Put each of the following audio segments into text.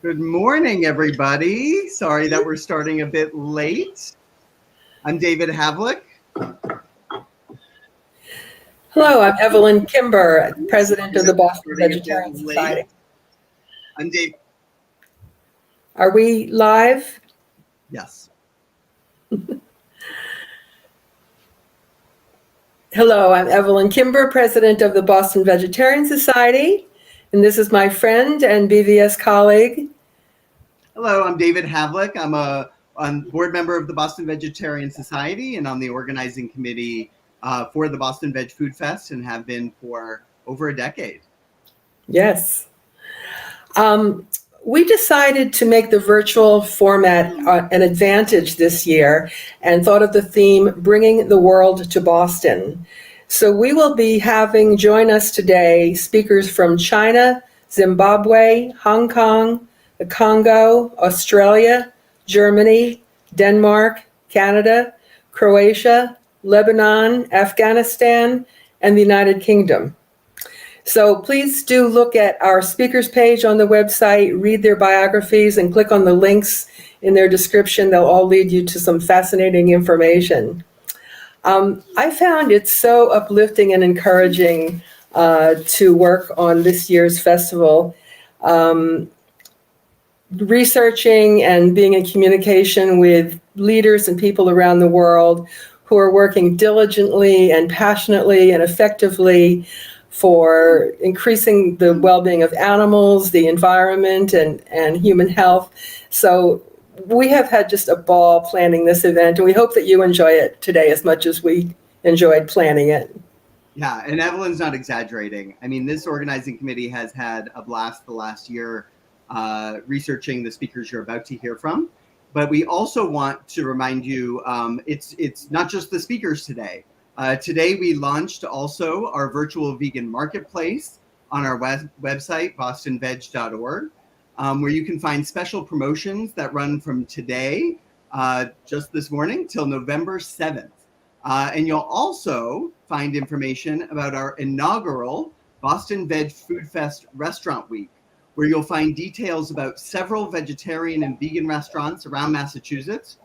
Good morning, everybody. Sorry that we're starting a bit late. I'm David Havlick. Hello, I'm Evelyn Kimber, president of the Boston Vegetarian Society. I'm Dave. Are we live? Yes. Hello, I'm Evelyn Kimber, president of the Boston Vegetarian Society, and this is my friend and BVS colleague. Hello, I'm David Havlick. I'm a board member of the Boston Vegetarian Society and on the organizing committee for the Boston Veg Food Fest and have been for over a decade. Yes. We decided to make the virtual format an advantage this year and thought of the theme, Bringing the World to Boston. So we will be having join us today speakers from China, Zimbabwe, Hong Kong, the Congo, Australia, Germany, Denmark, Canada, Croatia, Lebanon, Afghanistan, and the United Kingdom. So please do look at our speakers page on the website, read their biographies, and click on the links in their description. They'll all lead you to some fascinating information. I found it so uplifting and encouraging to work on this year's festival. Researching and being in communication with leaders and people around the world who are working diligently and passionately and effectively for increasing the well-being of animals, the environment, and human health. So we have had just a ball planning this event, and we hope that you enjoy it today as much as we enjoyed planning it. Yeah, and Evelyn's not exaggerating. I mean, this organizing committee has had a blast the last year researching the speakers you're about to hear from. But we also want to remind you, it's not just the speakers today. Today we launched also our virtual vegan marketplace on our website, bostonveg.org, where you can find special promotions that run from today, just this morning, till November 7th. And you'll also find information about our inaugural Boston Veg Food Fest Restaurant Week, where you'll find details about several vegetarian and vegan restaurants around Massachusetts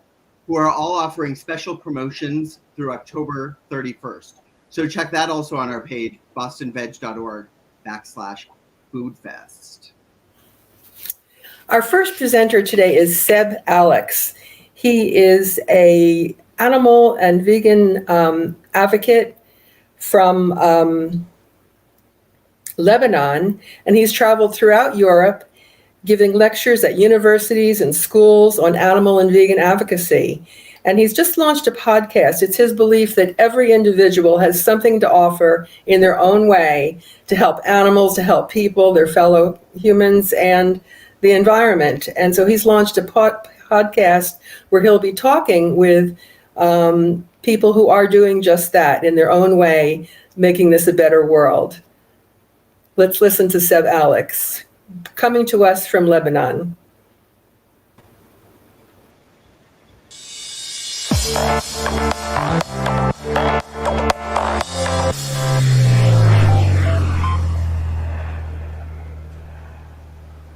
who are all offering special promotions through October 31st. So check that also on our page, bostonveg.org/foodfest. Our first presenter today is Seb Alex. He is an animal and vegan advocate from Lebanon, and he's traveled throughout Europe giving lectures at universities and schools on animal and vegan advocacy. And he's just launched a podcast. It's his belief that every individual has something to offer in their own way to help animals, to help people, their fellow humans, and the environment. And so he's launched a podcast where he'll be talking with people who are doing just that in their own way, making this a better world. Let's listen to Seb Alex, coming to us from Lebanon.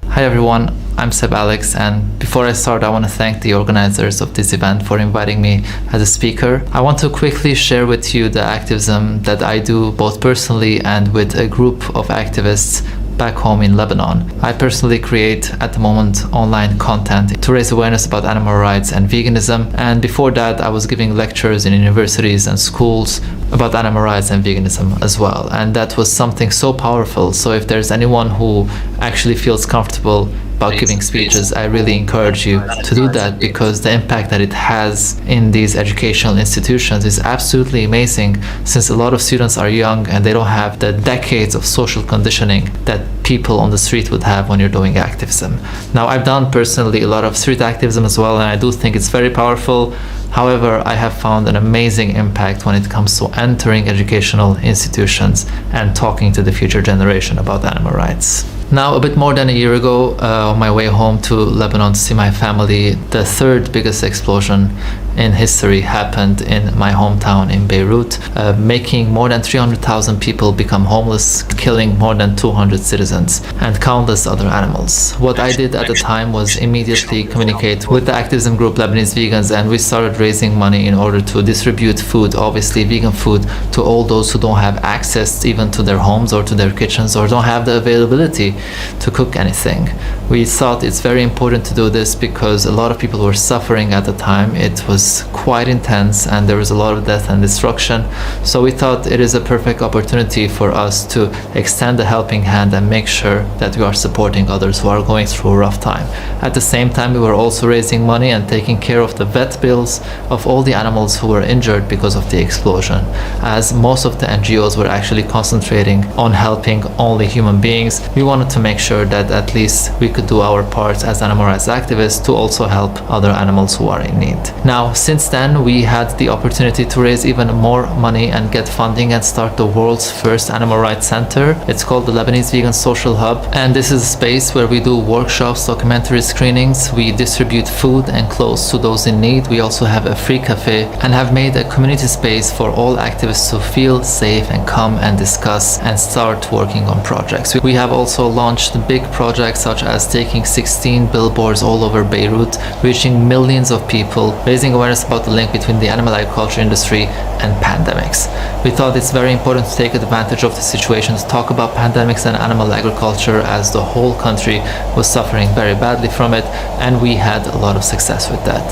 Hi everyone, I'm Seb Alex, and before I start I want to thank the organizers of this event for inviting me as a speaker. I want to quickly share with you the activism that I do both personally and with a group of activists back home in Lebanon. I personally create at the moment online content to raise awareness about animal rights and veganism, and before that I was giving lectures in universities and schools about animal rights and veganism as well, and that was something so powerful. So if there's anyone who actually feels comfortable about giving speeches, I really encourage you to do that, because the impact that it has in these educational institutions is absolutely amazing, since a lot of students are young and they don't have the decades of social conditioning that people on the street would have when you're doing activism. Now, I've done personally a lot of street activism as well, and I do think it's very powerful. However, I have found an amazing impact when it comes to entering educational institutions and talking to the future generation about animal rights. Now, a bit more than a year ago, on my way home to Lebanon to see my family, the third biggest explosion in history happened in my hometown in Beirut, making more than 300,000 people become homeless, killing more than 200 citizens, and countless other animals. What I did at the time was immediately communicate with the activism group Lebanese Vegans, and we started raising money in order to distribute food, obviously vegan food, to all those who don't have access even to their homes or to their kitchens, or don't have the availability to cook anything. We thought it's very important to do this because a lot of people were suffering at the time. It was quite intense and there was a lot of death and destruction. So we thought it is a perfect opportunity for us to extend a helping hand and make sure that we are supporting others who are going through a rough time. At the same time, we were also raising money and taking care of the vet bills of all the animals who were injured because of the explosion, as most of the NGOs were actually concentrating on helping only human beings. We wanted to make sure that at least we could do our part as animal rights activists to also help other animals who are in need. Now, since then, we had the opportunity to raise even more money and get funding and start the world's first animal rights center. It's called the Lebanese Vegan Social Hub, and this is a space where we do workshops, documentary screenings, we distribute food and clothes to those in need. We also have a free cafe and have made a community space for all activists to feel safe and come and discuss and start working on projects. We have also launched big projects such as taking 16 billboards all over Beirut, reaching millions of people, raising awareness about the link between the animal agriculture industry and pandemics. We thought it's very important to take advantage of the situation to talk about pandemics and animal agriculture, as the whole country was suffering very badly from it, and we had a lot of success with that.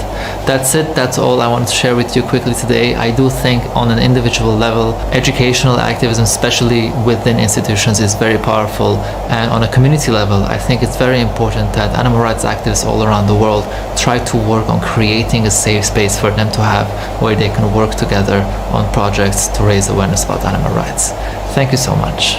That's it. That's all I wanted to share with you quickly today. I do think on an individual level, educational activism, especially within institutions, is very powerful, and on a community level, I think it's very important that animal rights activists all around the world try to work on creating a safe space for them to have where they can work together on projects to raise awareness about animal rights. Thank you so much.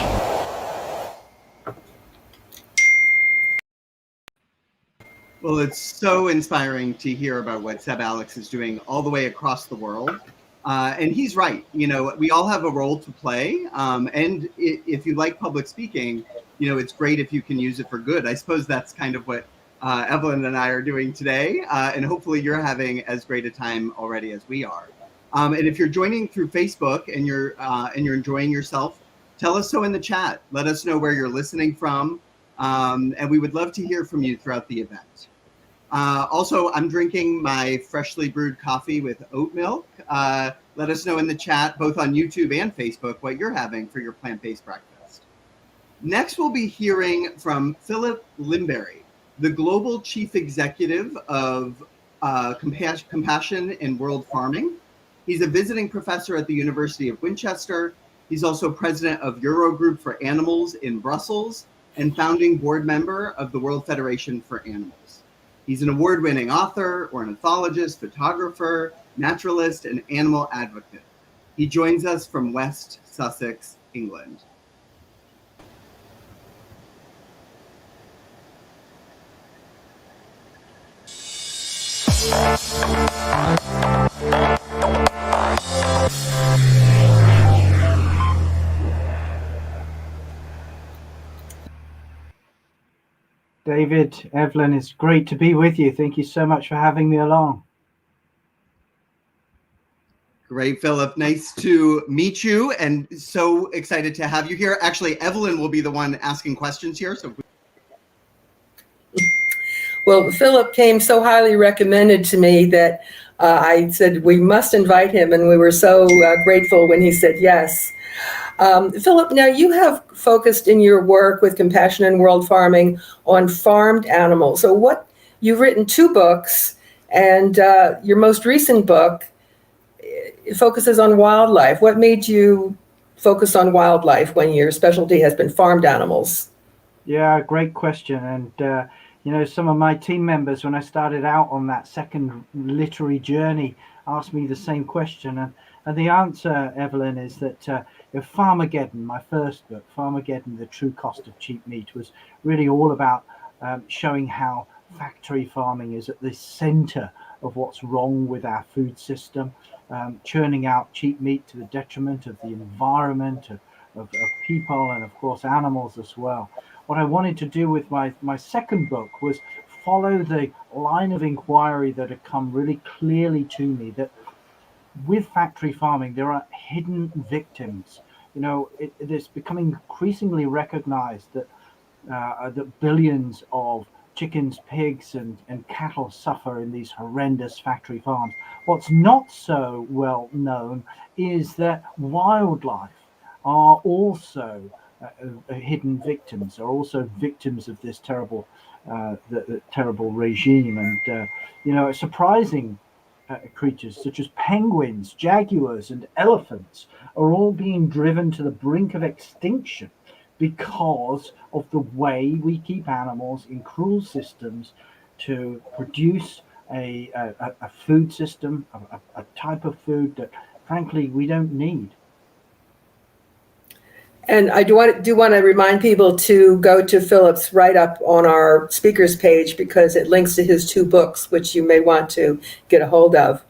Well, it's so inspiring to hear about what Seb Alex is doing all the way across the world. And he's right. You know, we all have a role to play. And if you like public speaking, you know, it's great if you can use it for good. I suppose that's kind of what Evelyn and I are doing today. And hopefully you're having as great a time already as we are. And if you're joining through Facebook and you're enjoying yourself, tell us so in the chat. Let us know where you're listening from. And we would love to hear from you throughout the event. Also, I'm drinking my freshly brewed coffee with oat milk. Let us know in the chat, both on YouTube and Facebook, what you're having for your plant-based breakfast. Next, we'll be hearing from Philip Lymbery, the Global Chief Executive of Compassion in World Farming. He's a visiting professor at the University of Winchester. He's also president of Eurogroup for Animals in Brussels and founding board member of the World Federation for Animals. He's an award-winning author, ornithologist, photographer, naturalist, and animal advocate. He joins us from West Sussex, England. David, Evelyn, it's great to be with you. Thank you so much for having me along. Great, Philip. Nice to meet you, and so excited to have you here. Actually, Evelyn will be the one asking questions here. Well, Philip came so highly recommended to me that I said we must invite him, and we were so grateful when he said yes. Philip, now you have focused in your work with Compassion in World Farming on farmed animals. So you've written 2 books, and your most recent book focuses on wildlife. What made you focus on wildlife when your specialty has been farmed animals? Yeah, great question. And, you know, some of my team members, when I started out on that second literary journey, asked me the same question. And the answer, Evelyn, is that Farmageddon, my first book, Farmageddon, The True Cost of Cheap Meat, was really all about showing how factory farming is at the center of what's wrong with our food system, churning out cheap meat to the detriment of the environment, of people, and of course animals as well. What I wanted to do with my second book was follow the line of inquiry that had come really clearly to me, that with factory farming, there are hidden victims. It is becoming increasingly recognized that that billions of chickens, pigs, and cattle suffer in these horrendous factory farms. What's not so well known is that wildlife are also hidden victims, are also victims of this terrible, the terrible regime. And surprising creatures such as penguins, jaguars, and elephants are all being driven to the brink of extinction because of the way we keep animals in cruel systems to produce a food system, a type of food that, frankly, we don't need. And I do want to remind people to go to Philip's write-up on our speakers page, because it links to his 2 books, which you may want to get a hold of.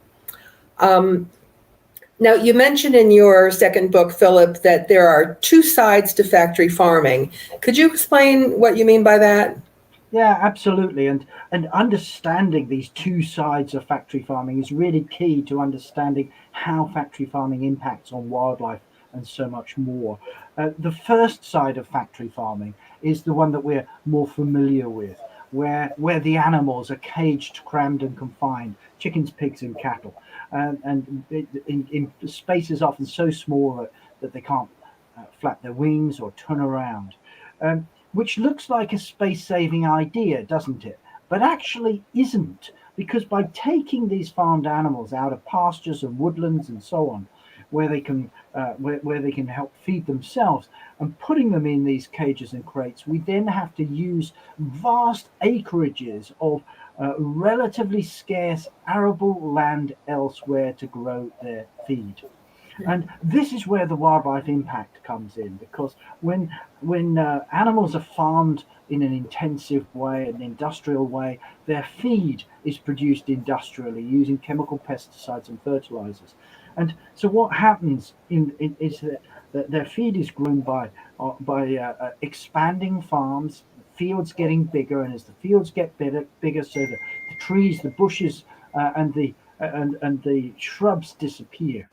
Now, you mentioned in your second book, Philip, that there are 2 sides to factory farming. Could you explain what you mean by that? Yeah, absolutely. And understanding these 2 sides of factory farming is really key to understanding how factory farming impacts on wildlife and so much more. The first side of factory farming is the one that we're more familiar with, where the animals are caged, crammed, and confined, chickens, pigs, and cattle, and in spaces often so small that they can't flap their wings or turn around, which looks like a space-saving idea, doesn't it? But actually isn't, because by taking these farmed animals out of pastures and woodlands and so on, where they can help feed themselves, and putting them in these cages and crates, we then have to use vast acreages of relatively scarce arable land elsewhere to grow their feed. And this is where the wildlife impact comes in, because when animals are farmed in an intensive way, an industrial way, their feed is produced industrially using chemical pesticides and fertilizers. And so what happens is that their feed is grown by expanding farms, fields getting bigger, and as the fields get bigger, so the trees, the bushes, and the shrubs disappear.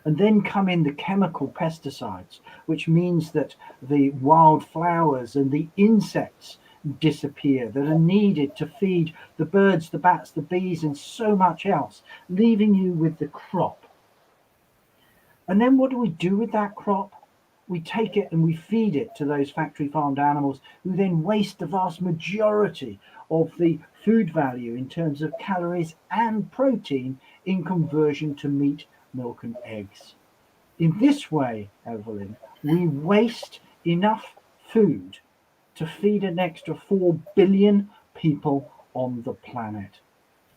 And then come in the chemical pesticides, which means that the wildflowers and the insects disappear that are needed to feed the birds, the bats, the bees, and so much else, leaving you with the crop. And then what do we do with that crop? We take it and we feed it to those factory farmed animals, who then waste the vast majority of the food value in terms of calories and protein in conversion to meat, milk, and eggs. In this way, Evelyn, we waste enough food to feed an extra 4 billion people on the planet.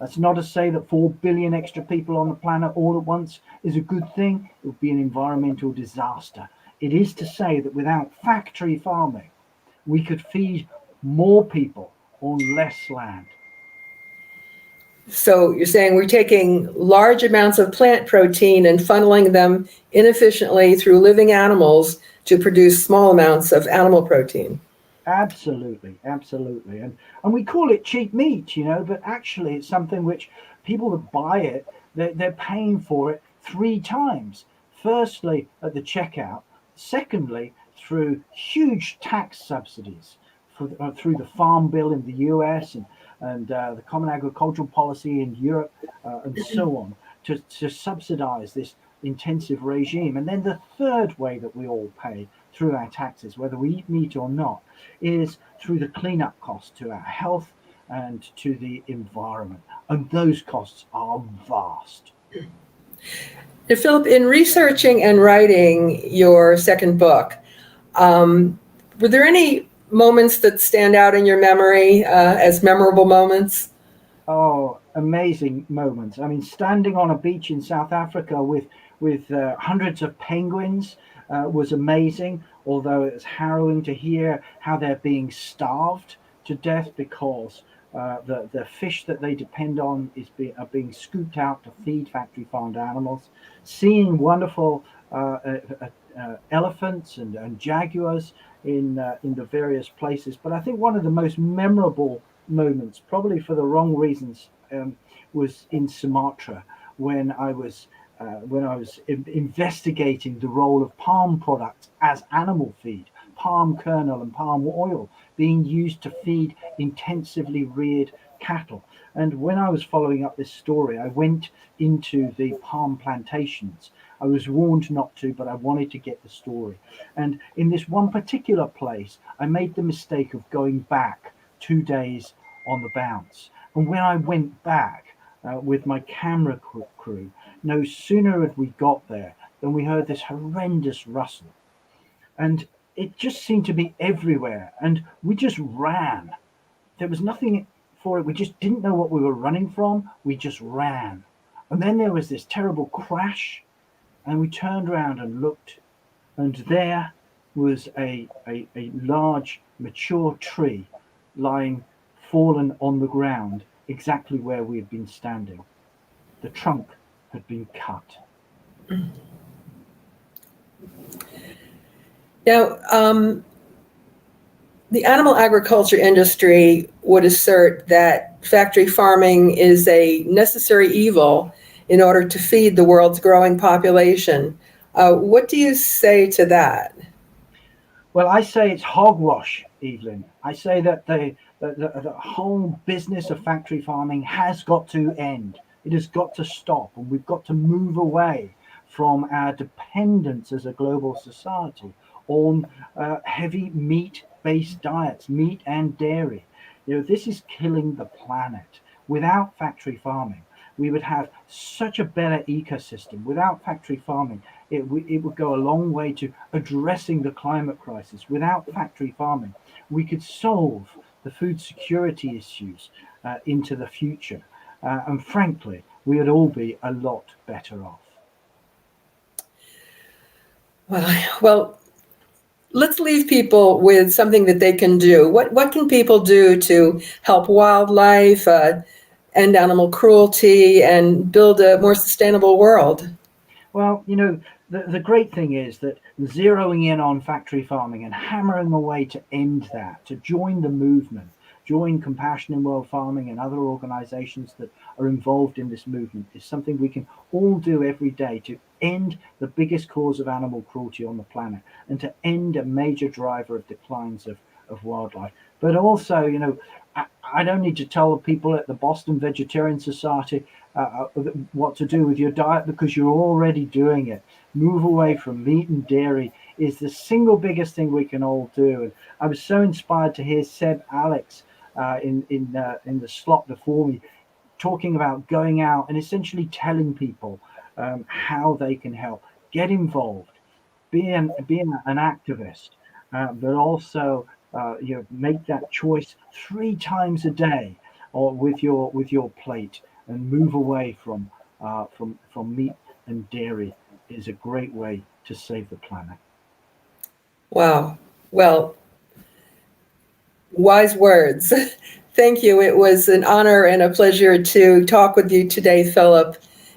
That's not to say that 4 billion extra people on the planet all at once is a good thing. It would be an environmental disaster. It is to say that without factory farming, we could feed more people on less land. So you're saying we're taking large amounts of plant protein and funneling them inefficiently through living animals to produce small amounts of animal protein. Absolutely. And we call it cheap meat, but actually it's something which people that buy it, they're paying for it 3 times. Firstly, at the checkout. Secondly, through huge tax subsidies through the Farm Bill in the US and the Common Agricultural Policy in Europe and so on, to subsidize this intensive regime. And then the third way that we all pay through our taxes, whether we eat meat or not, is through the cleanup costs to our health and to the environment. And those costs are vast. Now, Philip, in researching and writing your second book, were there any moments that stand out in your memory as memorable moments? Oh, amazing moments. I mean, standing on a beach in South Africa with hundreds of penguins was amazing, although it was harrowing to hear how they're being starved to death because the fish that they depend on are being scooped out to feed factory farmed animals. Seeing wonderful elephants and jaguars in the various places. But I think one of the most memorable moments, probably for the wrong reasons, was in Sumatra when I was investigating the role of palm products as animal feed, palm kernel and palm oil being used to feed intensively reared cattle. And when I was following up this story, I went into the palm plantations. I was warned not to, but I wanted to get the story. And in this one particular place, I made the mistake of going back 2 days on the bounce. And when I went back with my camera crew, no sooner had we got there than we heard this horrendous rustle. And it just seemed to be everywhere. And we just ran. There was nothing for it. We just didn't know what we were running from. We just ran. And then there was this terrible crash. And we turned around and looked. And there was a large, mature tree lying fallen on the ground exactly where we had been standing. The trunk had been cut. Now, the animal agriculture industry would assert that factory farming is a necessary evil in order to feed the world's growing population. What do you say to that? Well, I say it's hogwash, Evelyn. I say that the whole business of factory farming has got to end. It has got to stop, and we've got to move away from our dependence as a global society on heavy meat-based diets, meat and dairy. You know, this is killing the planet. Without factory farming, we would have such a better ecosystem. Without factory farming, it would go a long way to addressing the climate crisis. Without factory farming, we could solve the food security issues into the future. And frankly, we would all be a lot better off. Well, let's leave people with something that they can do. What can people do to help wildlife, end animal cruelty, and build a more sustainable world? Well, you know, the great thing is that zeroing in on factory farming and hammering away to end that, to join the movement, join Compassion in World Farming and other organizations that are involved in this movement, is something we can all do every day to end the biggest cause of animal cruelty on the planet and to end a major driver of declines of wildlife. But also, you know, I don't need to tell the people at the Boston Vegetarian Society what to do with your diet, because you're already doing it. Move away from meat and dairy is the single biggest thing we can all do. And I was so inspired to hear Seb Alex in the slot before me talking about going out and essentially telling people how they can help, get involved, be an activist, but also make that choice 3 times a day, or with your plate, and move away from meat and dairy is a great way to save the planet. Wow. Well, wise words. Thank you. It was an honor and a pleasure to talk with you today, Philip,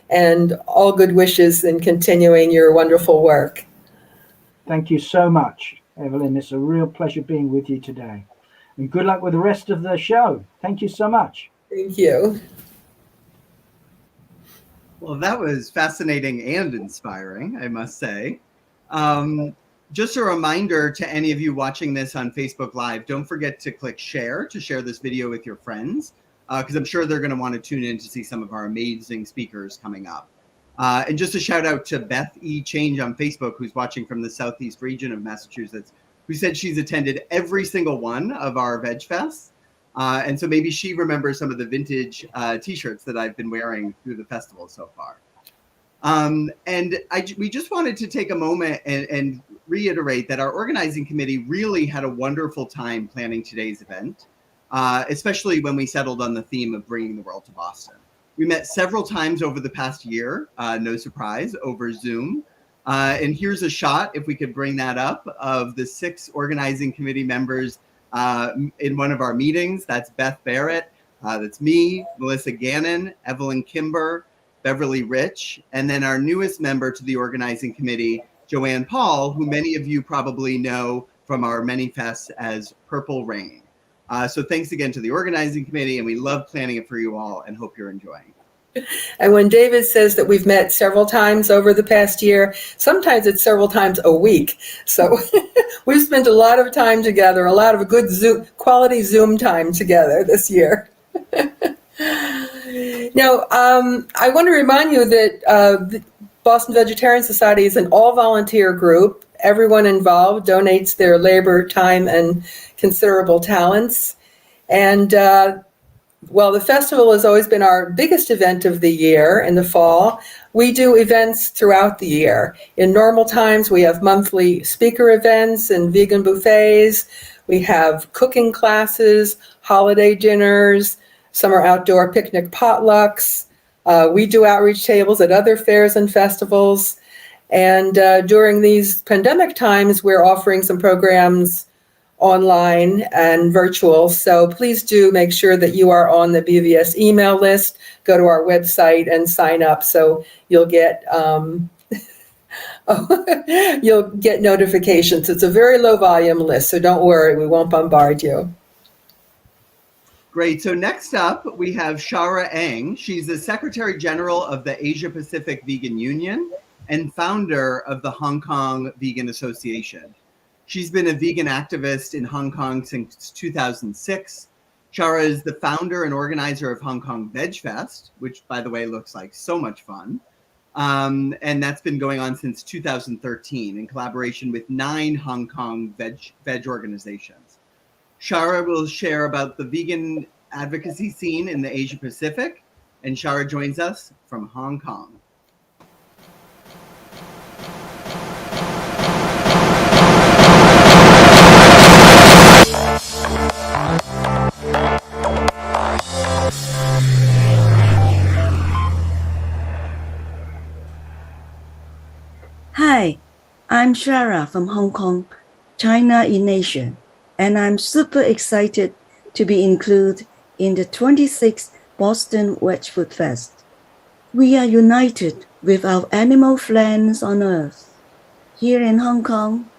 and all good wishes in continuing your wonderful work. Thank you so much, Evelyn. It's a real pleasure being with you today. And good luck with the rest of the show. Thank you so much. Thank you. Well, that was fascinating and inspiring, I must say. Just a reminder to any of you watching this on Facebook Live, don't forget to click share to share this video with your friends, because I'm sure they're going to want to tune in to see some of our amazing speakers coming up. And just a shout out to Beth E. Change on Facebook, who's watching from the southeast region of Massachusetts, who said she's attended every single one of our Veg Fests. And so maybe she remembers some of the vintage t-shirts that I've been wearing through the festival so far. And we just wanted to take a moment and reiterate that our organizing committee really had a wonderful time planning today's event, especially when we settled on the theme of bringing the world to Boston. We met several times over the past year, no surprise, over Zoom. And here's a shot, if we could bring that up, of the 6 organizing committee members in one of our meetings. That's Beth Barrett, that's me, Melissa Gannon, Evelyn Kimber, Beverly Rich, and then our newest member to the organizing committee, Joanne Paul, who many of you probably know from our many fests as Purple Rain. So thanks again to the organizing committee, and we love planning it for you all and hope you're enjoying. And when David says that we've met several times over the past year, sometimes it's several times a week. So we've spent a lot of time together, a lot of good quality Zoom time together this year. Now, I want to remind you that the Boston Vegetarian Society is an all-volunteer group. Everyone involved donates their labor, time, and considerable talents. And well, the festival has always been our biggest event of the year in the fall. We do events throughout the year. In normal times, we have monthly speaker events and vegan buffets. We have cooking classes, holiday dinners. Some are outdoor picnic potlucks. We do outreach tables at other fairs and festivals. And during these pandemic times, we're offering some programs online and virtual. So please do make sure that you are on the BVS email list. Go to our website and sign up so you'll get you'll get notifications. It's a very low volume list, so don't worry, we won't bombard you. Great. So next up, we have Shara Eng. She's the Secretary General of the Asia Pacific Vegan Union and founder of the Hong Kong Vegan Association. She's been a vegan activist in Hong Kong since 2006. Shara is the founder and organizer of Hong Kong Veg Fest, which, by the way, looks like so much fun. And that's been going on since 2013 in collaboration with 9 Hong Kong veg organizations. Shara will share about the vegan advocacy scene in the Asia Pacific, and Shara joins us from Hong Kong. Hi, I'm Shara from Hong Kong, China in Asia, and I'm super excited to be included in the 26th Boston Veg Food Fest. We are united with our animal friends on Earth. Here in Hong Kong,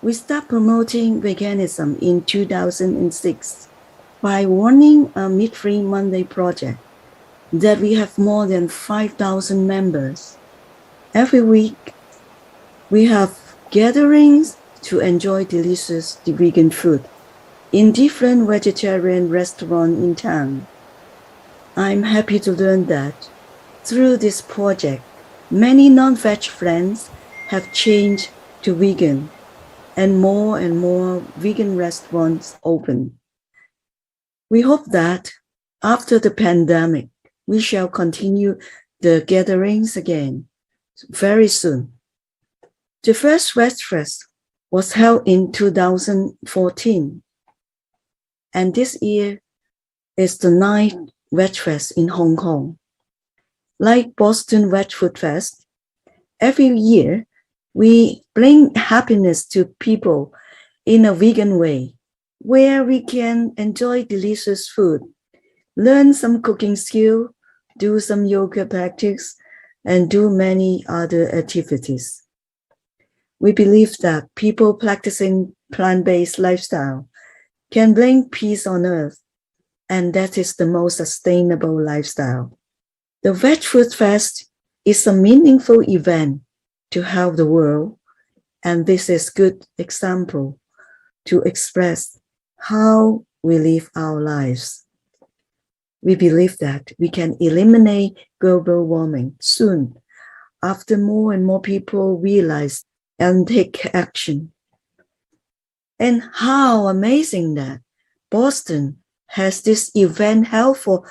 we started promoting veganism in 2006 by running a Meat-Free Monday project that we have more than 5,000 members. Every week, we have gatherings to enjoy delicious vegan food in different vegetarian restaurants in town. I'm happy to learn that through this project, many non-veg friends have changed to vegan, and more vegan restaurants open. We hope that after the pandemic, we shall continue the gatherings again very soon. The first Veg Fest was held in 2014, and this year is the 9th Veg Fest in Hong Kong. Like Boston Veg Food Fest, every year we bring happiness to people in a vegan way, where we can enjoy delicious food, learn some cooking skill, do some yoga practice, and do many other activities. We believe that people practicing plant-based lifestyle can bring peace on earth, and that is the most sustainable lifestyle. The Veg Food Fest is a meaningful event to help the world, and this is a good example to express how we live our lives. We believe that we can eliminate global warming soon after more and more people realize and take action. And how amazing that Boston has this event held for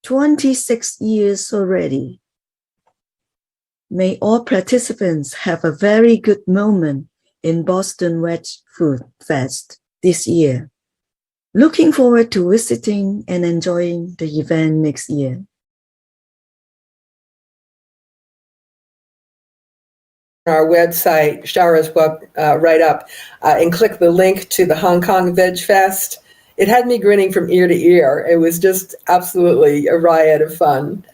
26 years already. May all participants have a very good moment in Boston Veg Food Fest this year. Looking forward to visiting and enjoying the event next year. Our website, Shara's web write-up, and click the link to the Hong Kong Veg Fest. It had me grinning from ear to ear. It was just absolutely a riot of fun.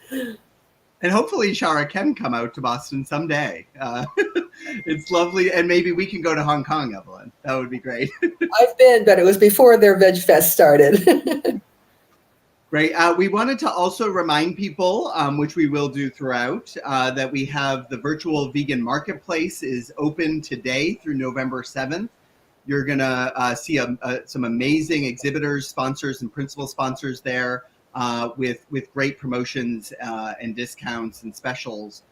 And hopefully Shara can come out to Boston someday. It's lovely. And maybe we can go to Hong Kong, Evelyn. That would be great. I've been, but it was before their Veg Fest started. Great. We wanted to also remind people, which we will do throughout, that we have the virtual vegan marketplace is open today through November 7th. You're going to see some amazing exhibitors, sponsors, and principal sponsors there with great promotions and discounts and specials.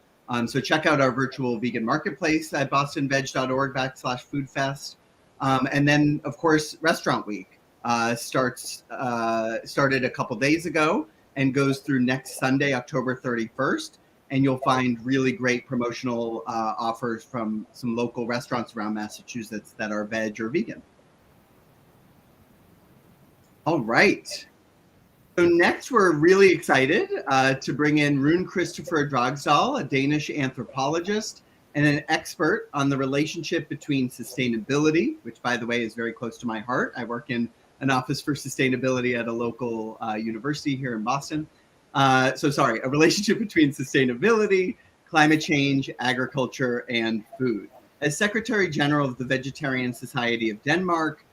So check out our virtual vegan marketplace at bostonveg.org/foodfest. And then, of course, Restaurant Week. Started a couple days ago and goes through next Sunday, October 31st. And you'll find really great promotional offers from some local restaurants around Massachusetts that are veg or vegan. All right. So next, we're really excited to bring in Rune-Christoffer Dragsdahl, a Danish anthropologist and an expert on the relationship between sustainability, which, by the way, is very close to my heart. I work in an office for sustainability at a local university here in Boston. A relationship between sustainability, climate change, agriculture, and food. As Secretary General of the Vegetarian Society of Denmark,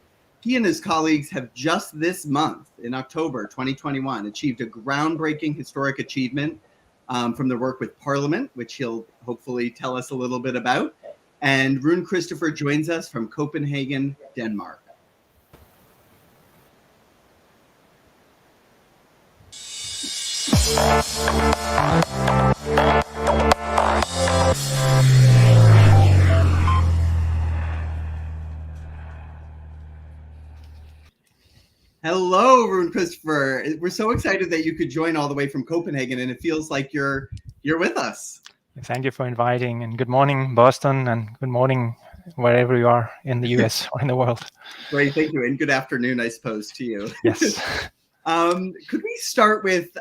he and his colleagues have just this month, in October 2021, achieved a groundbreaking historic achievement from the work with Parliament, which he'll hopefully tell us a little bit about. And Rune-Christoffer joins us from Copenhagen, Denmark. Hello, Rune-Christoffer. We're so excited that you could join all the way from Copenhagen, and it feels like you're with us. Thank you for inviting, and good morning, Boston, and good morning wherever you are in the US or in the world. Great, thank you, and good afternoon, I suppose, to you. Yes. Could we start with,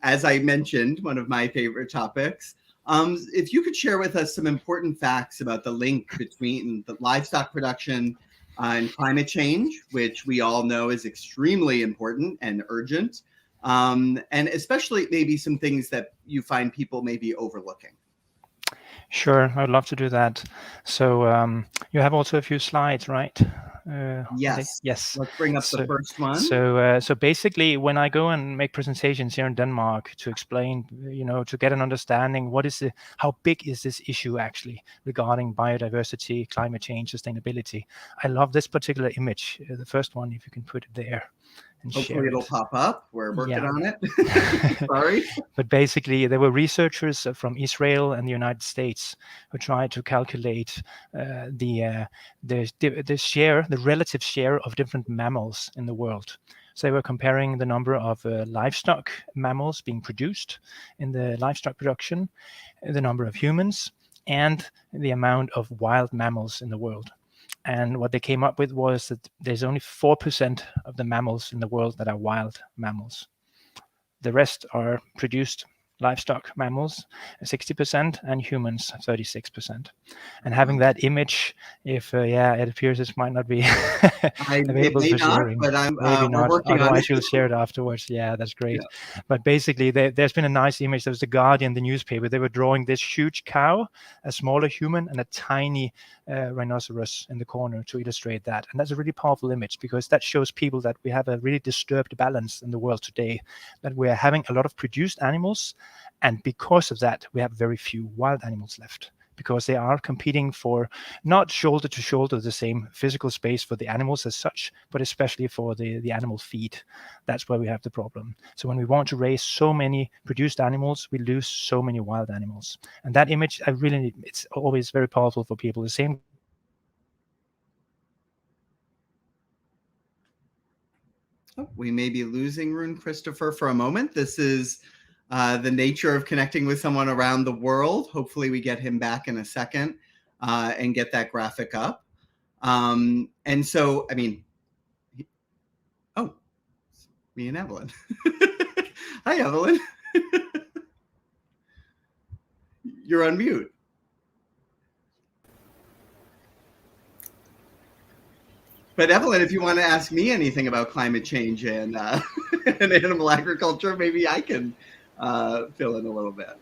as I mentioned, one of my favorite topics, if you could share with us some important facts about the link between the livestock production and climate change, which we all know is extremely important and urgent, and especially maybe some things that you find people may be overlooking. Sure, I'd love to do that. So you have also a few slides, right? Yes. Yes. Let's bring up the first one. So basically, when I go and make presentations here in Denmark to explain, to get an understanding, how big is this issue actually regarding biodiversity, climate change, sustainability? I love this particular image, the first one, if you can put it there. Hopefully it'll pop up. We're working on it. Sorry. But basically, there were researchers from Israel and the United States who tried to calculate the relative share of different mammals in the world. So they were comparing the number of livestock mammals being produced in the livestock production, the number of humans, and the amount of wild mammals in the world. And what they came up with was that there's only 4% of the mammals in the world that are wild mammals. The rest are produced livestock mammals, 60%, and humans, 36%. And having that image, if it appears this might not be available for sharing. But maybe not. Otherwise, you'll share it afterwards. Yeah, that's great. Yeah. But basically, there's been a nice image. There was The Guardian, the newspaper. They were drawing this huge cow, a smaller human, and a tiny rhinoceros in the corner to illustrate that. And that's a really powerful image because that shows people that we have a really disturbed balance in the world today, that we're having a lot of produced animals. And because of that, we have very few wild animals left because they are competing for not shoulder to shoulder the same physical space for the animals as such, but especially for the animal feed. That's where we have the problem. So when we want to raise so many produced animals, we lose so many wild animals. And that image, it's always very powerful for people. The same. Oh, we may be losing Rune-Christoffer for a moment. This is the nature of connecting with someone around the world. Hopefully we get him back in a second and get that graphic up. And so, me and Evelyn. Hi, Evelyn. You're on mute. But Evelyn, if you want to ask me anything about climate change and animal agriculture, maybe I can fill in a little bit.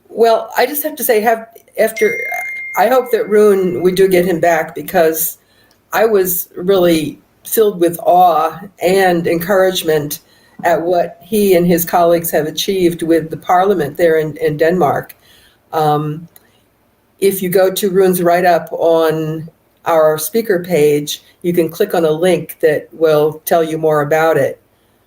Well, I just have to say, I hope that Rune, we do get him back, because I was really filled with awe and encouragement at what he and his colleagues have achieved with the parliament there in Denmark. If you go to Rune's write-up on our speaker page, you can click on a link that will tell you more about it.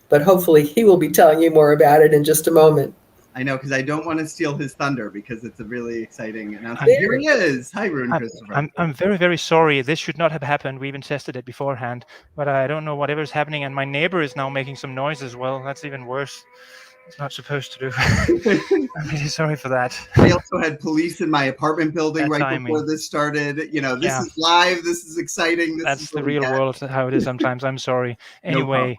But hopefully he will be telling you more about it in just a moment. I know, because I don't want to steal his thunder, because it's a really exciting announcement. Here he is. Hi, Rune-Christoffer. I'm very, very sorry. This should not have happened. We even tested it beforehand, but I don't know whatever's happening. And my neighbor is now making some noise as well. That's even worse. It's not supposed to do. I'm really sorry for that. I also had police in my apartment building That right timing. before this started. You know, this Yeah. is live. This is exciting. That's the real world, how it is sometimes. I'm sorry. Anyway,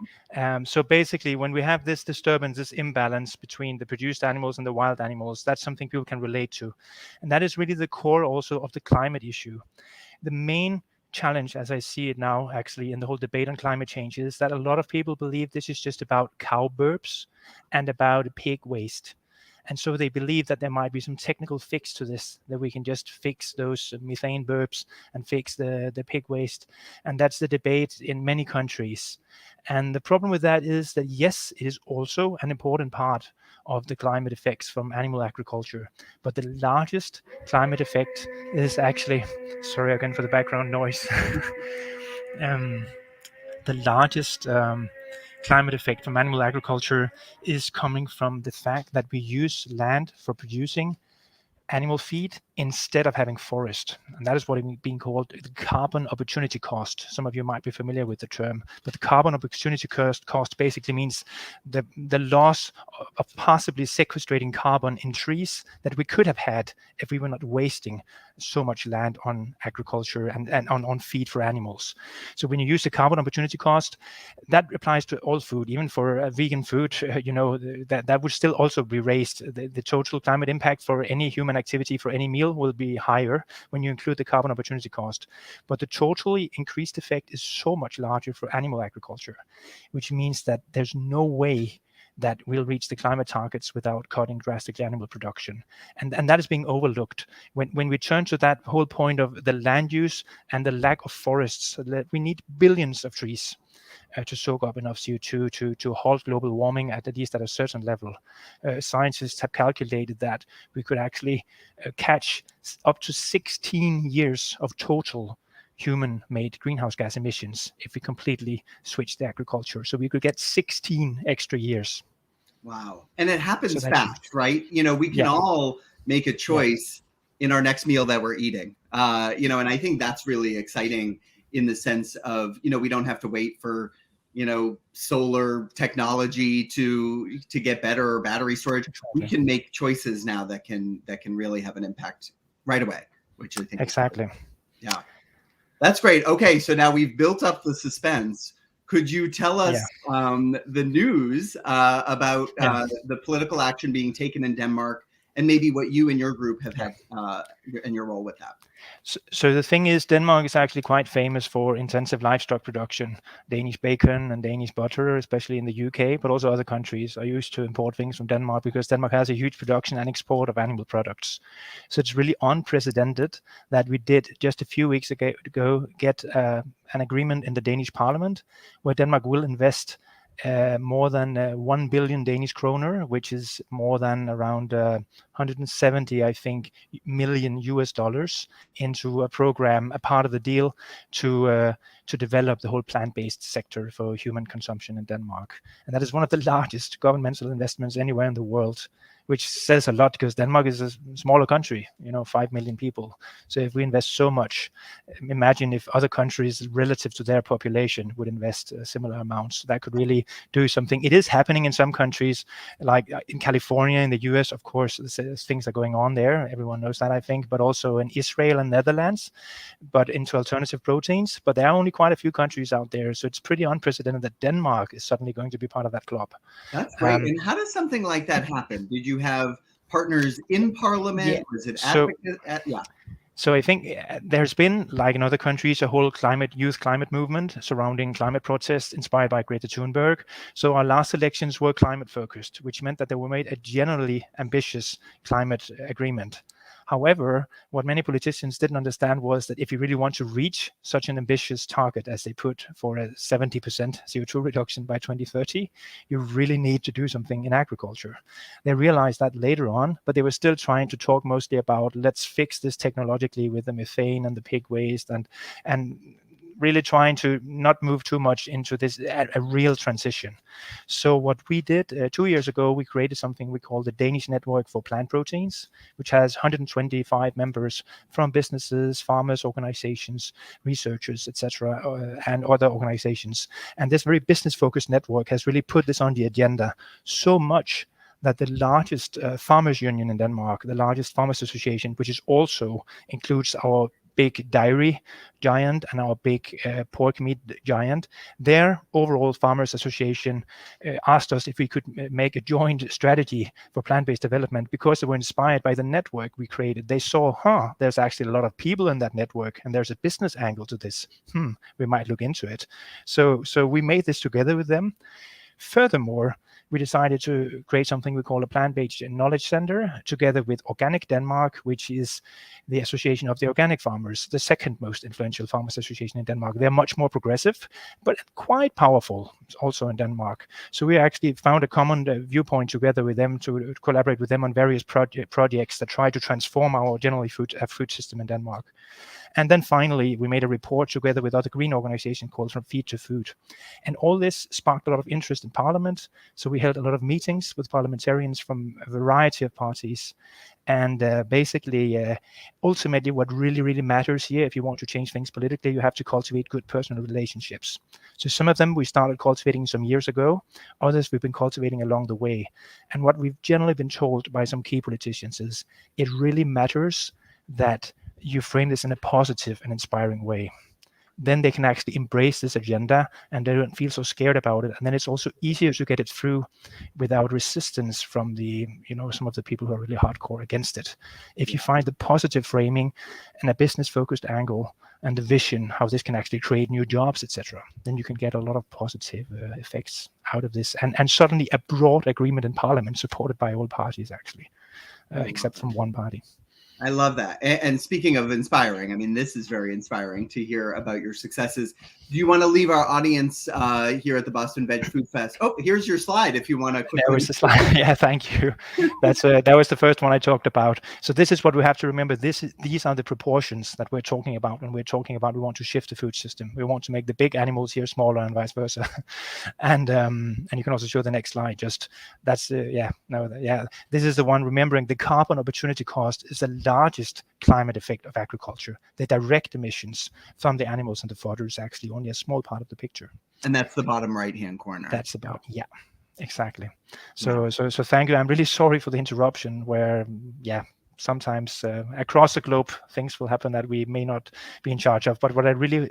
so basically, when we have this disturbance, this imbalance between the produced animals and the wild animals, that's something people can relate to. And that is really the core also of the climate issue. The main challenge, as I see it now, actually, in the whole debate on climate change, is that a lot of people believe this is just about cow burps and about pig waste. And so they believe that there might be some technical fix to this, that we can just fix those methane burps and fix the pig waste. And that's the debate in many countries. And the problem with that is that, yes, it is also an important part of the climate effects from animal agriculture. But the largest climate effect is actually, sorry again for the background noise, the largest climate effect from animal agriculture is coming from the fact that we use land for producing animal feed instead of having forest. And that is what is being called the carbon opportunity cost. Some of you might be familiar with the term, but the carbon opportunity cost basically means the loss of possibly sequestrating carbon in trees that we could have had if we were not wasting so much land on agriculture and on feed for animals. So when you use the carbon opportunity cost, that applies to all food, even for vegan food, that would still also be raised. The total climate impact for any human activity, for any meal, will be higher when you include the carbon opportunity cost. But the totally increased effect is so much larger for animal agriculture, which means that there's no way that we'll reach the climate targets without cutting drastically animal production. And that is being overlooked. When we turn to that whole point of the land use and the lack of forests, we need billions of trees to soak up enough CO2 to halt global warming at least at a certain level. Scientists have calculated that we could actually catch up to 16 years of total human-made greenhouse gas emissions if we completely switch the agriculture. So we could get 16 extra years. Wow. And it happens fast, right? We can all make a choice in our next meal that we're eating. And I think that's really exciting in the sense of, we don't have to wait for, solar technology to get better, or battery storage. Exactly. We can make choices now that can really have an impact right away, which I think exactly. Yeah. That's great. Okay, so now we've built up the suspense. Could you tell us the news about the political action being taken in Denmark, and maybe what you and your group have had in your role with that? So the thing is, Denmark is actually quite famous for intensive livestock production. Danish bacon and Danish butter, especially in the UK, but also other countries are used to import things from Denmark because Denmark has a huge production and export of animal products. So it's really unprecedented that we did just a few weeks ago get an agreement in the Danish parliament where Denmark will invest more than 1 billion Danish kroner, which is more than around 170, I think, million US dollars into a program, a part of the deal to develop the whole plant-based sector for human consumption in Denmark. And that is one of the largest governmental investments anywhere in the world, which says a lot because Denmark is a smaller country, 5 million people. So if we invest so much, imagine if other countries relative to their population would invest similar amounts. That could really do something. It is happening in some countries, like in California, in the US, of course, things are going on there. Everyone knows that, I think, but also in Israel and Netherlands, but into alternative proteins. But there are only quite a few countries out there. So it's pretty unprecedented that Denmark is suddenly going to be part of that club. That's great. And how does something like that happen? Did you have partners in parliament? Was it advocates? So I think there's been, like in other countries, a whole youth climate movement surrounding climate protests inspired by Greta Thunberg. So our last elections were climate focused, which meant that they were made a generally ambitious climate agreement. However, what many politicians didn't understand was that if you really want to reach such an ambitious target as they put for a 70% CO2 reduction by 2030, you really need to do something in agriculture. They realized that later on, but they were still trying to talk mostly about let's fix this technologically with the methane and the pig waste and really trying to not move too much into this a real transition. So what we did 2 years ago, we created something we call the Danish Network for Plant Proteins, which has 125 members from businesses, farmers, organizations, researchers, etc., and other organizations. And this very business-focused network has really put this on the agenda so much that the largest farmers union in Denmark, the largest farmers association, which is also includes our big dairy giant and our big pork meat giant, their overall farmers association asked us if we could make a joint strategy for plant-based development because they were inspired by the network we created. They saw, there's actually a lot of people in that network and there's a business angle to this. We might look into it. So we made this together with them. Furthermore, we decided to create something we call a plant-based knowledge center together with Organic Denmark, which is the association of the organic farmers, the second most influential farmers association in Denmark. They're much more progressive, but quite powerful also in Denmark. So we actually found a common viewpoint together with them to collaborate with them on various projects that try to transform our generally food system in Denmark. And then finally, we made a report together with other green organizations called From Feed to Food. And all this sparked a lot of interest in Parliament. So we held a lot of meetings with parliamentarians from a variety of parties. And ultimately, what really matters here, if you want to change things politically, you have to cultivate good personal relationships. So some of them we started cultivating some years ago. Others we've been cultivating along the way. And what we've generally been told by some key politicians is it really matters that you frame this in a positive and inspiring way. Then they can actually embrace this agenda and they don't feel so scared about it. And then it's also easier to get it through without resistance from some of the people who are really hardcore against it. If you find the positive framing and a business-focused angle and the vision, how this can actually create new jobs, etc., then you can get a lot of positive effects out of this. And suddenly a broad agreement in Parliament supported by all parties, actually, except from one party. I love that. And speaking of inspiring, I mean, this is very inspiring to hear about your successes. Do you want to leave our audience here at the Boston Veg Food Fest? Oh, here's your slide if you want to quickly. There was the slide. Yeah, thank you. That was the first one I talked about. So this is what we have to remember. These are the proportions that we're talking about when we're talking about we want to shift the food system. We want to make the big animals here smaller and vice versa. And you can also show the next slide. This is the one remembering the carbon opportunity cost is the largest climate effect of agriculture. The direct emissions from the animals and the fodder is actually only a small part of the picture. And that's the bottom right-hand corner. That's about, yeah, exactly. So thank you. I'm really sorry for the interruption where, sometimes across the globe, things will happen that we may not be in charge of. But what I really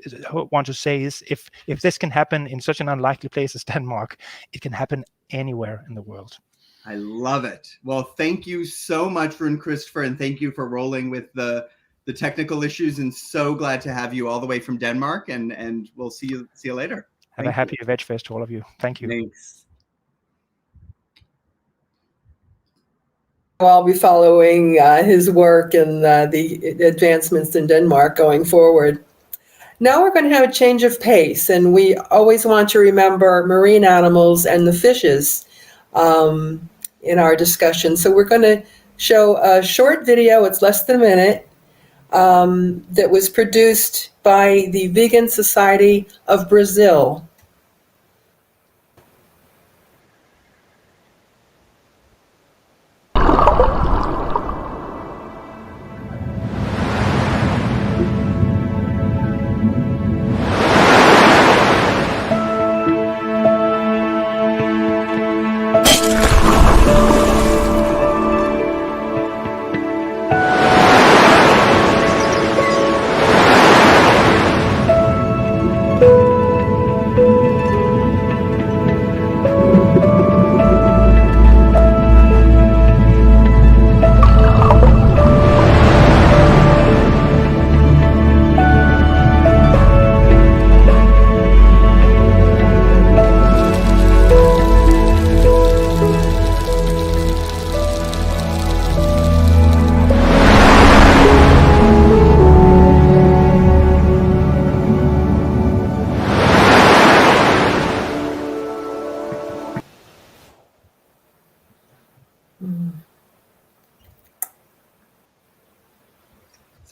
want to say is if this can happen in such an unlikely place as Denmark, it can happen anywhere in the world. I love it. Well, thank you so much, Rune-Christoffer, and thank you for rolling with the technical issues. And so glad to have you all the way from Denmark. And we'll see you later. Have a happy Veg Fest to all of you. Thank you. Thanks. I'll be following his work and the advancements in Denmark going forward. Now we're going to have a change of pace, and we always want to remember marine animals and the fishes in our discussion. So we're going to show a short video, it's less than a minute, that was produced by the Vegan Society of Brazil.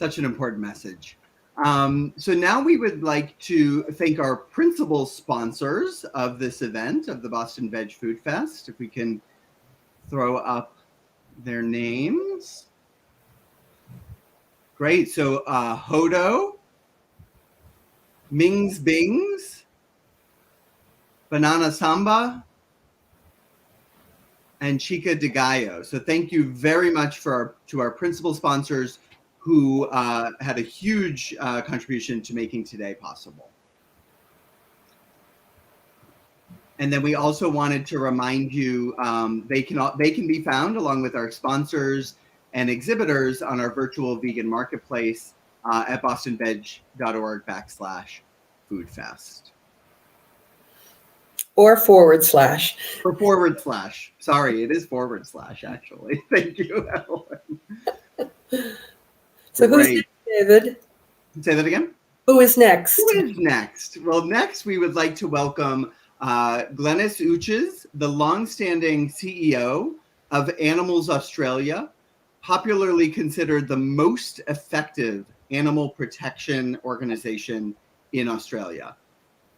Such an important message. So now we would like to thank our principal sponsors of this event, of the Boston Veg Food Fest. If we can throw up their names. Great. So Hodo, Mings Bings, Banana Samba, and Chica de Gallo. So thank you very much to our principal sponsors who had a huge contribution to making today possible. And then we also wanted to remind you they can be found along with our sponsors and exhibitors on our virtual vegan marketplace at bostonveg.org/foodfest. Or /. Or /. Sorry, it is / actually. Thank you, Evelyn. So who's next, David? Say that again? Who is next? Who is next? Well, next we would like to welcome Glenys Oogjes, the longstanding CEO of Animals Australia, popularly considered the most effective animal protection organization in Australia.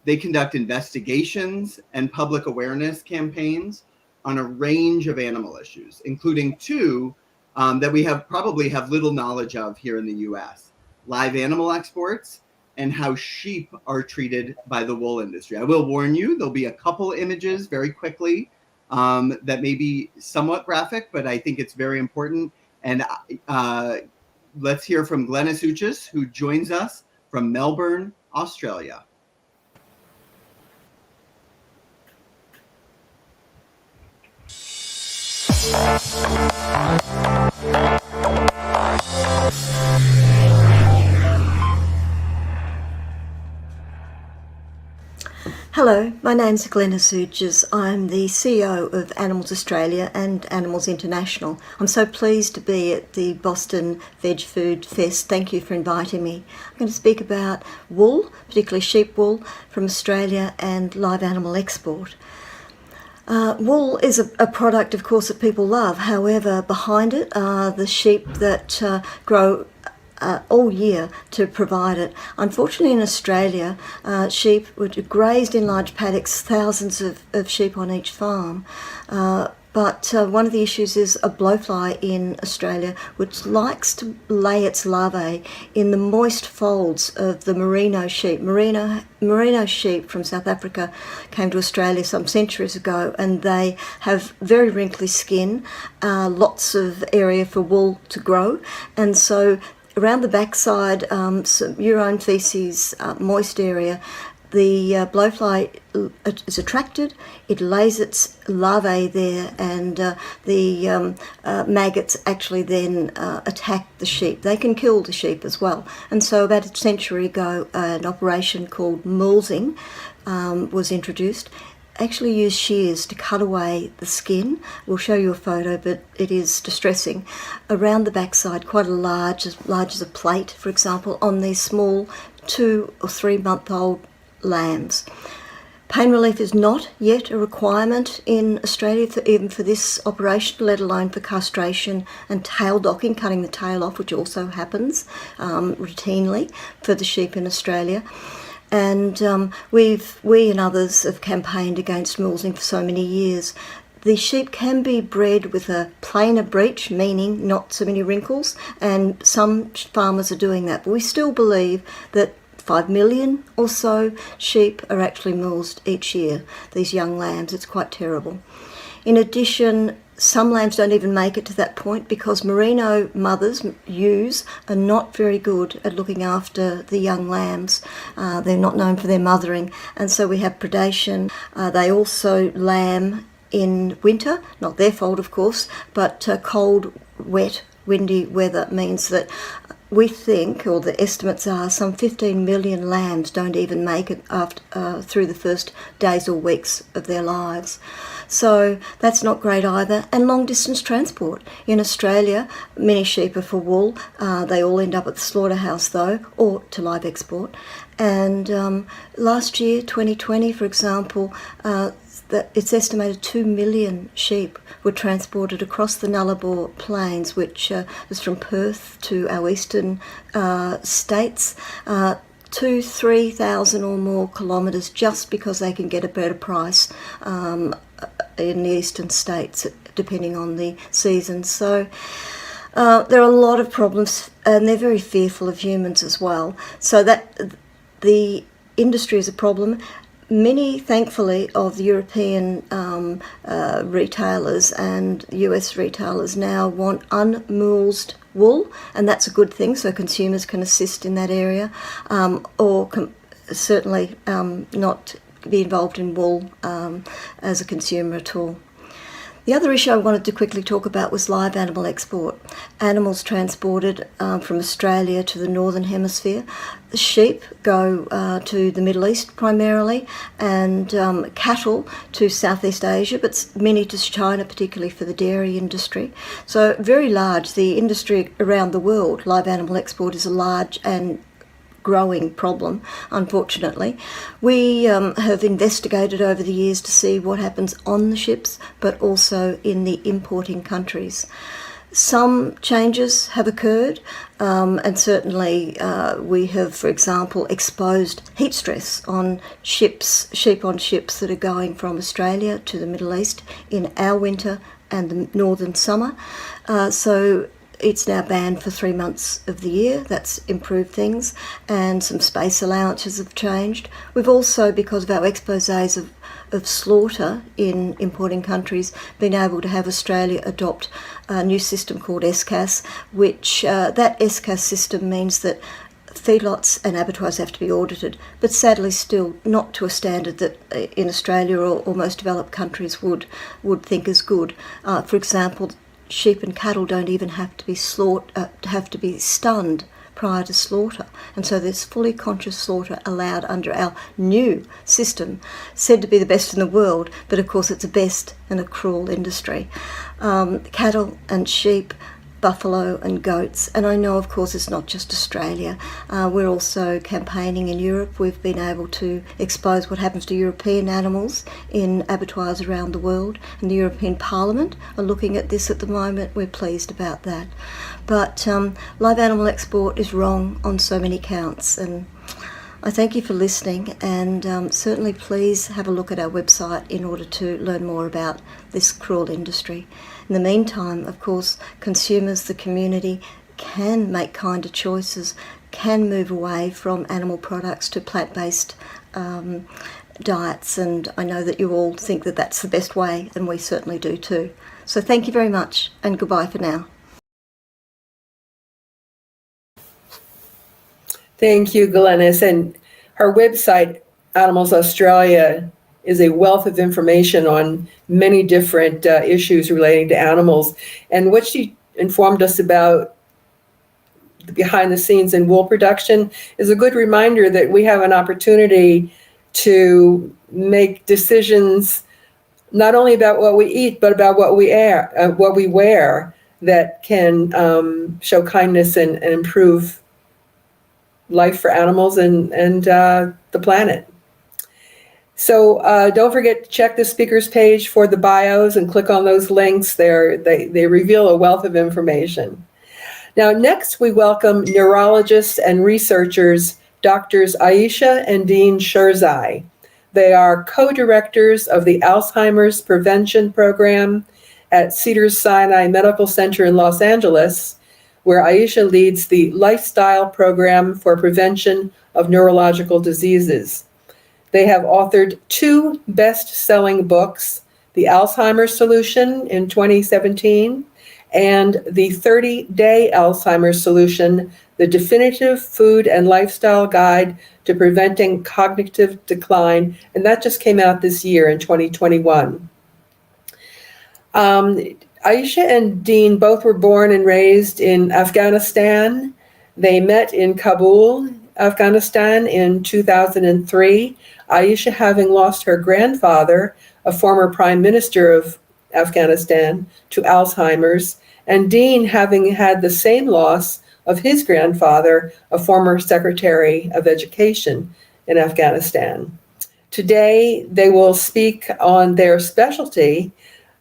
They conduct investigations and public awareness campaigns on a range of animal issues, including two that we probably have little knowledge of here in the US: live animal exports and how sheep are treated by the wool industry. I will warn you, there'll be a couple images very quickly that may be somewhat graphic, but I think it's very important. And let's hear from Glenys Oogjes, who joins us from Melbourne, Australia. Hello, my name's Glenys Oogjes. I'm the CEO of Animals Australia and Animals International. I'm so pleased to be at the Boston Veg Food Fest. Thank you for inviting me. I'm going to speak about wool, particularly sheep wool from Australia and live animal export. Wool is a product, of course, that people love. However, behind it are the sheep that grow all year to provide it. Unfortunately, in Australia, sheep were grazed in large paddocks, thousands of sheep on each farm. But one of the issues is a blowfly in Australia, which likes to lay its larvae in the moist folds of the merino sheep. Merino sheep from South Africa came to Australia some centuries ago, and they have very wrinkly skin, lots of area for wool to grow, and so around the backside, some urine, feces, moist area, the blowfly is attracted, it lays its larvae there, and the maggots actually then attack the sheep. They can kill the sheep as well. And so about a century ago, an operation called mulesing was introduced. Actually use shears to cut away the skin. We'll show you a photo, but it is distressing. Around the backside, quite a large as a plate, for example, on these small 2 or 3 month old lambs. Pain relief is not yet a requirement in Australia, even for this operation, let alone for castration and tail docking, cutting the tail off, which also happens routinely for the sheep in Australia. And we and others have campaigned against mulesing for so many years. The sheep can be bred with a plainer breech, meaning not so many wrinkles, and some farmers are doing that. But we still believe that 5 million or so sheep are actually mulesed each year, these young lambs. It's quite terrible. In addition, some lambs don't even make it to that point because merino mothers, ewes, are not very good at looking after the young lambs. They're not known for their mothering, and so we have predation. They also lamb in winter, not their fault of course, but cold, wet, windy weather means that we think, or the estimates are, some 15 million lambs don't even make it after, through the first days or weeks of their lives. So that's not great either. And long distance transport. In Australia, many sheep are for wool. They all end up at the slaughterhouse though, or to live export. And last year, 2020, for example, that it's estimated 2 million sheep were transported across the Nullarbor Plains, which is from Perth to our eastern states, 3,000 or more kilometres, just because they can get a better price in the eastern states, depending on the season. So there are a lot of problems, and they're very fearful of humans as well. So that the industry is a problem. Many, thankfully, of the European retailers and US retailers now want unmulsed wool, and that's a good thing, so consumers can assist in that area, or certainly not be involved in wool as a consumer at all. The other issue I wanted to quickly talk about was live animal export. Animals transported from Australia to the Northern Hemisphere. The sheep go to the Middle East primarily, and cattle to Southeast Asia, but many to China, particularly for the dairy industry. So very large. The industry around the world, live animal export, is a large and growing problem, unfortunately. We have investigated over the years to see what happens on the ships, but also in the importing countries. Some changes have occurred, and certainly we have, for example, exposed heat stress on ships, sheep on ships that are going from Australia to the Middle East in our winter and the northern summer. So it's now banned for 3 months of the year. That's improved things, and some space allowances have changed. We've also, because of our exposés of slaughter in importing countries, been able to have Australia adopt a new system called SCAS, which that SCAS system means that feedlots and abattoirs have to be audited, but sadly still not to a standard that in Australia or most developed countries would think is good. For example, sheep and cattle don't even have to be stunned prior to slaughter, and so there's fully conscious slaughter allowed under our new system, said to be the best in the world, but of course it's a best in a cruel industry. Cattle and sheep, buffalo and goats, and I know of course it's not just Australia. We're also campaigning in Europe. We've been able to expose what happens to European animals in abattoirs around the world, and the European Parliament are looking at this at the moment. We're pleased about that. But live animal export is wrong on so many counts, and I thank you for listening, and certainly please have a look at our website in order to learn more about this cruel industry. In the meantime, of course, consumers, the community, can make kinder choices, can move away from animal products to plant-based diets, and I know that you all think that that's the best way, and we certainly do too. So thank you very much, and goodbye for now. Thank you, Glenys. And her website, Animals Australia, is a wealth of information on many different issues relating to animals. And what she informed us about the behind the scenes in wool production is a good reminder that we have an opportunity to make decisions not only about what we eat, but about what we wear that can show kindness and improve life for animals and the planet. So don't forget to check the speakers page for the bios and click on those links. They reveal a wealth of information. Now, next we welcome neurologists and researchers, Doctors Ayesha and Dean Sherzai. They are co-directors of the Alzheimer's Prevention Program at Cedars-Sinai Medical Center in Los Angeles, where Ayesha leads the Lifestyle Program for Prevention of Neurological Diseases. They have authored 2 best-selling books, The Alzheimer's Solution in 2017 and The 30-Day Alzheimer's Solution, The Definitive Food and Lifestyle Guide to Preventing Cognitive Decline, and that just came out this year in 2021. Ayesha and Dean both were born and raised in Afghanistan. They met in Kabul, Afghanistan in 2003, Ayesha having lost her grandfather, a former prime minister of Afghanistan, to Alzheimer's, and Dean having had the same loss of his grandfather, a former secretary of education in Afghanistan. Today, they will speak on their specialty,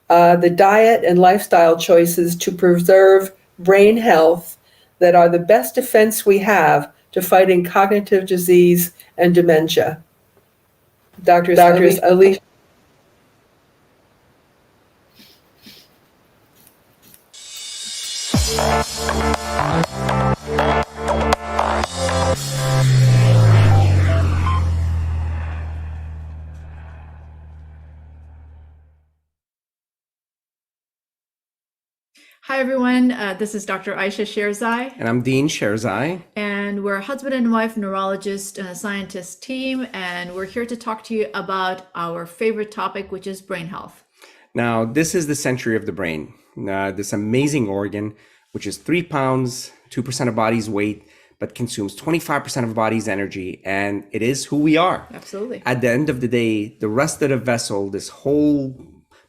the diet and lifestyle choices to preserve brain health that are the best defense we have to fighting cognitive disease and dementia. Doctors Alicia. Hi, everyone. This is Dr. Ayesha Sherzai. And I'm Dean Sherzai. And we're a husband and wife neurologist and a scientist team. And we're here to talk to you about our favorite topic, which is brain health. Now, this is the century of the brain. This amazing organ, which is 3 pounds, 2% of body's weight, but consumes 25% of the body's energy. And it is who we are. Absolutely. At the end of the day, the rest of the vessel, this whole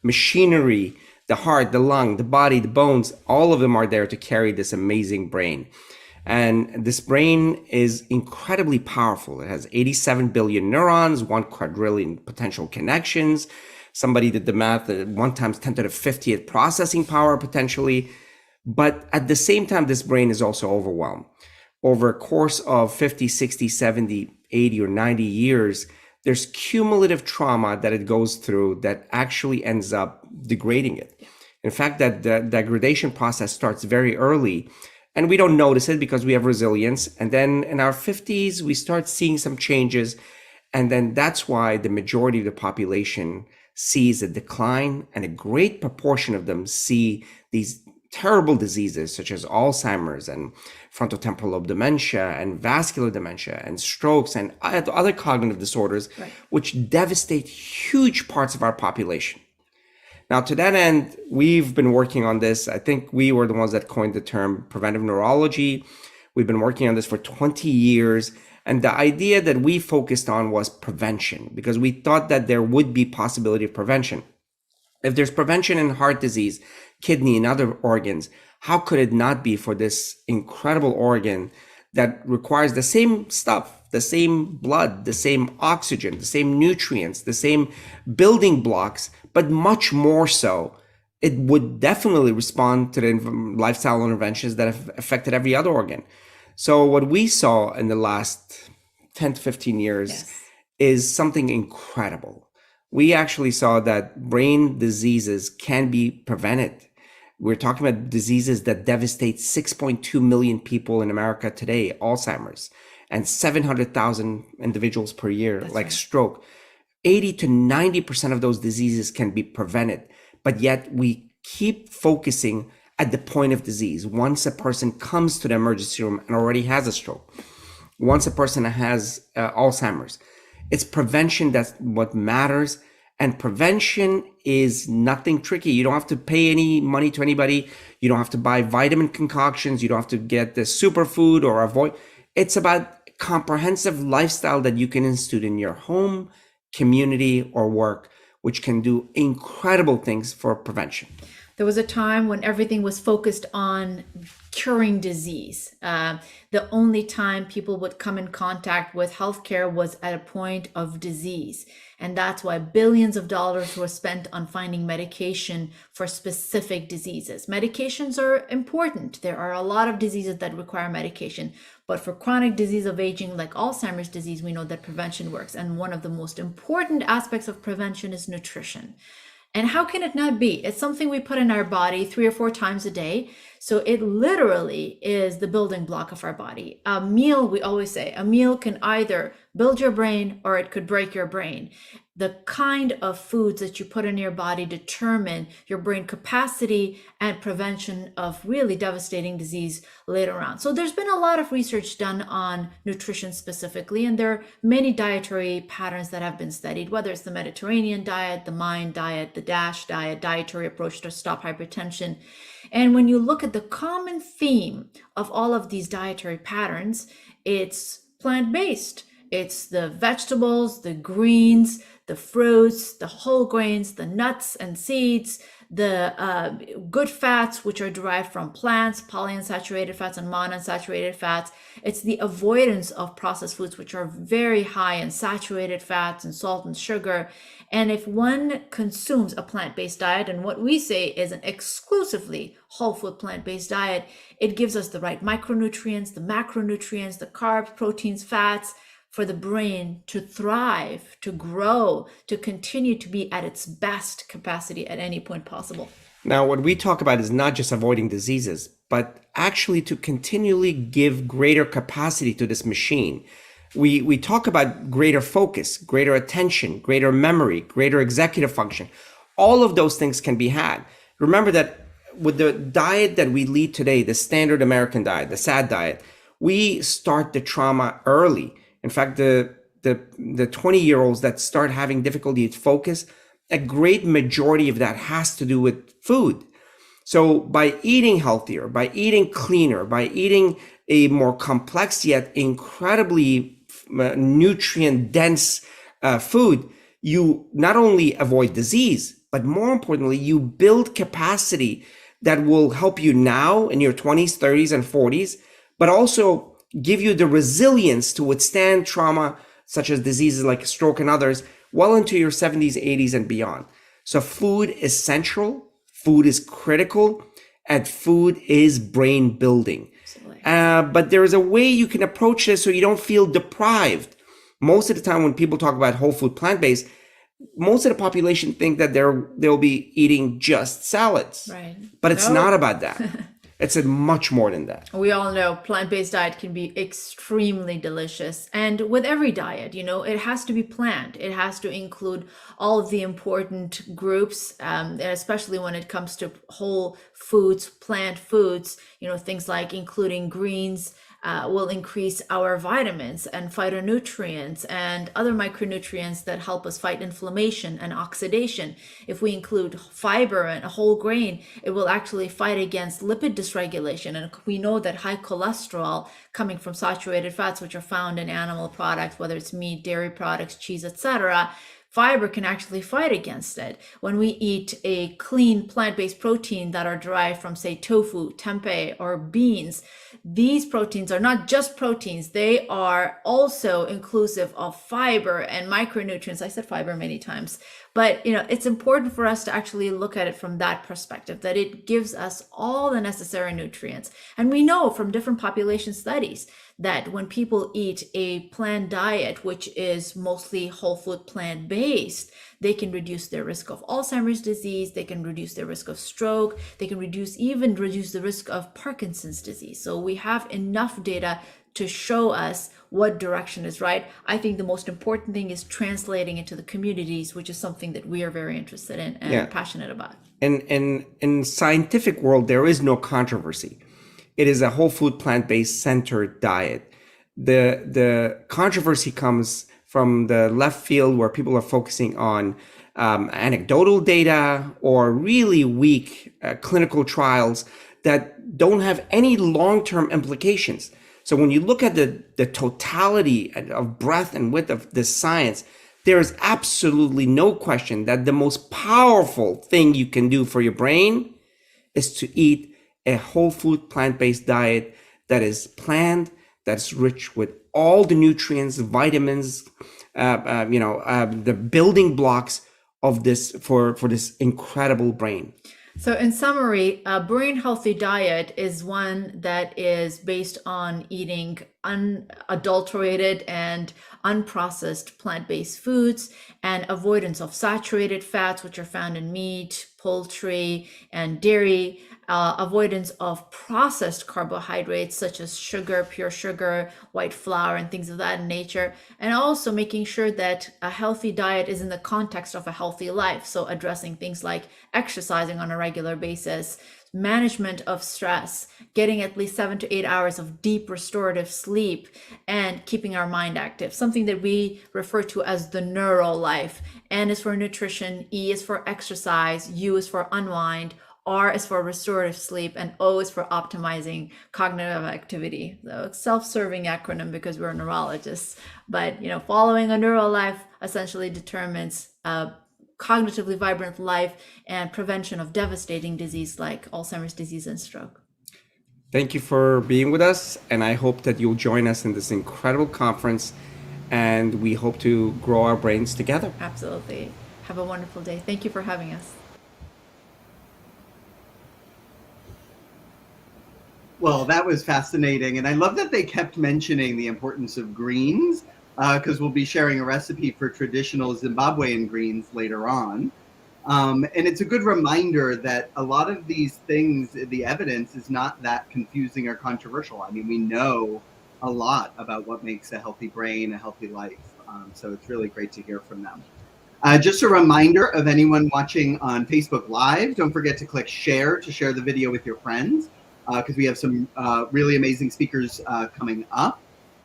machinery, the heart, the lung, the body, the bones, all of them are there to carry this amazing brain. And this brain is incredibly powerful. It has 87 billion neurons, 1 quadrillion potential connections. Somebody did the math at 1 times 10 to the 50th processing power potentially. But at the same time, this brain is also overwhelmed. Over a course of 50, 60, 70, 80, or 90 years, there's cumulative trauma that it goes through that actually ends up degrading it. In fact, that the degradation process starts very early, and we don't notice it because we have resilience. And then in our 50s, we start seeing some changes. And then that's why the majority of the population sees a decline, and a great proportion of them see these terrible diseases such as Alzheimer's and frontotemporal lobe dementia and vascular dementia and strokes and other cognitive disorders, right, which devastate huge parts of our population. Now, to that end, we've been working on this. I think we were the ones that coined the term preventive neurology. We've been working on this for 20 years. And the idea that we focused on was prevention, because we thought that there would be possibility of prevention. If there's prevention in heart disease, kidney, and other organs, how could it not be for this incredible organ that requires the same stuff, the same blood, the same oxygen, the same nutrients, the same building blocks, but much more so? It would definitely respond to the lifestyle interventions that have affected every other organ. So what we saw in the last 10 to 15 years, yes, is something incredible. We actually saw that brain diseases can be prevented. We're talking about diseases that devastate 6.2 million people in America today, Alzheimer's, and 700,000 individuals per year, that's like right, stroke. 80 to 90% of those diseases can be prevented, but yet we keep focusing at the point of disease. Once a person comes to the emergency room and already has a stroke, once a person has Alzheimer's, it's prevention that's what matters. And prevention is nothing tricky. You don't have to pay any money to anybody. You don't have to buy vitamin concoctions. You don't have to get the superfood or avoid. It's about comprehensive lifestyle that you can institute in your home, community, or work, which can do incredible things for prevention. There was a time when everything was focused on curing disease. The only time people would come in contact with healthcare was at a point of disease. And that's why billions of dollars were spent on finding medication for specific diseases. Medications are important. There are a lot of diseases that require medication. But for chronic disease of aging like Alzheimer's disease, we know that prevention works. And one of the most important aspects of prevention is nutrition. And how can it not be? It's something we put in our body 3 or 4 times a day. So it literally is the building block of our body. A meal, we always say, a meal can either build your brain or it could break your brain. The kind of foods that you put in your body determine your brain capacity and prevention of really devastating disease later on. So there's been a lot of research done on nutrition specifically, and there are many dietary patterns that have been studied, whether it's the Mediterranean diet, the MIND diet, the DASH diet, dietary approach to stop hypertension. And when you look at the common theme of all of these dietary patterns, it's plant-based. It's the vegetables, the greens, the fruits, the whole grains, the nuts and seeds, the good fats, which are derived from plants, polyunsaturated fats and monounsaturated fats. It's the avoidance of processed foods, which are very high in saturated fats and salt and sugar. And if one consumes a plant-based diet, and what we say is an exclusively whole food plant-based diet, it gives us the right micronutrients, the macronutrients, the carbs, proteins, fats, for the brain to thrive, to grow, to continue to be at its best capacity at any point possible. Now, what we talk about is not just avoiding diseases, but actually to continually give greater capacity to this machine. We talk about greater focus, greater attention, greater memory, greater executive function. All of those things can be had. Remember that with the diet that we lead today, the standard American diet, the SAD diet, we start the trauma early. In fact, the 20-year-olds that start having difficulty with focus, a great majority of that has to do with food. So by eating healthier, by eating cleaner, by eating a more complex yet incredibly nutrient-dense food, you not only avoid disease, but more importantly, you build capacity that will help you now in your 20s, 30s, and 40s, but also give you the resilience to withstand trauma such as diseases like stroke and others well into your 70s, 80s, and beyond. So food is central, food is critical, and food is brain building. But there is a way you can approach this so you don't feel deprived. Most of the time when people talk about whole food plant-based, most of the population think that they'll be eating just salads. Right. But it's not about that. It's much more than that. We all know plant-based diet can be extremely delicious. And with every diet, it has to be planned. It has to include all of the important groups, especially when it comes to whole foods, plant foods, things like including greens, will increase our vitamins and phytonutrients and other micronutrients that help us fight inflammation and oxidation. If we include fiber and a whole grain, it will actually fight against lipid dysregulation. And we know that high cholesterol coming from saturated fats, which are found in animal products, whether it's meat, dairy products, cheese, etc., fiber can actually fight against it. When we eat a clean plant-based protein that are derived from, say, tofu, tempeh, or beans, these proteins are not just proteins. They are also inclusive of fiber and micronutrients. I said fiber many times, but it's important for us to actually look at it from that perspective, that it gives us all the necessary nutrients. And we know from different population studies that when people eat a plant diet, which is mostly whole food plant-based, they can reduce their risk of Alzheimer's disease, they can reduce their risk of stroke, they can reduce the risk of Parkinson's disease. So we have enough data to show us what direction is right. I think the most important thing is translating into the communities, which is something that we are very interested in and passionate about. And in scientific world, there is no controversy. It is a whole food plant-based centered diet. The controversy comes from the left field where people are focusing on anecdotal data or really weak clinical trials that don't have any long-term implications. So when you look at the totality of breadth and width of this science, there is absolutely no question that the most powerful thing you can do for your brain is to eat a whole food plant-based diet that is planned, that's rich with all the nutrients, vitamins, the building blocks of this for this incredible brain. So in summary, a brain healthy diet is one that is based on eating unadulterated and unprocessed plant-based foods and avoidance of saturated fats, which are found in meat, poultry, and dairy, avoidance of processed carbohydrates such as sugar, pure sugar, white flour, and things of that nature, and also making sure that a healthy diet is in the context of a healthy life. So addressing things like exercising on a regular basis, management of stress, getting at least 7 to 8 hours of deep restorative sleep, and keeping our mind active, something that we refer to as the neural life. N is for nutrition, E is for exercise, U is for unwind, R is for restorative sleep, and O is for optimizing cognitive activity. So it's self-serving acronym because we're neurologists, but following a neural life essentially determines cognitively vibrant life and prevention of devastating disease like Alzheimer's disease and stroke. Thank you for being with us, and I hope that you'll join us in this incredible conference, and we hope to grow our brains together. Absolutely. Have a wonderful day. Thank you for having us. Well, that was fascinating. And I love that they kept mentioning the importance of greens, because we'll be sharing a recipe for traditional Zimbabwean greens later on. And it's a good reminder that a lot of these things, the evidence is not that confusing or controversial. I mean, we know a lot about what makes a healthy brain, a healthy life. So it's really great to hear from them. Just a reminder of anyone watching on Facebook Live, don't forget to click share to share the video with your friends, because we have some really amazing speakers coming up.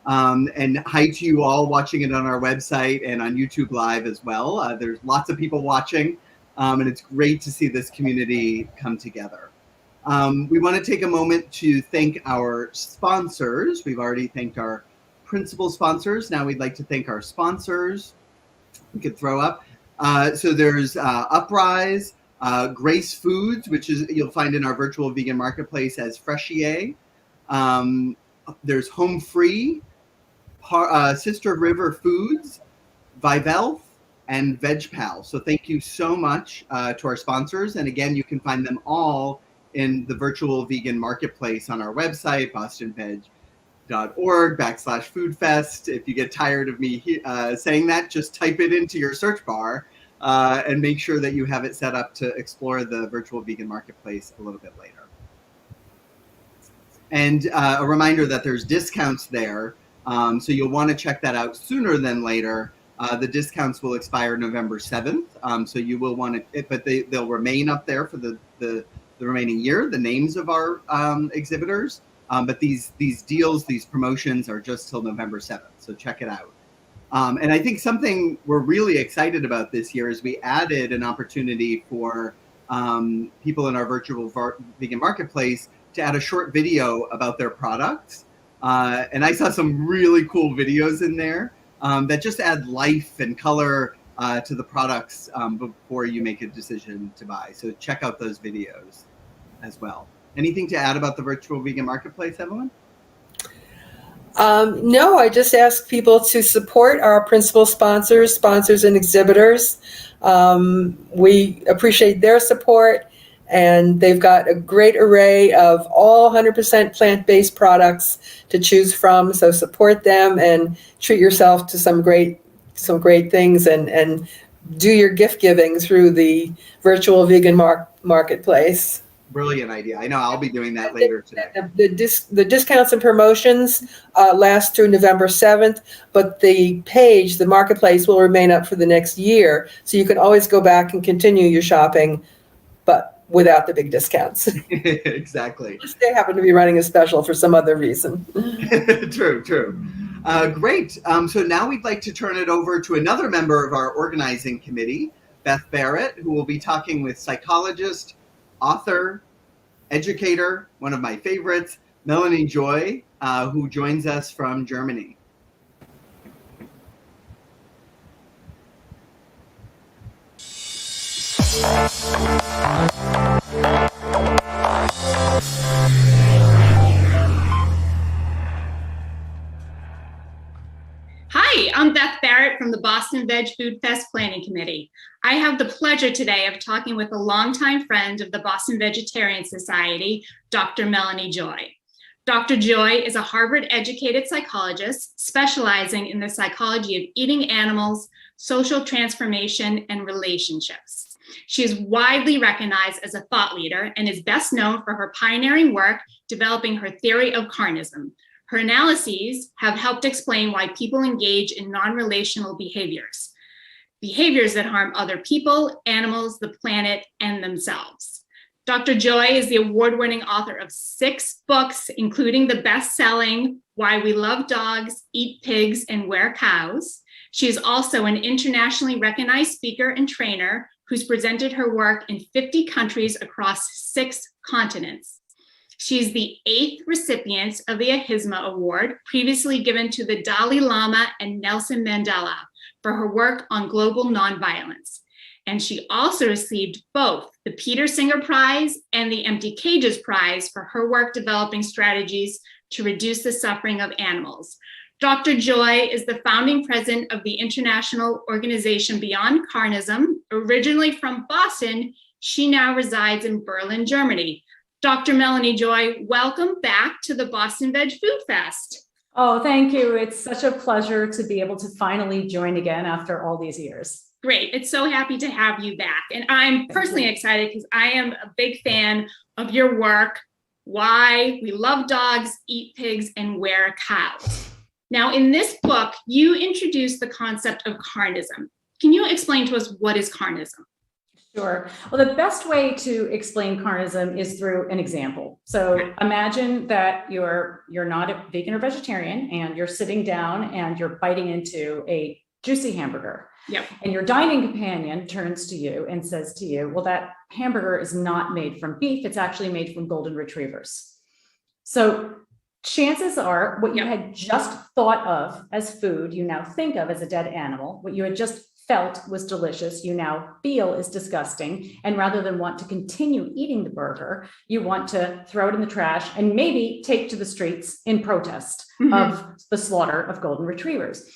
And hi to you all watching it on our website and on YouTube Live as well. There's lots of people watching, and it's great to see this community come together. We want to take a moment to thank our sponsors. We've already thanked our principal sponsors. Now we'd like to thank our sponsors. We could throw up. So there's Uprise, Grace Foods, which is you'll find in our virtual vegan marketplace as Freshier. There's Home Free, Sister River Foods, Vivelf, and VegPal. So thank you so much to our sponsors. And again, you can find them all in the virtual vegan marketplace on our website, bostonveg.org/foodfest. If you get tired of me saying that, just type it into your search bar and make sure that you have it set up to explore the virtual vegan marketplace a little bit later. And a reminder that there's discounts there. So you'll want to check that out sooner than later. The discounts will expire November 7th. So you will want to, but they'll remain up there for the remaining year, the names of our exhibitors. But these deals, these promotions are just till November 7th. So check it out. And I think something we're really excited about this year is we added an opportunity for people in our virtual vegan marketplace to add a short video about their products. And I saw some really cool videos in there that just add life and color to the products before you make a decision to buy. So check out those videos as well. Anything to add about the virtual vegan marketplace, Evelyn? No, I just ask people to support our principal sponsors and exhibitors. We appreciate their support, and they've got a great array of all 100% plant-based products to choose from. So support them and treat yourself to some great things, and do your gift giving through the virtual vegan marketplace. Brilliant idea. I know I'll be doing that later today. The discounts and promotions last through November 7th, but the marketplace will remain up for the next year. So you can always go back and continue your shopping, but without the big discounts. Exactly. Unless they happen to be running a special for some other reason. True. Great. So now we'd like to turn it over to another member of our organizing committee, Beth Barrett, who will be talking with psychologist, author, educator, one of my favorites, Melanie Joy, who joins us from Germany. Hi, I'm Beth Barrett from the Boston Veg Food Fest Planning Committee. I have the pleasure today of talking with a longtime friend of the Boston Vegetarian Society, Dr. Melanie Joy. Dr. Joy is a Harvard-educated psychologist specializing in the psychology of eating animals, social transformation, and relationships. She is widely recognized as a thought leader and is best known for her pioneering work developing her theory of carnism. Her analyses have helped explain why people engage in non-relational behaviors that harm other people, animals, the planet, and themselves. Dr. Joy is the award-winning author of 6 books, including the best-selling Why We Love Dogs, Eat Pigs, and Wear Cows. She is also an internationally recognized speaker and trainer who's presented her work in 50 countries across 6 continents. She is the 8th recipient of the Ayesha Award, previously given to the Dalai Lama and Nelson Mandela for her work on global nonviolence. And she also received both the Peter Singer Prize and the Empty Cages Prize for her work developing strategies to reduce the suffering of animals. Dr. Joy is the founding president of the international organization Beyond Carnism. Originally from Boston, she now resides in Berlin, Germany. Dr. Melanie Joy, welcome back to the Boston Veg Food Fest. Oh, thank you. It's such a pleasure to be able to finally join again after all these years. Great. It's so happy to have you back. And I'm personally excited because I am a big fan of your work, why we love dogs, eat pigs, and wear cows. Now, in this book, you introduce the concept of carnism. Can you explain to us what is carnism? Sure. Well, the best way to explain carnism is through an example. So imagine that you're not a vegan or vegetarian and you're sitting down and you're biting into a juicy hamburger. Yep. And your dining companion turns to you and says to you, well, that hamburger is not made from beef. It's actually made from golden retrievers. So chances are what you had just thought of as food, you now think of as a dead animal. What you had just felt was delicious, you now feel is disgusting. And rather than want to continue eating the burger, you want to throw it in the trash and maybe take to the streets in protest of the slaughter of golden retrievers.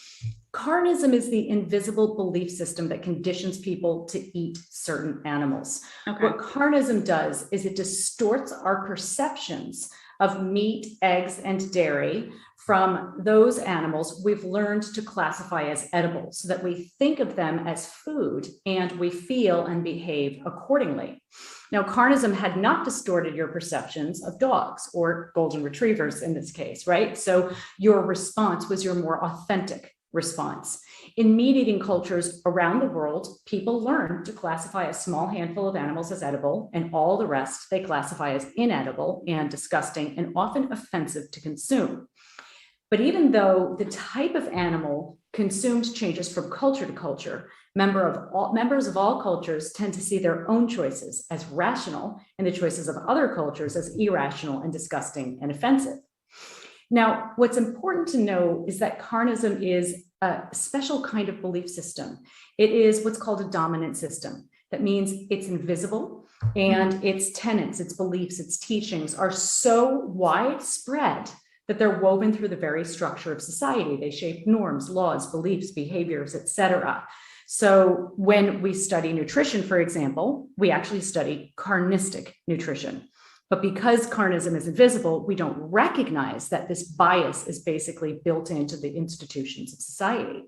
Carnism is the invisible belief system that conditions people to eat certain animals. Okay. What carnism does is it distorts our perceptions of meat, eggs, and dairy from those animals we've learned to classify as edible so that we think of them as food and we feel and behave accordingly. Now, carnism had not distorted your perceptions of dogs or golden retrievers in this case, right? So your response was your more authentic response. In meat-eating cultures around the world, people learn to classify a small handful of animals as edible, and all the rest they classify as inedible and disgusting and often offensive to consume. But even though the type of animal consumed changes from culture to culture, members of all cultures tend to see their own choices as rational and the choices of other cultures as irrational and disgusting and offensive. Now, what's important to know is that carnism is a special kind of belief system. It is what's called a dominant system. That means it's invisible and its tenets, its beliefs, its teachings are so widespread that they're woven through the very structure of society. They shape norms, laws, beliefs, behaviors, etc. So when we study nutrition, for example, we actually study carnistic nutrition. But because carnism is invisible, we don't recognize that this bias is basically built into the institutions of society.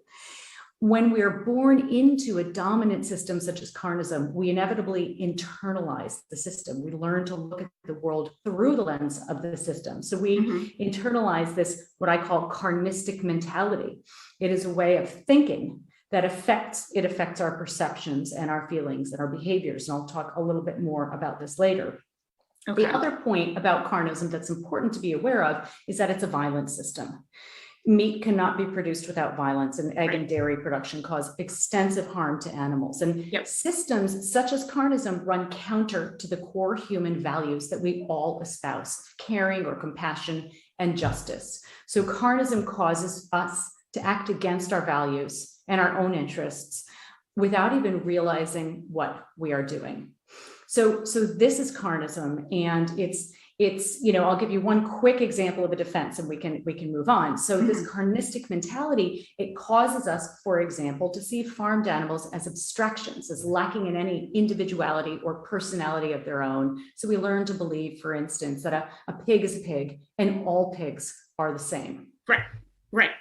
When we're born into a dominant system such as carnism, we inevitably internalize the system. We learn to look at the world through the lens of the system. So we internalize this, what I call carnistic mentality. It is a way of thinking that affects our perceptions and our feelings and our behaviors. And I'll talk a little bit more about this later. Okay. The other point about carnism that's important to be aware of is that it's a violent system. Meat cannot be produced without violence, and egg and dairy production cause extensive harm to animals. And systems such as carnism run counter to the core human values that we all espouse, caring or compassion and justice. So carnism causes us to act against our values and our own interests without even realizing what we are doing. So this is carnism, and it's I'll give you one quick example of a defense, and we can move on. So this carnistic mentality, it causes us, for example, to see farmed animals as abstractions, as lacking in any individuality or personality of their own. So we learn to believe, for instance, that a pig is a pig, and all pigs are the same. Right.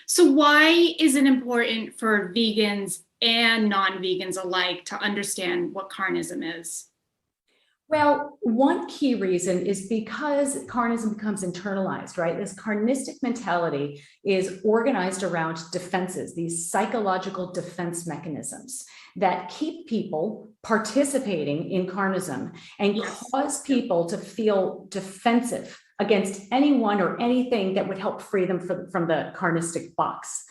So why is it important for vegans and non-vegans alike to understand what carnism is? Well, one key reason is because carnism becomes internalized, right? This carnistic mentality is organized around defenses, these psychological defense mechanisms that keep people participating in carnism and cause people to feel defensive against anyone or anything that would help free them from the carnistic box.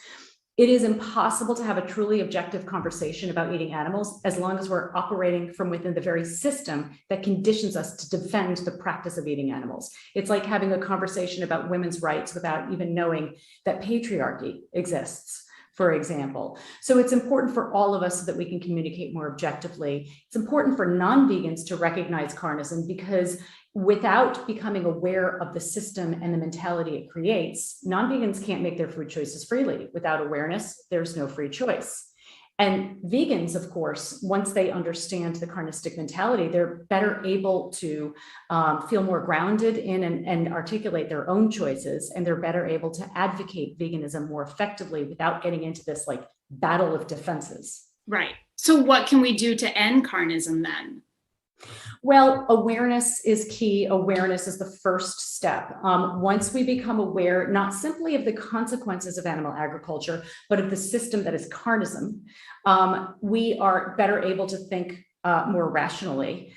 It is impossible to have a truly objective conversation about eating animals as long as we're operating from within the very system that conditions us to defend the practice of eating animals. It's like having a conversation about women's rights without even knowing that patriarchy exists, for example. So it's important for all of us so that we can communicate more objectively. It's important for non-vegans to recognize carnism, because without becoming aware of the system and the mentality it creates, non-vegans can't make their food choices freely. Without awareness, there's no free choice. And vegans, of course, once they understand the carnistic mentality, they're better able to feel more grounded in and articulate their own choices, and they're better able to advocate veganism more effectively without getting into this like battle of defenses. Right. So what can we do to end carnism then? Well, awareness is key. Awareness is the first step. Once we become aware, not simply of the consequences of animal agriculture, but of the system that is carnism, we are better able to think more rationally.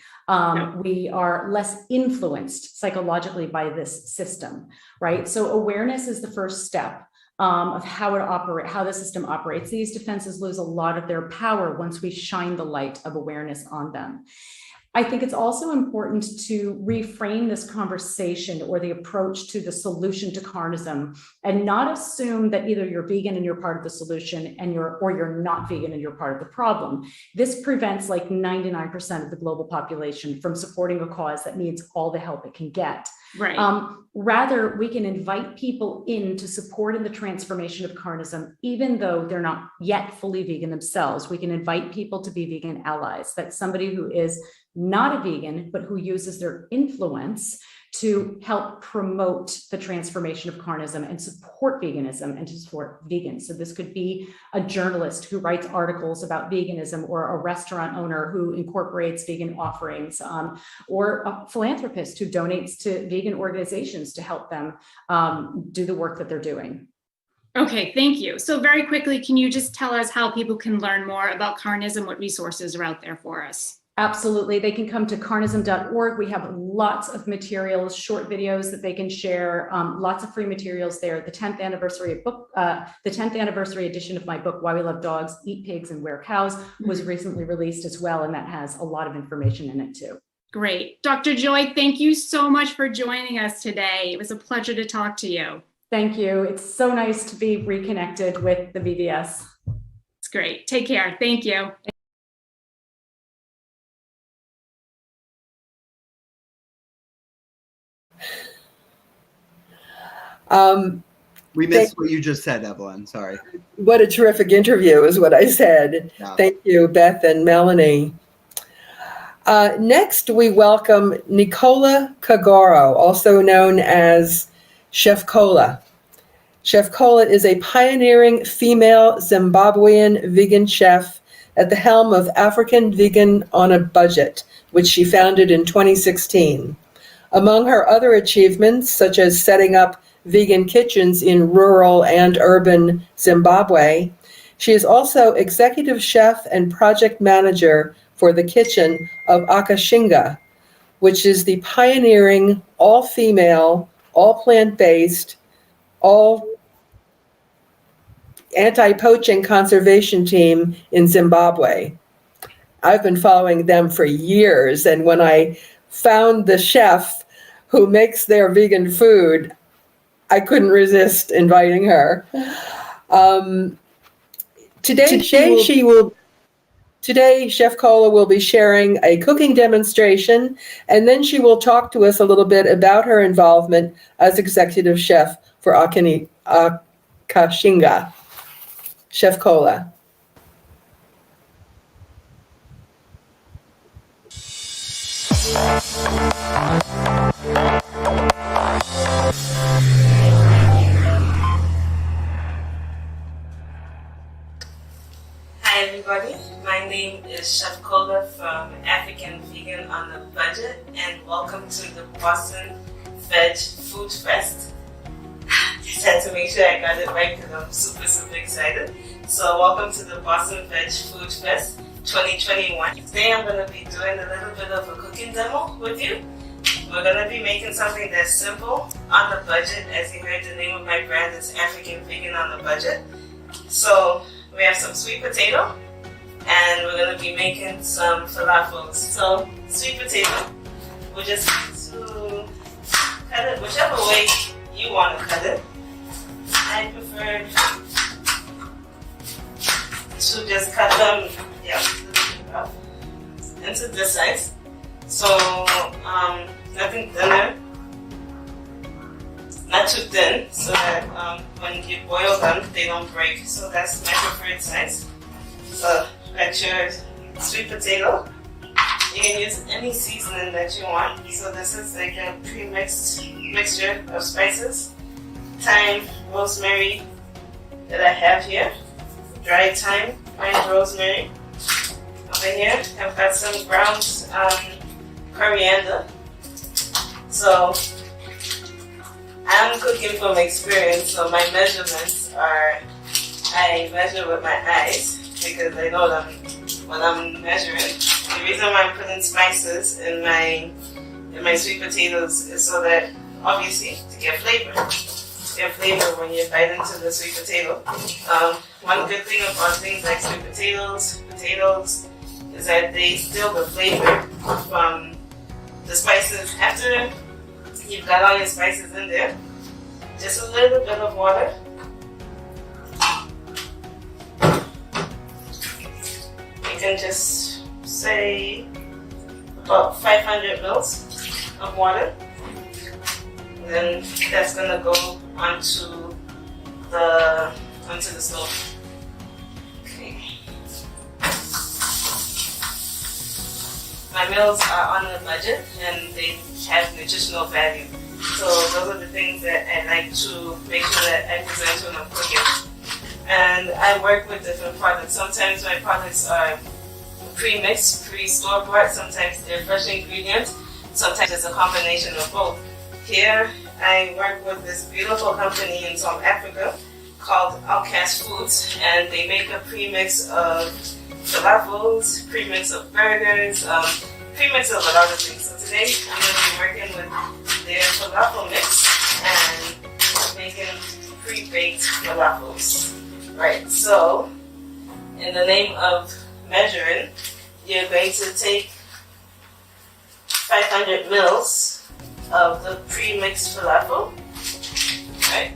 We are less influenced psychologically by this system, right? So awareness is the first step of how the system operates. These defenses lose a lot of their power once we shine the light of awareness on them. I think it's also important to reframe this conversation or the approach to the solution to carnism, and not assume that either you're vegan and you're part of the solution or you're not vegan and you're part of the problem. This prevents like 99% of the global population from supporting a cause that needs all the help it can get. Right. Rather, we can invite people in to support in the transformation of carnism, even though they're not yet fully vegan themselves. We can invite people to be vegan allies. That's somebody who is not a vegan, but who uses their influence to help promote the transformation of carnism and support veganism and to support vegans. So this could be a journalist who writes articles about veganism, or a restaurant owner who incorporates vegan offerings, or a philanthropist who donates to vegan organizations to help them do the work that they're doing. Okay, thank you. So very quickly, can you just tell us how people can learn more about carnism, what resources are out there for us? Absolutely. They can come to carnism.org. We have lots of materials, short videos that they can share, lots of free materials there. The 10th anniversary edition of my book, Why We Love Dogs, Eat Pigs and Wear Cows, was recently released as well, and that has a lot of information in it too. Great. Dr. Joy, thank you so much for joining us today. It was a pleasure to talk to you. Thank you. It's so nice to be reconnected with the VVS. It's great. Take care. Thank you. We missed what you just said, Evelyn. Sorry. What a terrific interview is what I said. Yeah. Thank you, Beth and Melanie. Next, we welcome Nicola Kagoro, also known as Chef Cola. Chef Cola is a pioneering female Zimbabwean vegan chef at the helm of African Vegan on a Budget, which she founded in 2016. Among her other achievements, such as setting up vegan kitchens in rural and urban Zimbabwe, she is also executive chef and project manager for the kitchen of a.k.a., which is the pioneering all-female, all-plant-based, all anti-poaching conservation team in Zimbabwe. I've been following them for years, and when I found the chef who makes their vegan food, I couldn't resist inviting her. Today, Chef Cola will be sharing a cooking demonstration, and then she will talk to us a little bit about her involvement as executive chef for a.k.a. Chef Cola. Hi everybody, my name is Chef Cola from African Vegan on a Budget, and welcome to the Boston Veg Food Fest. Just had to make sure I got it right because I'm super excited. So welcome to the Boston Veg Food Fest 2021. Today I'm going to be doing a little bit of a cooking demo with you. We're going to be making something that's simple, on a budget. As you heard, the name of my brand is African Vegan on a Budget. So we have some sweet potato, and we're going to be making some falafels. So sweet potato, we just have to cut it whichever way you want to cut it. I prefer to just cut them into this size. So nothing thinner, not too thin, so that when you boil them, they don't break. So that's my preferred size. So like your sweet potato, you can use any seasoning that you want. So this is like a pre-mixed mixture of spices. Thyme, rosemary that I have here. Dried thyme, and rosemary. Over here, I've got some ground coriander. So I'm cooking from experience, so my measurements are, I measure with my eyes because I know them when I'm measuring. The reason why I'm putting spices in my sweet potatoes is so that, obviously, to get flavor. To get flavor when you bite into the sweet potato. One good thing about things like sweet potatoes is that they steal the flavor from the spices. After you've got all your spices in there, just a little bit of water. You can just say about 500 mils of water. Then that's gonna go onto the stove. Okay. My meals are on a budget and they have nutritional value. So those are the things that I like to make sure that I present when I'm cooking. And I work with different products. Sometimes my products are pre-mixed, pre-store bought. Sometimes they're fresh ingredients. Sometimes it's a combination of both. Here I work with this beautiful company in South Africa called a.k.a. Foods, and they make a premix of falafels, premix of burgers, premix of a lot of things. So today I'm going to be working with their falafel mix and making pre-baked falafels. Right, so in the name of measuring, you're going to take 500 mils of the pre-mixed falafel, right?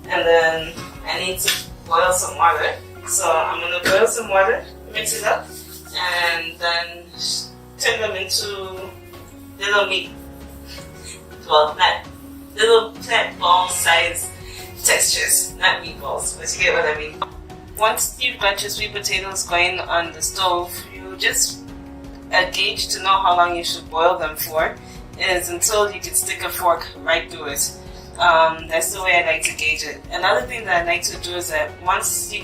And then I need to boil some water. So I'm going to boil some water, mix it up, and then turn them into little plant ball size textures, not meatballs, but you get what I mean. Once you've got your sweet potatoes going on the stove, you just gauge to know how long you should boil them for is until you can stick a fork right through it. That's the way I like to gauge it. Another thing that I like to do is that once you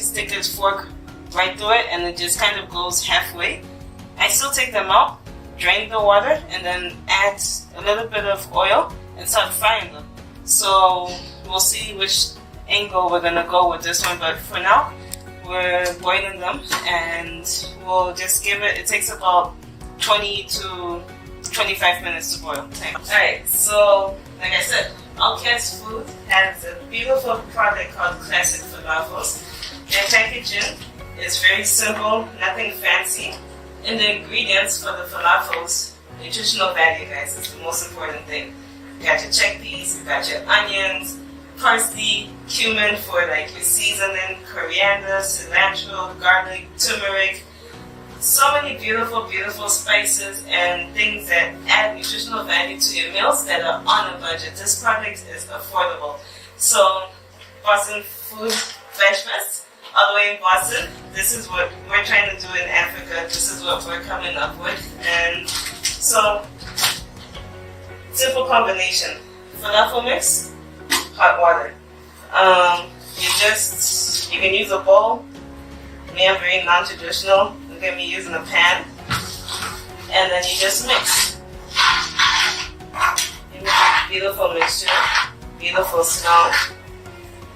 stick this fork right through it and it just kind of goes halfway, I still take them out, drain the water, and then add a little bit of oil and start frying them. So we'll see which angle we're gonna go with this one, but for now we're boiling them and we'll just give it takes about 20 to 25 minutes to boil. Alright, so like I said, a.k.a. Foods has a beautiful product called Classic Falafels. Their packaging is very simple, nothing fancy. And the ingredients for the falafels, nutritional value, guys, is the most important thing. You got your chickpeas, you got your onions, parsley, cumin for like your seasoning, coriander, cilantro, garlic, turmeric. So many beautiful, beautiful spices and things that add nutritional value to your meals that are on a budget. This product is affordable. So, Boston Food Veg Fest, all the way in Boston, this is what we're trying to do in Africa. This is what we're coming up with. And so, simple combination. Falafel mix, hot water. You can use a bowl. Me, I'm very non-traditional. Look at me using a pan. And then you just mix. You make a beautiful mixture, beautiful smell,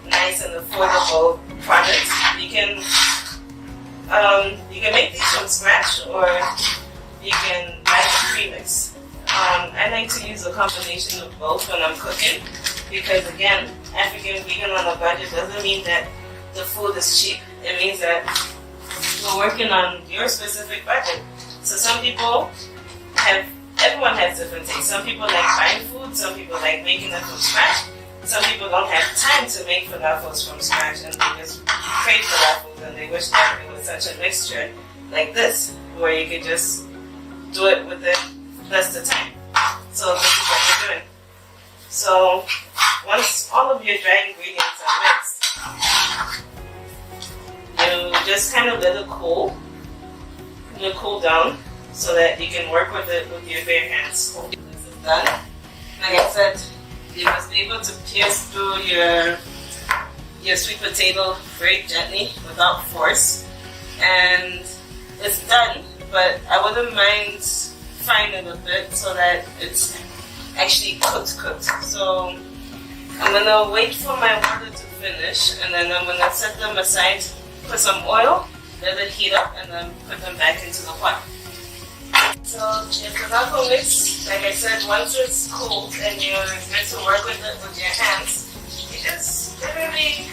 nice and affordable product. You can make these from scratch or you can buy the premix. I like to use a combination of both when I'm cooking because again, African vegan on a budget doesn't mean that the food is cheap. It means that we're working on your specific budget. So everyone has different tastes. Some people like buying food, some people like making it from scratch, some people don't have time to make falafels from scratch, and they just crave falafels, and they wish that it was such a mixture like this, where you could just do it with it less the time. So this is what we're doing. So once all of your dry ingredients are mixed, you just kind of let it cool. Let it cool down so that you can work with it with your bare hands. This is done. Like I said, you must be able to pierce through your sweet potato very gently without force. And it's done, but I wouldn't mind frying it a bit so that it's actually cooked. So I'm gonna wait for my water to finish, and then I'm gonna set them aside, put some oil, let it heat up, and then put them back into the pot. So your falafel mix, like I said, once it's cooled and you're good to work with it with your hands, you just literally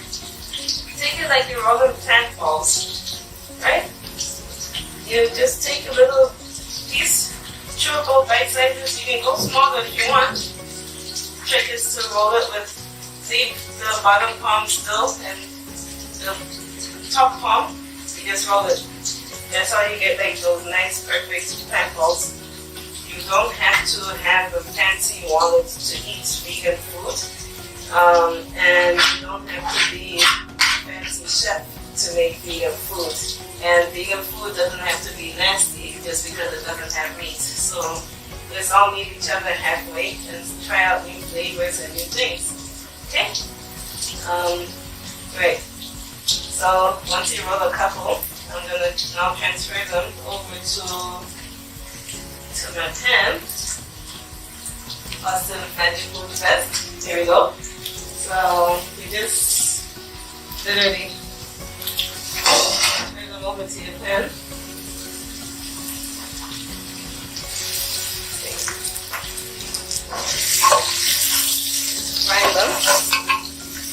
take it like you're rolling plant balls, right? You just take a little piece, chewable bite sizes. You can go smaller if you want. Trick is to roll it with, see the bottom palm still and the top palm, you just roll it. That's how you get like those nice perfect plant balls. You don't have to have a fancy wallet to eat vegan food. And you don't have to be a fancy chef to make vegan food. And vegan food doesn't have to be nasty just because it doesn't have meat. So let's all meet each other halfway and try out new flavors and new things. Okay? Great. So once you roll a couple, I'm gonna now transfer them over to my pan. Boston Veggie Food Fest. Here we go. So you just literally transfer them over to your pan. Fry them.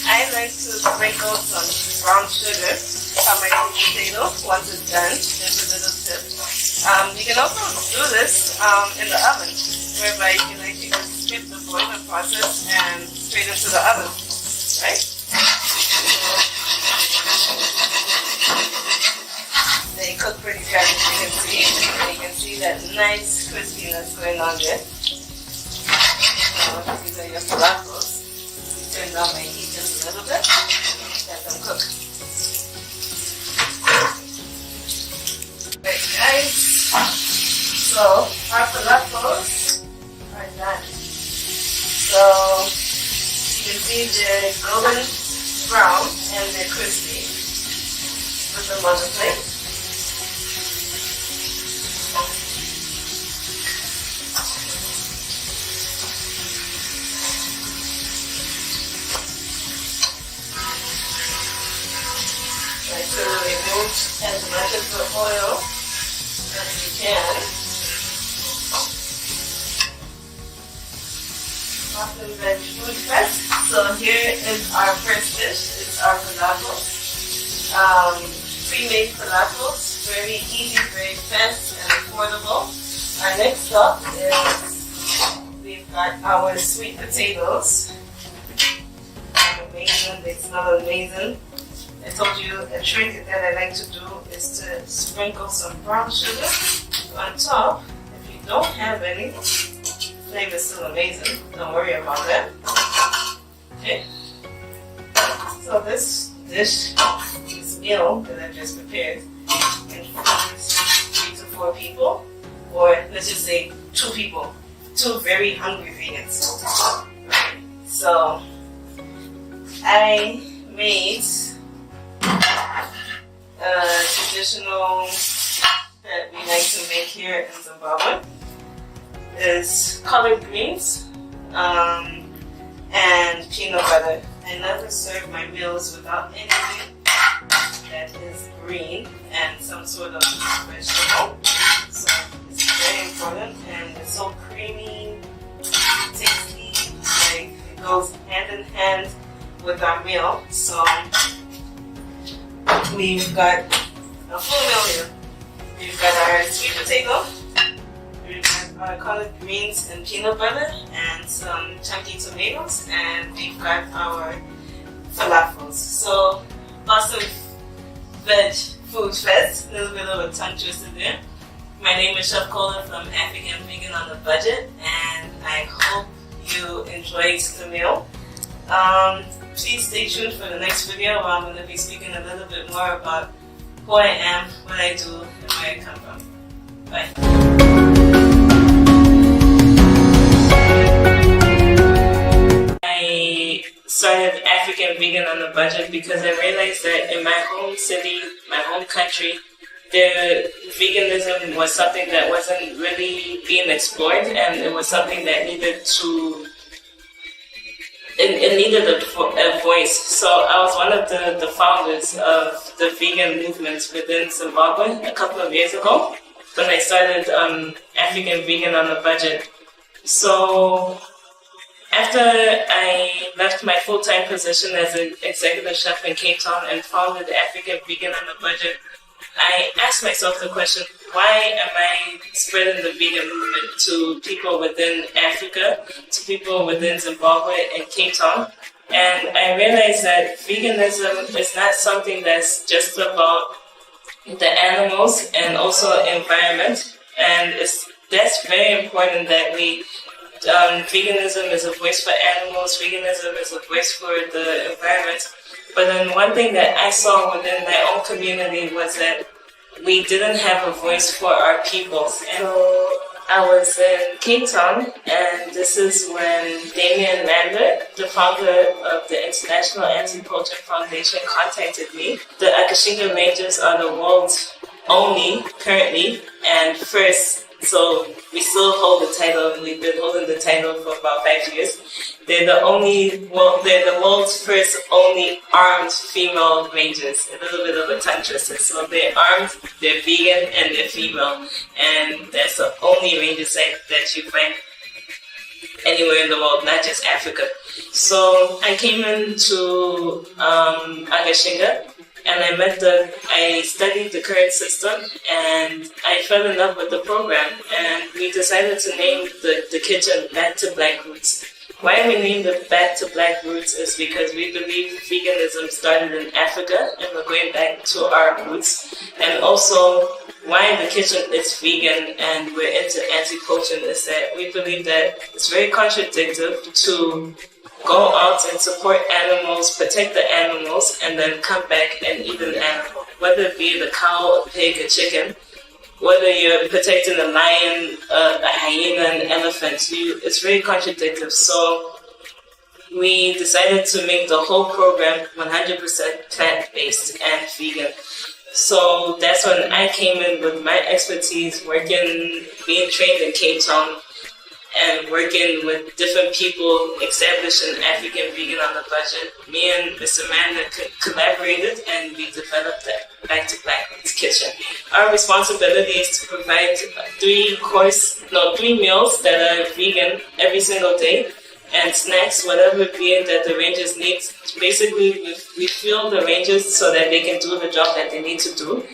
I like to sprinkle some brown sugar on my sweet potato once it's done. Just a little tip. You can also do this in the oven, whereby you can actually just skip the boiling process and straight into the oven, right? They cook pretty good, as you can see. And you can see that nice crispiness going on there. These are your falafels. Turn down my heat just a little bit. Let them cook. Right, guys. So our falafels are done. So you can see they're golden brown and they're crispy. Put them on the plate. To remove as much of the oil as you can. Boston Veggie Food Fest. So here is our first dish. It's our falafels. Pre-made falafels. Very easy, very fast, and affordable. Our next stop is we've got our sweet potatoes. Amazing. They smell amazing. I told you a trick that I like to do is to sprinkle some brown sugar on top. If you don't have any, flavor is still amazing. Don't worry about that. Okay. So this dish, this meal that I just prepared, can feed 3 to 4 people, or let's just say 2 people, 2 very hungry vegans. Right. So I made traditional that we like to make here in Zimbabwe is collard greens and peanut butter. I never serve my meals without anything that is green and some sort of vegetable. So it's very important, and it's so creamy, tasty, like it goes hand in hand with our meal. So we've got a full meal here. We've got our sweet potato, we've got our collard greens and peanut butter and some chunky tomatoes, and we've got our falafels. So Boston Veg Food Fest, a little bit of a tongue twister there. My name is Chef Cola from African Vegan on a Budget, and I hope you enjoyed the meal. Please stay tuned for the next video where I'm going to be speaking a little bit more about who I am, what I do, and where I come from. Bye. I started African Vegan on a Budget because I realized that in my home city, my home country, veganism was something that wasn't really being explored, and it was something that needed to it needed a voice. So I was one of the founders of the vegan movement within Zimbabwe a couple of years ago when I started African Vegan on a Budget. So after I left my full-time position as an executive chef in Cape Town and founded African Vegan on a Budget, I asked myself the question, why am I spreading the vegan movement to people within Africa, to people within Zimbabwe and Cape Town? And I realized that veganism is not something that's just about the animals and also environment. And that's very important that we, veganism is a voice for animals, veganism is a voice for the environment. But then one thing that I saw within my own community was that we didn't have a voice for our people. And so I was in Cape Town, and this is when Damien Lambert, the founder of the International Anti-Poaching Foundation, contacted me. The Akashinga Rangers are the world's only, currently, and first, so we still hold the title. We've been holding the title for about 5 years. They're the world's first only armed female rangers. A little bit of a tongue twister. So they're armed, they're vegan, and they're female. And that's the only ranger site that you find anywhere in the world, not just Africa. So I came into Akashinga, and I studied the current system, and I fell in love with the program, and we decided to name the kitchen Back to Black Roots. Why we named it Back to Black Roots is because we believe veganism started in Africa, and we're going back to our roots. And also, why the kitchen is vegan and we're into anti-poaching is that we believe that it's very contradictory to go out and support animals, protect the animals, and then come back and eat an animal. Whether it be the cow, a pig, a chicken, whether you're protecting a lion, a hyena, an elephant, it's very contradictory. So we decided to make the whole program 100% plant-based and vegan. So that's when I came in with my expertise, being trained in Cape Town, and working with different people establishing African Vegan on a Budget. Me and Mr. Amanda collaborated, and we developed that Back to Black Roots kitchen. Our responsibility is to provide 3 meals that are vegan every single day, and snacks, whatever it be that the rangers need. Basically, we fuel the rangers so that they can do the job that they need to do.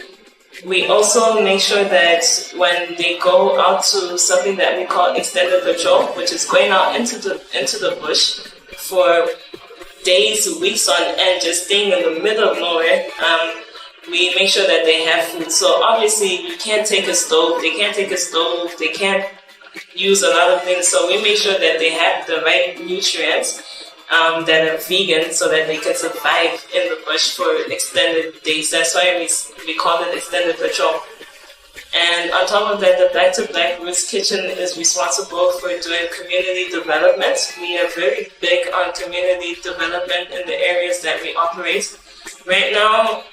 We also make sure that when they go out to something that we call extended patrol, which is going out into the bush for days, weeks on end, just staying in the middle of nowhere, we make sure that they have food. So obviously you can't take a stove, they can't use a lot of things. So we make sure that they have the right nutrients that are vegan so that they can survive in the bush for extended days. That's why we call it extended patrol. And on top of that, the Back to Black Roots kitchen is responsible for doing community development. We are very big on community development in the areas that we operate. Right now,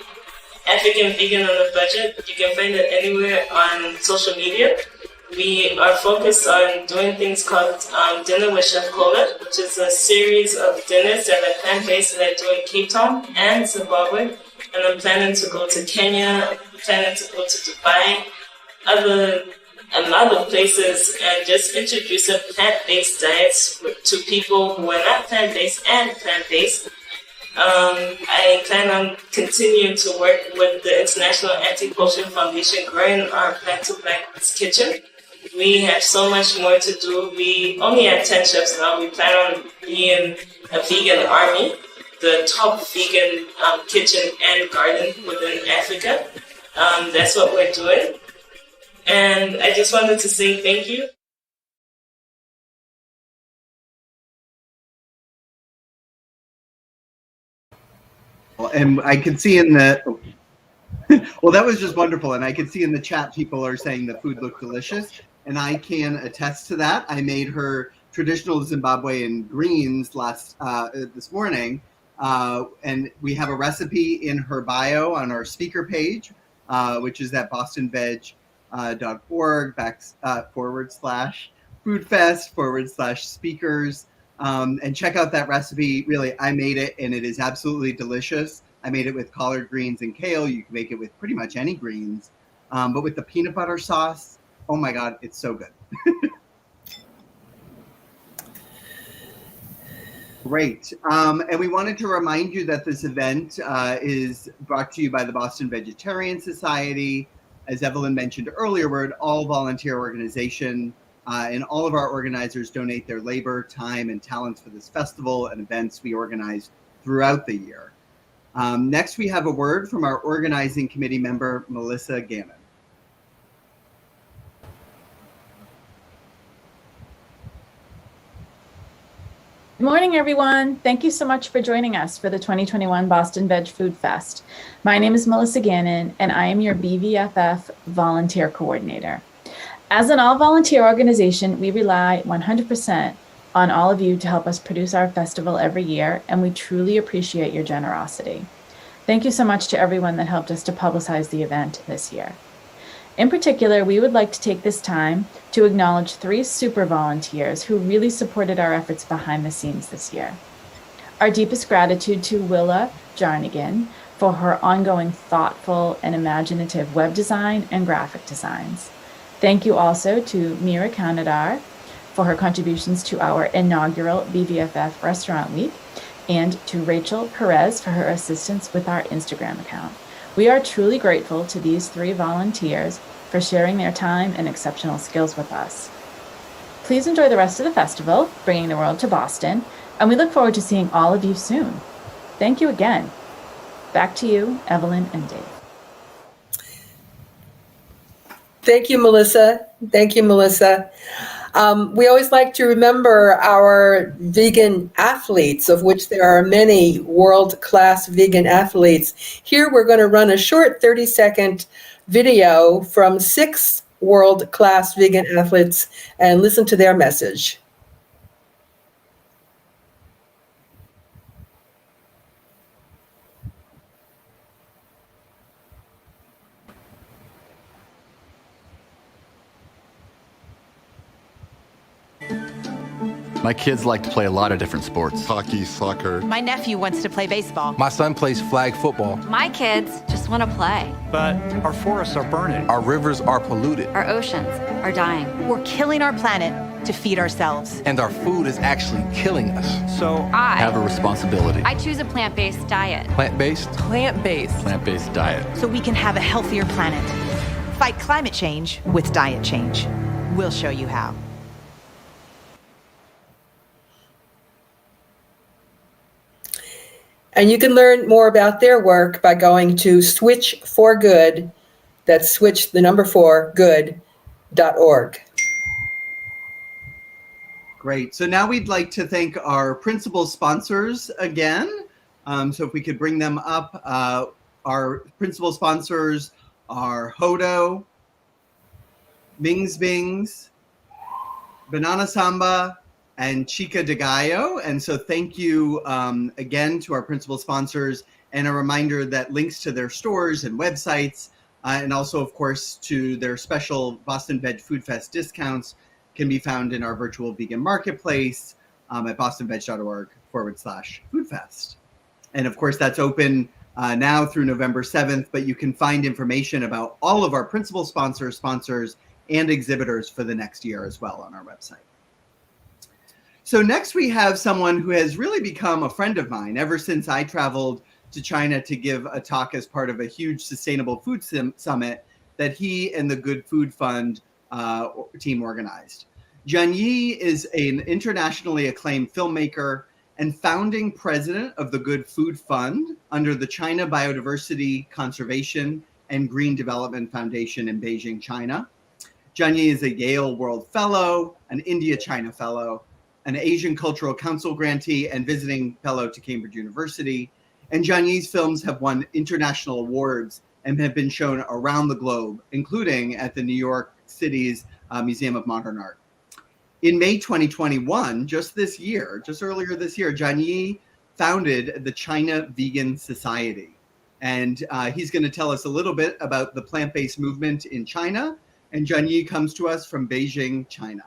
African Vegan on a Budget, you can find it anywhere on social media. We are focused on doing things called Dinner with Chef Cola, which is a series of dinners that are plant-based that I do in Cape Town and Zimbabwe. And I'm planning to go to Kenya, planning to go to Dubai, a lot of places, and just introduce a plant-based diets to people who are not plant-based and plant-based. I plan on continuing to work with the International Anti-Poaching Foundation, growing our Back to Black Roots kitchen. We have so much more to do. We only have 10 chefs now. We plan on being a vegan army, the top vegan kitchen and garden within Africa. That's what we're doing. And I just wanted to say thank you. And I could see in the, well, that was just wonderful. And I could see in the chat, people are saying the food looked delicious. And I can attest to that. I made her traditional Zimbabwean greens this morning. And we have a recipe in her bio on our speaker page, which is at bostonveg.org/foodfest/speakers. And check out that recipe. Really, I made it, and it is absolutely delicious. I made it with collard greens and kale. You can make it with pretty much any greens. But with the peanut butter sauce, oh my God, it's so good. Great. And we wanted to remind you that this event is brought to you by the Boston Vegetarian Society. As Evelyn mentioned earlier, we're an all-volunteer organization, and all of our organizers donate their labor, time, and talents for this festival and events we organize throughout the year. Next, we have a word from our organizing committee member, Melissa Gannon. Good morning, everyone. Thank you so much for joining us for the 2021 Boston Veg Food Fest. My name is Melissa Gannon, and I am your BVFF Volunteer Coordinator. As an all-volunteer organization, we rely 100% on all of you to help us produce our festival every year, and we truly appreciate your generosity. Thank you so much to everyone that helped us to publicize the event this year. In particular, we would like to take this time to acknowledge 3 super volunteers who really supported our efforts behind the scenes this year. Our deepest gratitude to Willa Jarnigan for her ongoing thoughtful and imaginative web design and graphic designs. Thank you also to Mira Kanadar for her contributions to our inaugural BVFF Restaurant Week, and to Rachel Perez for her assistance with our Instagram account. We are truly grateful to these 3 volunteers for sharing their time and exceptional skills with us. Please enjoy the rest of the festival, bringing the world to Boston, and we look forward to seeing all of you soon. Thank you again. Back to you, Evelyn and Dave. Thank you, Melissa. Thank you, Melissa. We always like to remember our vegan athletes, of which there are many world-class vegan athletes. Here we're going to run a short 30-second video from 6 world-class vegan athletes and listen to their message. My kids like to play a lot of different sports. Hockey, soccer. My nephew wants to play baseball. My son plays flag football. My kids just want to play. But our forests are burning. Our rivers are polluted. Our oceans are dying. We're killing our planet to feed ourselves. And our food is actually killing us. So I have a responsibility. I choose a plant-based diet. Plant-based? Plant-based. Plant-based diet. So we can have a healthier planet. Fight climate change with diet change. We'll show you how. And you can learn more about their work by going to Switch for Good. That's switch, the number 4, good.org. Great. So now we'd like to thank our principal sponsors again. So if we could bring them up, our principal sponsors are Hodo, Mings Bings, Banana Samba, and Chica de Gallo. And so thank you again to our principal sponsors, and a reminder that links to their stores and websites, and also, of course, to their special Boston Veg Food Fest discounts can be found in our virtual vegan marketplace at bostonveg.org/foodfest. And of course, that's open now through November 7th, but you can find information about all of our principal sponsors, and exhibitors for the next year as well on our website. So next we have someone who has really become a friend of mine ever since I traveled to China to give a talk as part of a huge sustainable food summit that he and the Good Food Fund team organized. Jian Yi is an internationally acclaimed filmmaker and founding president of the Good Food Fund under the China Biodiversity Conservation and Green Development Foundation in Beijing, China. Jian Yi is a Yale World Fellow, an India-China Fellow, an Asian Cultural Council grantee, and visiting fellow to Cambridge University. And Jian Yi's films have won international awards and have been shown around the globe, including at the New York City's Museum of Modern Art. In May 2021, just earlier this year, Jian Yi founded the China Vegan Society. And he's going to tell us a little bit about the plant-based movement in China. And Jian Yi comes to us from Beijing, China.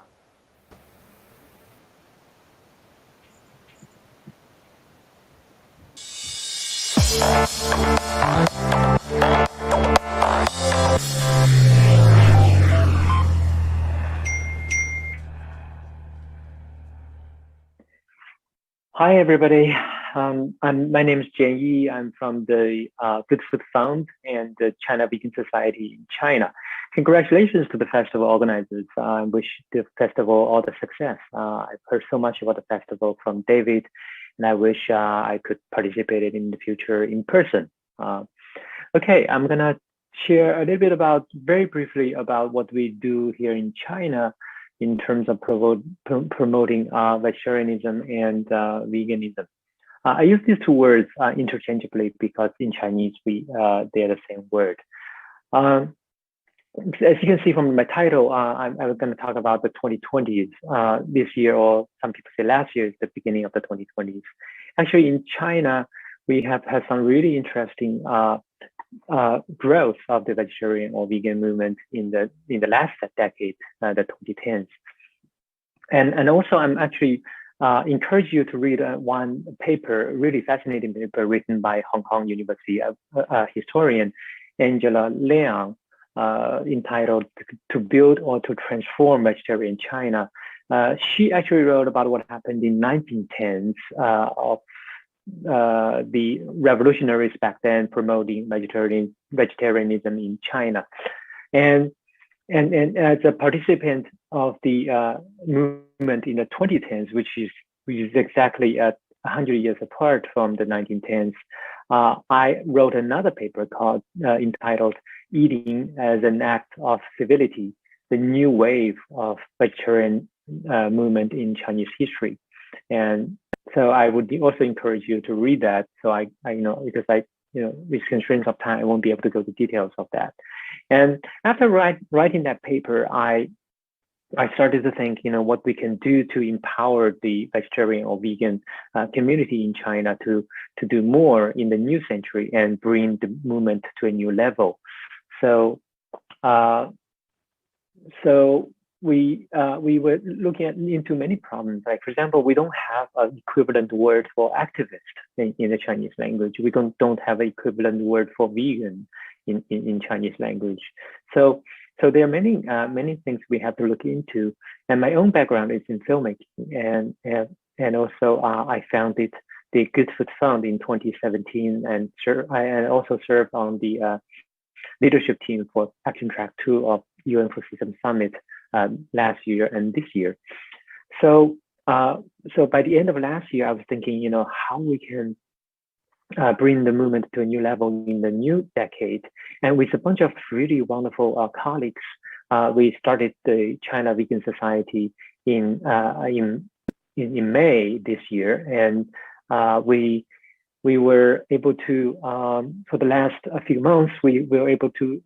Hi, everybody. My name is Jian Yi. I'm from the Good Food Fund and the China Vegan Society in China. Congratulations to the festival organizers. I wish the festival all the success. I've heard so much about the festival from David, and I wish I could participate in the future in person. Okay, I'm gonna share a little bit very briefly about what we do here in China in terms of promoting vegetarianism and veganism. I use these two words interchangeably because in Chinese they are the same word. As you can see from my title, I was going to talk about the 2020s this year, or some people say last year is the beginning of the 2020s. Actually, in China, we have had some really interesting growth of the vegetarian or vegan movement in the last decade, the 2010s. And also, I'm actually encourage you to read one paper, really fascinating paper written by Hong Kong University historian Angela Liang, entitled "To Build or to Transform Vegetarian China." She actually wrote about what happened in 1910s of the revolutionaries back then promoting vegetarianism in China, and as a participant of the movement in the 2010s, which is exactly 100 years apart from the 1910s, I wrote another paper entitled "Eating as an Act of Civility: The New Wave of Vegetarian Movement in Chinese History." And so I would also encourage you to read that. So I because with constraints of time, I won't be able to go to details of that. And after writing that paper, I started to think, what we can do to empower the vegetarian or vegan community in China to do more in the new century and bring the movement to a new level. So we were looking into many problems. Like, for example, we don't have an equivalent word for activist in the Chinese language. We don't have an equivalent word for vegan in Chinese language. So there are many things we have to look into. And my own background is in filmmaking, and also I founded the Good Food Fund in 2017, and I also served on the leadership team for Action Track 2 of UN for System Summit last year and this year. So by the end of last year, I was thinking, how we can bring the movement to a new level in the new decade. And with a bunch of really wonderful colleagues, we started the China Vegan Society in May this year, and we were able to, for the last few months, we were able to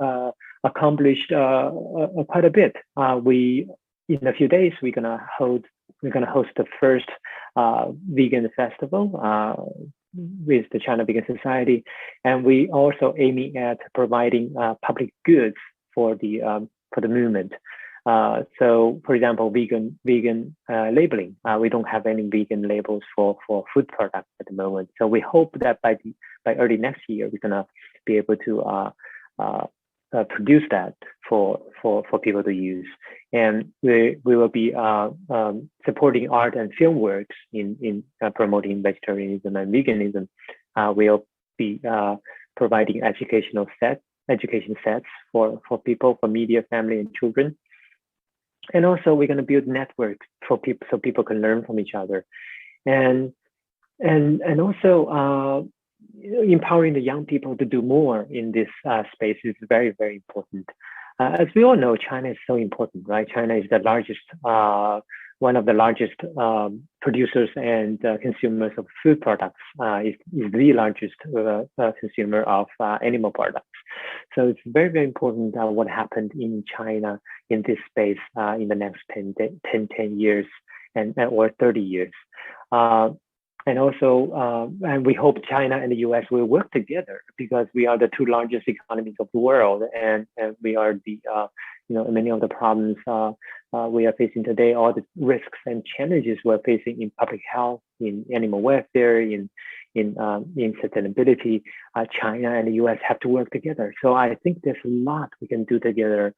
accomplish quite a bit. In a few days, we're gonna host the first vegan festival with the China Vegan Society, and we also aiming at providing public goods for the movement. So, for example, vegan labeling. We don't have any vegan labels for food products at the moment. So we hope that by early next year, we're gonna be able to produce that for people to use. And we will be supporting art and film works in promoting vegetarianism and veganism. We'll be providing education sets for people, for media, family, and children. And also we're going to build networks for people so people can learn from each other. And also empowering the young people to do more in this space is very, very important. As we all know, China is so important, right? China is the largest, one of the largest producers and consumers of food products. Is the largest consumer of animal products. So it's very, very important what happened in China in this space in the next 10 years or 30 years. And also, and we hope China and the US will work together because we are the two largest economies of the world, and we are the, many of the problems we are facing today, all the risks and challenges we're facing in public health, in animal welfare, in sustainability, China and the US have to work together. So I think there's a lot we can do together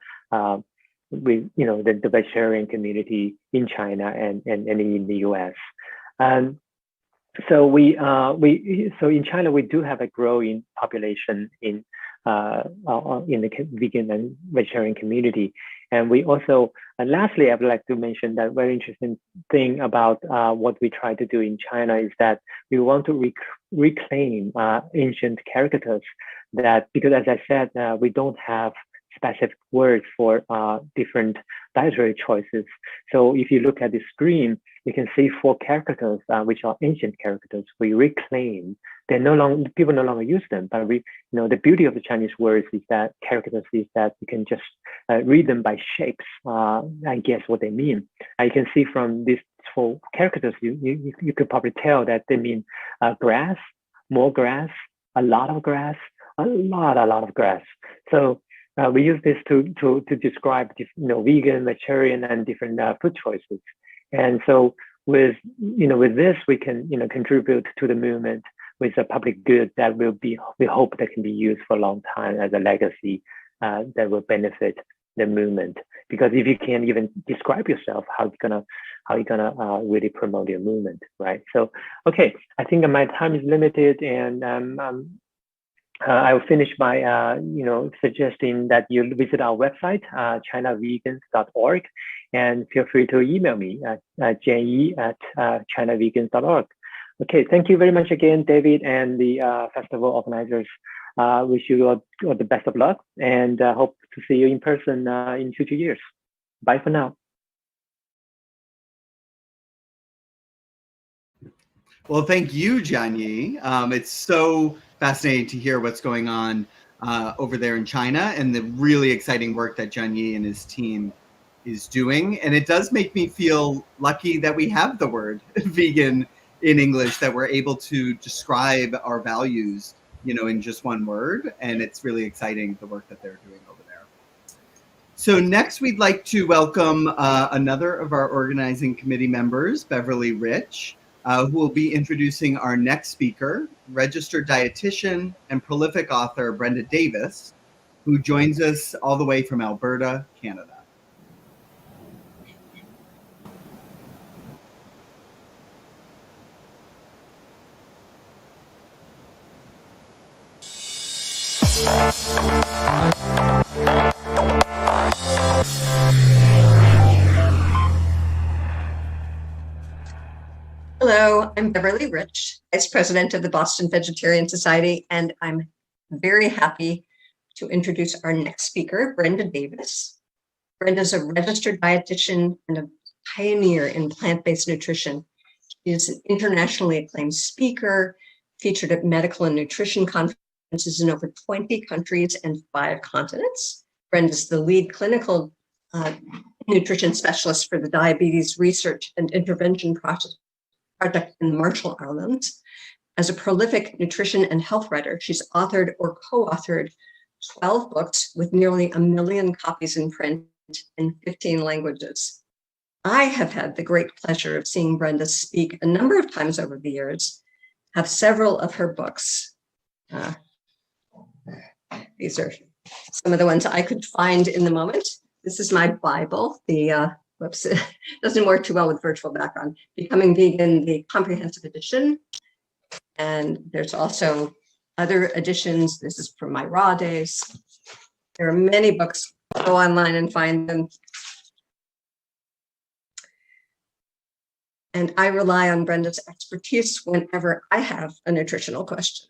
with, the vegetarian community in China and in the US. So so in China we do have a growing population in the vegan and vegetarian community, and we also. And lastly, I would like to mention that very interesting thing about what we try to do in China is that we want to reclaim ancient characters. That because, as I said, we don't have specific words for different dietary choices. So if you look at the screen, you can see 4 characters, which are ancient characters. We reclaim. People no longer use them, but the beauty of the Chinese words is that characters is that you can just read them by shapes and guess what they mean. You can see from these 4 characters, you could probably tell that they mean grass, more grass, a lot of grass, a lot of grass. So we use this to describe vegan, vegetarian, and different food choices. And so with this, we can contribute to the movement with a public good that we hope that can be used for a long time as a legacy that will benefit the movement. Because if you can't even describe yourself, how you gonna really promote your movement, right? So okay, I think my time is limited, and I will finish by suggesting that you visit our website, chinavegans.org, and feel free to email me at Jian Yi at chinavegans.org. Okay, thank you very much again, David, and the festival organizers. Wish you all the best of luck, and hope to see you in person in future years. Bye for now. Well, thank you, Jian Yi. It's so fascinating to hear what's going on over there in China and the really exciting work that Jian Yi and his team is doing. And it does make me feel lucky that we have the word vegan in English, that we're able to describe our values, in just one word. And it's really exciting, the work that they're doing over there. So next, we'd like to welcome another of our organizing committee members, Beverly Rich, who will be introducing our next speaker, registered dietitian and prolific author Brenda Davis, who joins us all the way from Alberta, Canada. Hello, I'm Beverly Rich, Vice President of the Boston Vegetarian Society, and I'm very happy to introduce our next speaker, Brenda Davis. Brenda's a registered dietitian and a pioneer in plant-based nutrition. She is an internationally acclaimed speaker, featured at medical and nutrition conferences in over 20 countries and 5 continents. Brenda's the lead clinical nutrition specialist for the Diabetes Research and Intervention Project in the Marshall Islands. As a prolific nutrition and health writer, she's authored or co-authored 12 books with nearly 1 million copies in print in 15 languages. I have had the great pleasure of seeing Brenda speak a number of times over the years, have several of her books. These are some of the ones I could find in the moment. This is my Bible, whoops, it doesn't work too well with virtual background. Becoming Vegan, the comprehensive edition. And there's also other editions. This is from my raw days. There are many books. Go online and find them. and I rely on Brenda's expertise whenever I have a nutritional question.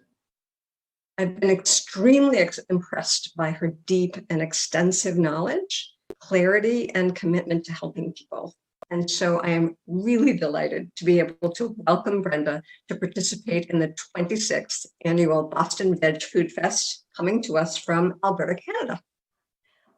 I've been extremely impressed by her deep and extensive knowledge, clarity, and commitment to helping people. And so I am really delighted to be able to welcome Brenda to participate in the 26th annual Boston Veg Food Fest, coming to us from Alberta, Canada.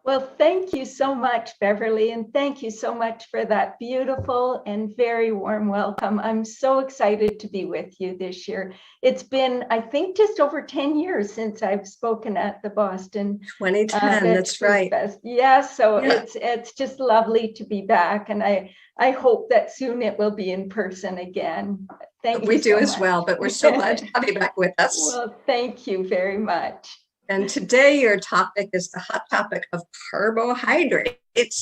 Well, thank you so much, Beverly, and thank you so much for that beautiful and very warm welcome. I'm so excited to be with you this year. It's been, I think, just over 10 years since I've spoken at the Boston 2010, that's right. Fest. Yeah, so Yeah. It's just lovely to be back, and I hope that soon it will be in person again. Thank you. We do so as much. well, but we're so glad to have you back with us. Well, thank you very much. And today your topic is the hot topic of carbohydrates,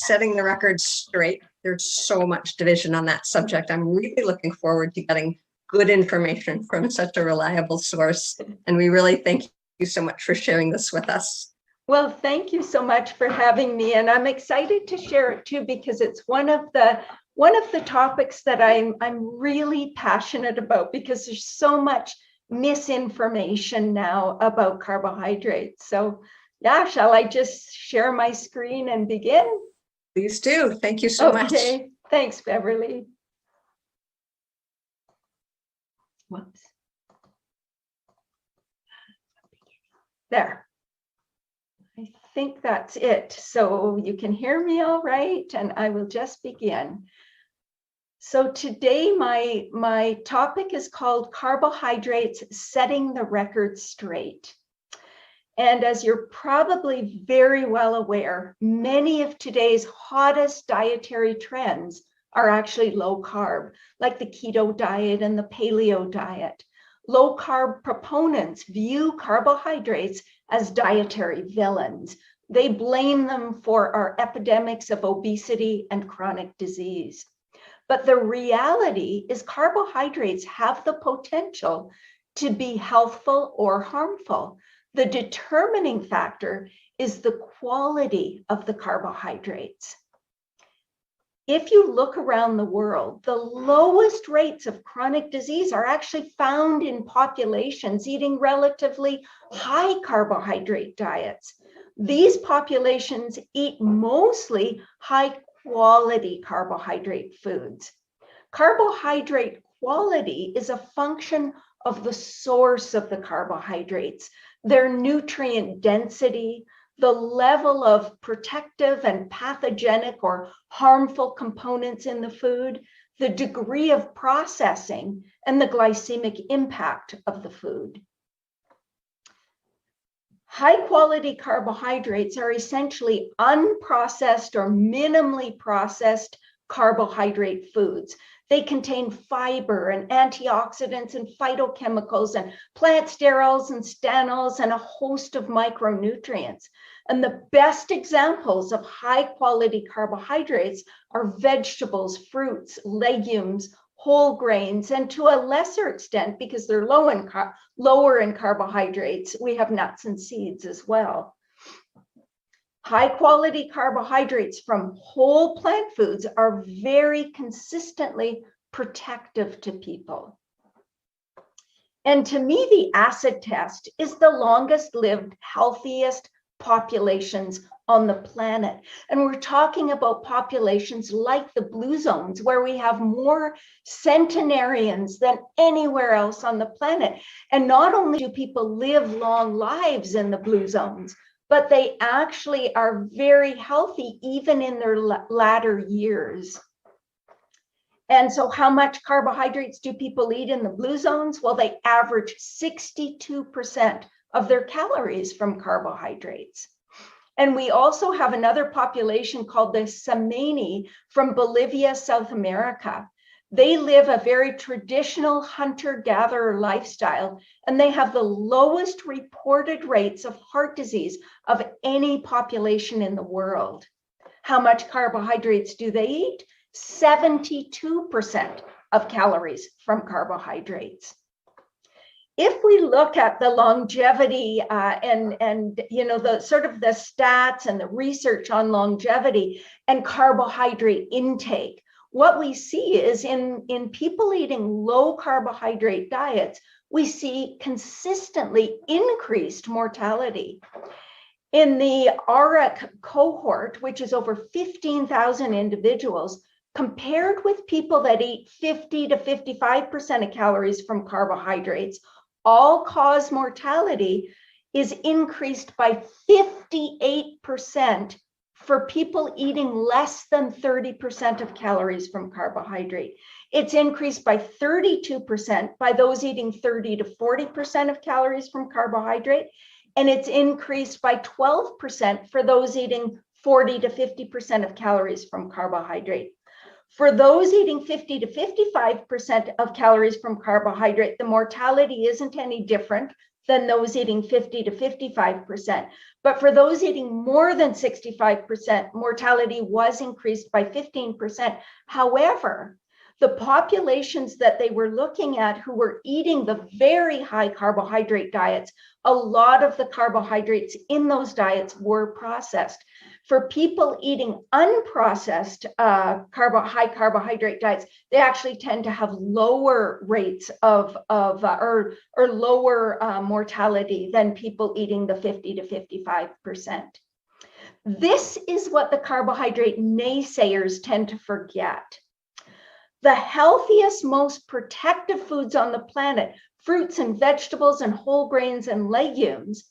setting the record straight. There's so much division on that subject. I'm really looking forward to getting good information from such a reliable source. And we really thank you so much for sharing this with us. Well, thank you so much for having me. And I'm excited to share it too, because it's one of the topics that I'm really passionate about, because there's so much misinformation now about carbohydrates. So yeah, shall I just share my screen and begin? Please do. Thank you so much. Okay, thanks, Beverly. Whoops. There. I think that's it. So you can hear me all right, and I will just begin. So today my topic is called Carbohydrates, Setting the Record Straight. And as you're probably very well aware, many of today's hottest dietary trends are actually low carb, like the keto diet and the paleo diet. Low carb proponents view carbohydrates as dietary villains. They blame them for our epidemics of obesity and chronic disease. But the reality is carbohydrates have the potential to be healthful or harmful. The determining factor is the quality of the carbohydrates. If you look around the world, the lowest rates of chronic disease are actually found in populations eating relatively high carbohydrate diets. These populations eat mostly high quality carbohydrate foods. Carbohydrate quality is a function of the source of the carbohydrates, their nutrient density, the level of protective and pathogenic or harmful components in the food, the degree of processing, and the glycemic impact of the food. High quality carbohydrates are essentially unprocessed or minimally processed carbohydrate foods. They contain fiber and antioxidants and phytochemicals and plant sterols and stanols and a host of micronutrients. And the best examples of high quality carbohydrates are vegetables, fruits, legumes, whole grains, and to a lesser extent, because they're lower in carbohydrates, we have nuts and seeds as well. High quality carbohydrates from whole plant foods are very consistently protective to people. And to me, the acid test is the longest lived, healthiest populations on the planet. And we're talking about populations like the blue zones, where we have more centenarians than anywhere else on the planet. And not only do people live long lives in the blue zones, but they actually are very healthy even in their latter years. And so how much carbohydrates do people eat in the blue zones? Well, they average 62% of their calories from carbohydrates. And we also have another population called the Tsameni from Bolivia, South America. They live a very traditional hunter-gatherer lifestyle, and they have the lowest reported rates of heart disease of any population in the world. How much carbohydrates do they eat? 72% of calories from carbohydrates. If we look at the longevity and you know, the sort of the stats and the research on longevity and carbohydrate intake, what we see is in people eating low carbohydrate diets, we see consistently increased mortality. In the ARIC cohort, which is over 15,000 individuals, compared with people that eat 50 to 55% of calories from carbohydrates, all-cause mortality is increased by 58% for people eating less than 30% of calories from carbohydrate. It's increased by 32% by those eating 30 to 40% of calories from carbohydrate, and it's increased by 12% for those eating 40 to 50% of calories from carbohydrate. For those eating 50 to 55% of calories from carbohydrate, the mortality isn't any different than those eating 50 to 55%. But for those eating more than 65%, mortality was increased by 15%. However, the populations that they were looking at who were eating the very high carbohydrate diets, a lot of the carbohydrates in those diets were processed. For people eating unprocessed high carbohydrate diets, they actually tend to have lower rates or lower mortality than people eating the 50 to 55%. This is what the carbohydrate naysayers tend to forget. The healthiest, most protective foods on the planet, fruits and vegetables and whole grains and legumes,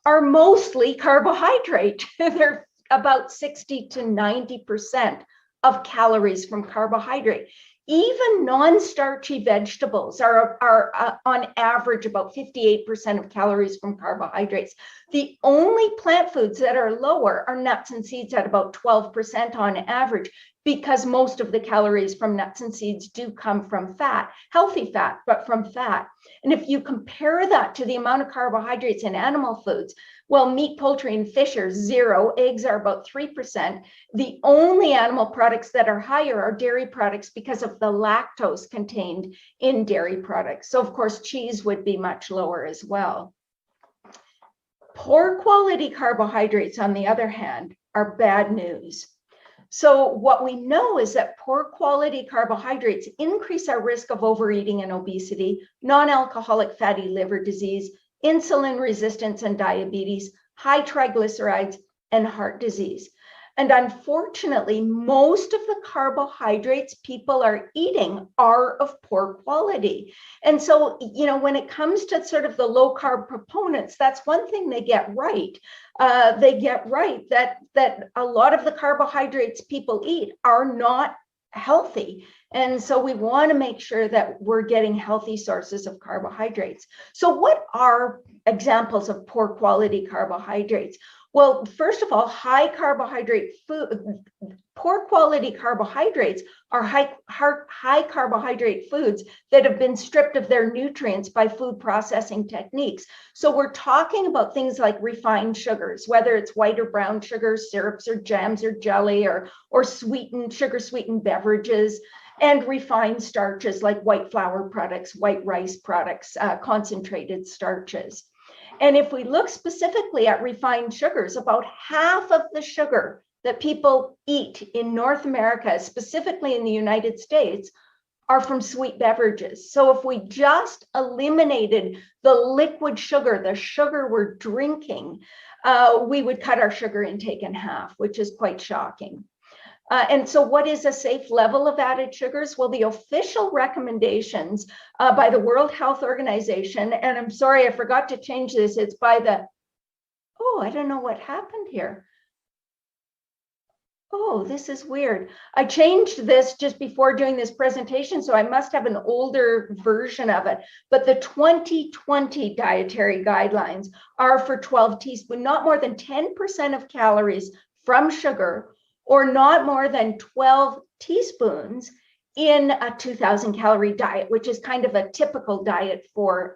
are mostly carbohydrate. They're about 60 to 90% of calories from carbohydrate. Even non-starchy vegetables are on average about 58% of calories from carbohydrates. The only plant foods that are lower are nuts and seeds at about 12% on average, because most of the calories from nuts and seeds do come from fat, healthy fat, but from fat. And if you compare that to the amount of carbohydrates in animal foods, well, meat, poultry, and fish are 0. Eggs are about 3%. The only animal products that are higher are dairy products because of the lactose contained in dairy products. So, of course, cheese would be much lower as well. Poor quality carbohydrates, on the other hand, are bad news. So what we know is that poor quality carbohydrates increase our risk of overeating and obesity, non-alcoholic fatty liver disease, insulin resistance and diabetes, high triglycerides, and heart disease. And unfortunately, most of the carbohydrates people are eating are of poor quality. And so, when it comes to sort of the low carb proponents, that's one thing they get right. They get right that a lot of the carbohydrates people eat are not healthy. And so we want to make sure that we're getting healthy sources of carbohydrates. So what are examples of poor quality carbohydrates? Well, first of all, poor quality carbohydrates are high carbohydrate foods that have been stripped of their nutrients by food processing techniques. So we're talking about things like refined sugars, whether it's white or brown sugar, syrups or jams or jelly or sugar sweetened beverages, and refined starches like white flour products, white rice products, concentrated starches. And if we look specifically at refined sugars, about half of the sugar that people eat in North America, specifically in the United States, are from sweet beverages. So if we just eliminated the liquid sugar, the sugar we're drinking, we would cut our sugar intake in half, which is quite shocking. And so what is a safe level of added sugars? Well, the official recommendations by the World Health Organization, and I'm sorry, I forgot to change this. It's by I don't know what happened here. Oh, this is weird. I changed this just before doing this presentation, so I must have an older version of it. But the 2020 dietary guidelines are for 12 teaspoons, not more than 10% of calories from sugar, or not more than 12 teaspoons in a 2,000 calorie diet, which is kind of a typical diet for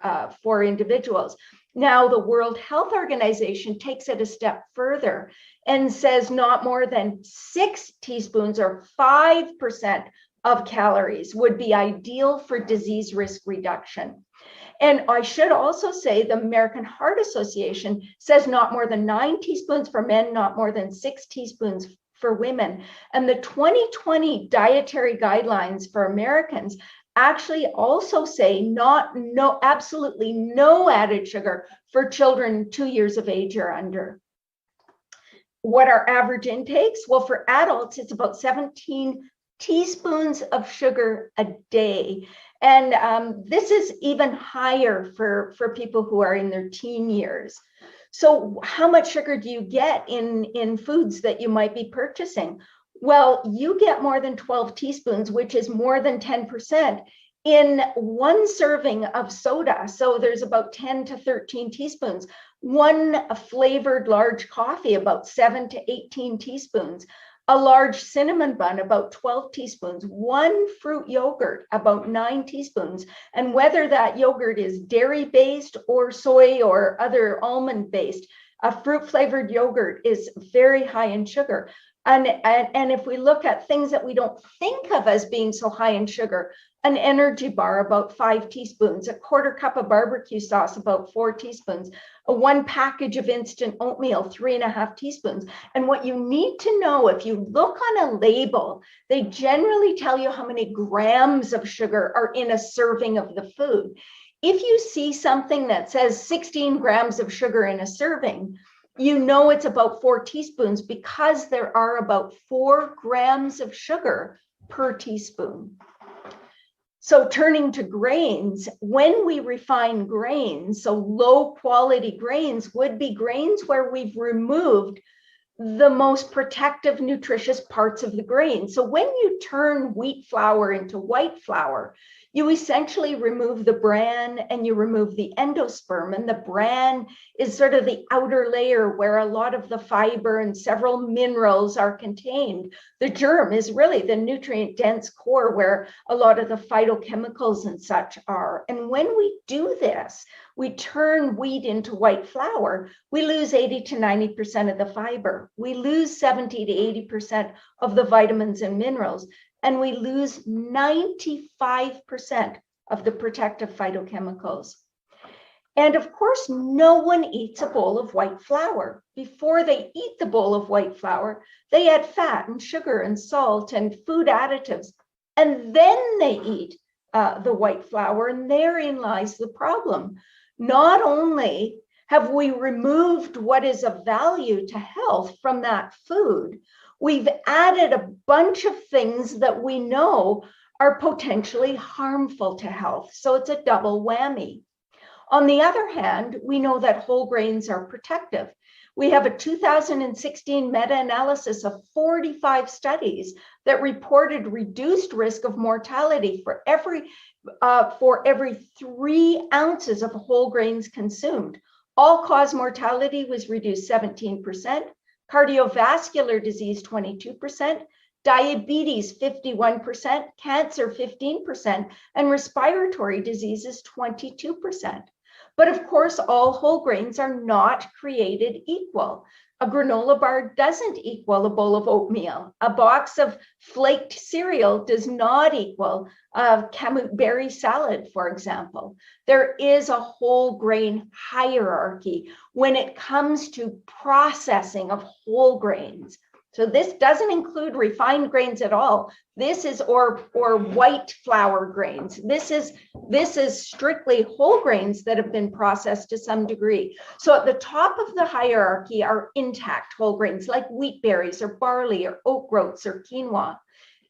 individuals. Now, the World Health Organization takes it a step further and says not more than 6 teaspoons or 5% of calories would be ideal for disease risk reduction. And I should also say the American Heart Association says not more than 9 teaspoons for men, not more than 6 teaspoons for women. And the 2020 dietary guidelines for Americans actually also say absolutely no added sugar for children 2 years of age or under. What are average intakes? Well, for adults, it's about 17 teaspoons of sugar a day. And this is even higher for people who are in their teen years. So how much sugar do you get in foods that you might be purchasing? Well, you get more than 12 teaspoons, which is more than 10% in one serving of soda. So there's about 10 to 13 teaspoons. One flavored large coffee, about 7 to 18 teaspoons. A large cinnamon bun, about 12 teaspoons. One fruit yogurt, about 9 teaspoons. And whether that yogurt is dairy-based or soy or other almond-based, a fruit-flavored yogurt is very high in sugar. And if we look at things that we don't think of as being so high in sugar, an energy bar, about 5 teaspoons, a quarter cup of barbecue sauce, about 4 teaspoons, one package of instant oatmeal, 3.5 teaspoons. And what you need to know, if you look on a label, they generally tell you how many grams of sugar are in a serving of the food. If you see something that says 16 grams of sugar in a serving, you know it's about 4 teaspoons because there are about 4 grams of sugar per teaspoon. So turning to grains, when we refine grains, so low quality grains would be grains where we've removed the most protective, nutritious parts of the grain. So when you turn wheat flour into white flour, you essentially remove the bran and you remove the endosperm. And the bran is sort of the outer layer where a lot of the fiber and several minerals are contained. The germ is really the nutrient-dense core where a lot of the phytochemicals and such are. And when we do this, we turn wheat into white flour, we lose 80 to 90% of the fiber. We lose 70 to 80% of the vitamins and minerals, and we lose 95% of the protective phytochemicals. And of course, no one eats a bowl of white flour. Before they eat the bowl of white flour, they add fat and sugar and salt and food additives, and then they eat the white flour, and therein lies the problem. Not only have we removed what is of value to health from that food, we've added a bunch of things that we know are potentially harmful to health. So it's a double whammy. On the other hand, we know that whole grains are protective. We have a 2016 meta-analysis of 45 studies that reported reduced risk of mortality for every 3 ounces of whole grains consumed. All-cause mortality was reduced 17%, cardiovascular disease 22%, diabetes 51%, cancer 15%, and respiratory diseases 22%. But of course, all whole grains are not created equal. A granola bar doesn't equal a bowl of oatmeal. A box of flaked cereal does not equal a kamut berry salad, for example. There is a whole grain hierarchy when it comes to processing of whole grains. So this doesn't include refined grains at all. This is or white flour grains. This is strictly whole grains that have been processed to some degree. So at the top of the hierarchy are intact whole grains like wheat berries or barley or oat groats or quinoa.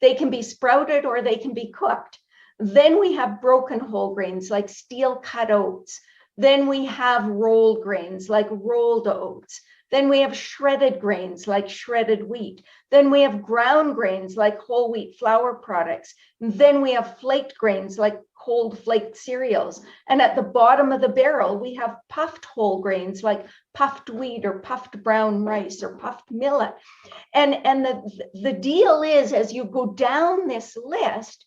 They can be sprouted or they can be cooked. Then we have broken whole grains like steel cut oats. Then we have rolled grains like rolled oats. Then we have shredded grains like shredded wheat. Then we have ground grains like whole wheat flour products. Then we have flaked grains like cold flaked cereals. And at the bottom of the barrel, we have puffed whole grains like puffed wheat or puffed brown rice or puffed millet. And the deal is, as you go down this list,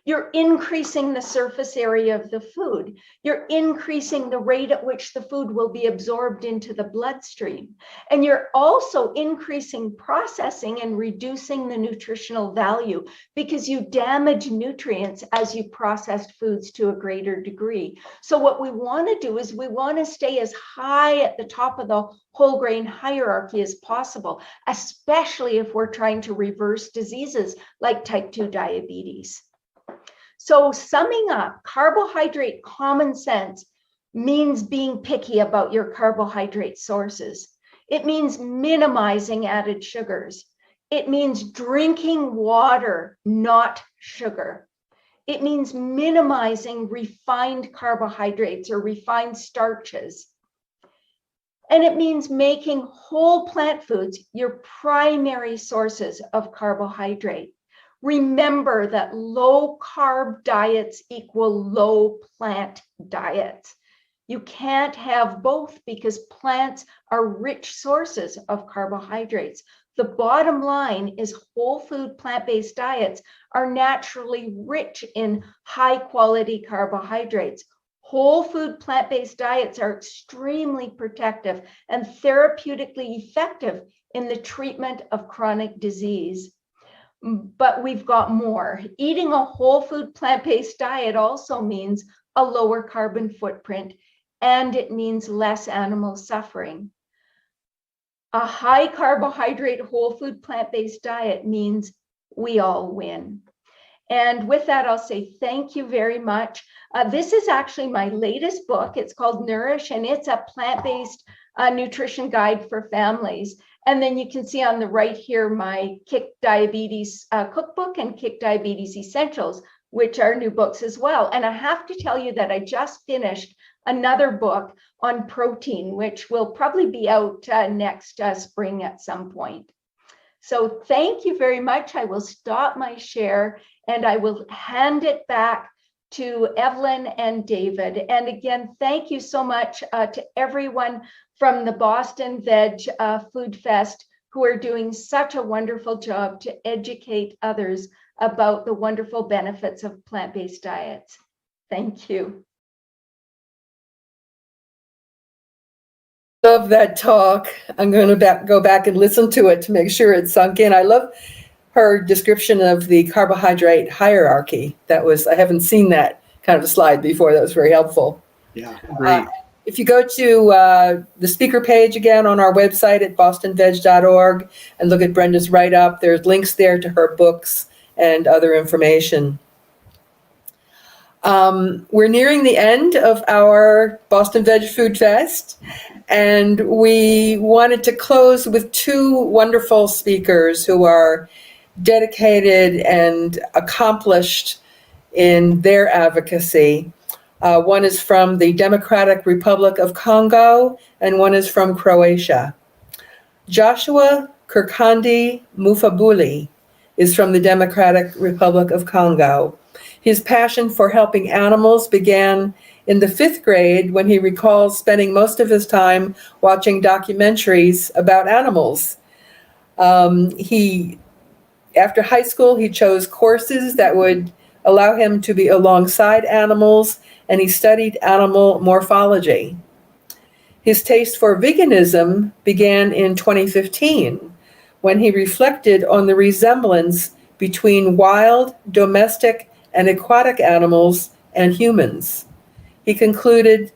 You're increasing the surface area of the food. You're increasing the rate at which the food will be absorbed into the bloodstream. And you're also increasing processing and reducing the nutritional value because you damage nutrients as you processed foods to a greater degree. So what we want to do is we want to stay as high at the top of the whole grain hierarchy as possible, especially if we're trying to reverse diseases like type 2 diabetes. So summing up, carbohydrate common sense means being picky about your carbohydrate sources. It means minimizing added sugars. It means drinking water, not sugar. It means minimizing refined carbohydrates or refined starches. And it means making whole plant foods your primary sources of carbohydrate. Remember that low carb diets equal low plant diets. You can't have both because plants are rich sources of carbohydrates. The bottom line is whole food plant-based diets are naturally rich in high quality carbohydrates. Whole food plant-based diets are extremely protective and therapeutically effective in the treatment of chronic disease. But we've got more. Eating a whole food plant-based diet also means a lower carbon footprint, and it means less animal suffering. A high carbohydrate whole food plant-based diet means we all win. And with that, I'll say thank you very much. This is actually my latest book. It's called Nourish, and it's a plant-based nutrition guide for families. And then you can see on the right here, my Kick Diabetes cookbook and Kick Diabetes Essentials, which are new books as well. And I have to tell you that I just finished another book on protein, which will probably be out next spring at some point. So thank you very much. I will stop my share and I will hand it back to Evelyn and David. And again, thank you so much to everyone from the Boston Veg Food Fest who are doing such a wonderful job to educate others about the wonderful benefits of plant-based diets. Thank you. Love that talk. I'm going to go back and listen to it to make sure it's sunk in. I love her description of the carbohydrate hierarchy. I haven't seen that kind of a slide before. That was very helpful. Yeah, great. If you go to the speaker page again on our website at bostonveg.org and look at Brenda's write-up, there's links there to her books and other information. We're nearing the end of our Boston Veg Food Fest, and we wanted to close with two wonderful speakers who are dedicated and accomplished in their advocacy. One is from the Democratic Republic of Congo, and one is from Croatia. Joshua Kirkandi Mufabule is from the Democratic Republic of Congo. His passion for helping animals began in the 5th grade when he recalls spending most of his time watching documentaries about animals. After high school, he chose courses that would allow him to be alongside animals, and he studied animal morphology. His taste for veganism began in 2015 when he reflected on the resemblance between wild, domestic, and aquatic animals and humans. He concluded,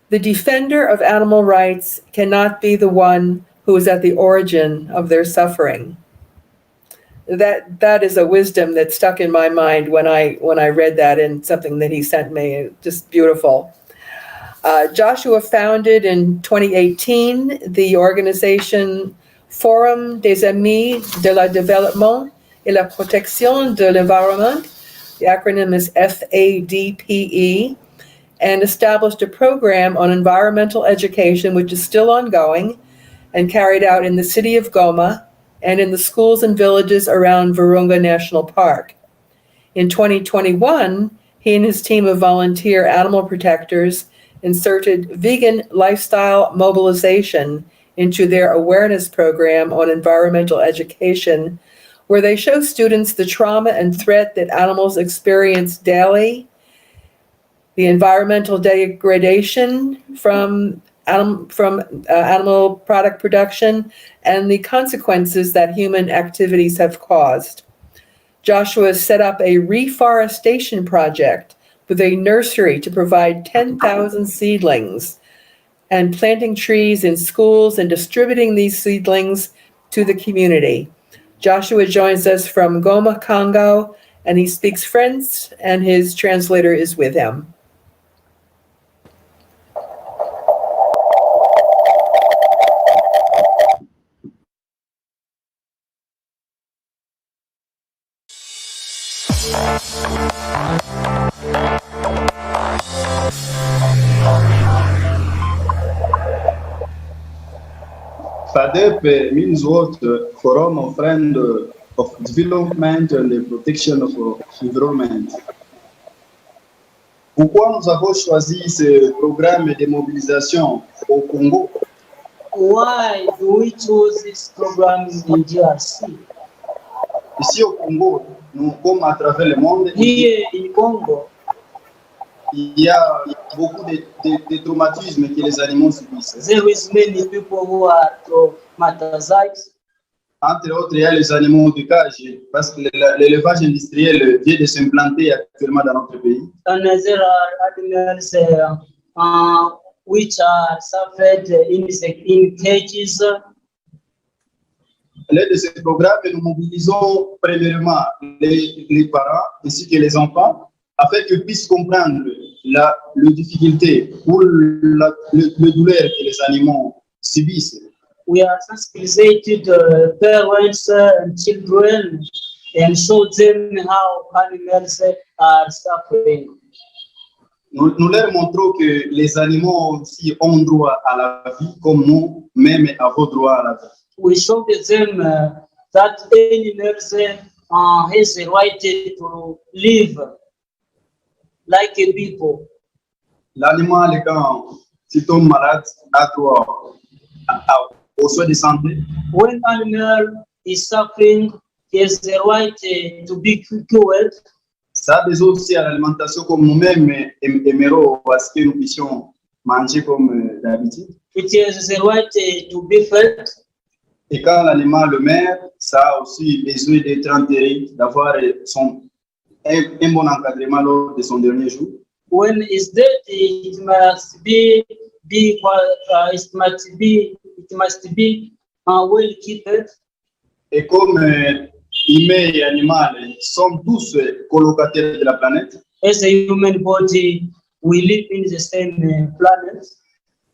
"The defender of animal rights cannot be the one who is at the origin of their suffering." That is a wisdom that stuck in my mind when I read that in something that he sent me. Just beautiful. Joshua founded in 2018 the organization Forum des Amis de la Développement et la Protection de l'Environnement. The acronym is FADPE, and established a program on environmental education, which is still ongoing and carried out in the city of Goma and in the schools and villages around Virunga National Park. In 2021, he and his team of volunteer animal protectors inserted vegan lifestyle mobilization into their awareness program on environmental education, where they show students the trauma and threat that animals experience daily, the environmental degradation from animal product production, and the consequences that human activities have caused. Joshua set up a reforestation project with a nursery to provide 10,000 seedlings and planting trees in schools and distributing these seedlings to the community. Joshua joins us from Goma, Congo, and he speaks French, and his translator is with him. FADEP means what? Forum of Friend of Development and the Protection of Environment. Pourquoi nous avons choisi ce programme de mobilisation au Congo? Why do we choose this program in DRC? Ici au Congo, nous, comme à travers le monde, here in Congo, il y a beaucoup de traumatismes que les animaux subissent. There is many people who are traumatized. Entre autres, il y a les animaux de cage, parce que l'élevage industriel vient de s'implanter actuellement dans notre pays. And there are animals which are suffered in cages. À l'aide de ce programme, nous mobilisons premièrement les parents ainsi que les enfants afin qu'ils puissent comprendre la difficulté ou le douleur que les animaux subissent. We are sensibilizing parents and children and show them how animals are suffering. Nous leur montrons que les animaux aussi ont droit à la vie comme nous, même avons droit à la vie. We show them that animals has a right to live like a people. L'animal, quand il tombe malade, a droit aux soins de santé. When animal is suffering, he has the right to be cured. Ça a besoin aussi à l'alimentation comme nous-mêmes aimerons parce que nous puissions manger comme d'habitude. It has the right to be fed. Et quand l'animal meurt, ça a aussi besoin d'être enterré, d'avoir un bon encadrement lors de son dernier jour. When it's dead, it must be well kept. Et comme humains et animal sommes tous colocataires de la planète. As a human body, we live in the same planet.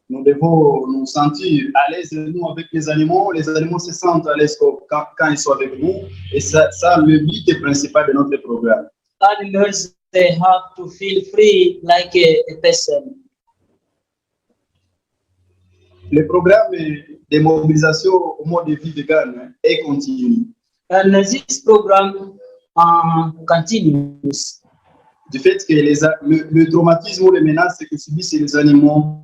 Nous devons nous sentir à l'aise nous avec les animaux se sentent à l'aise quand ils sont avec nous, et ça le but principal de notre programme. Animals, they have to feel free like a person. Le programme de mobilisation au mode de vie vegan est continu. And this program continues. Du fait que le traumatisme ou les menaces que subissent les animaux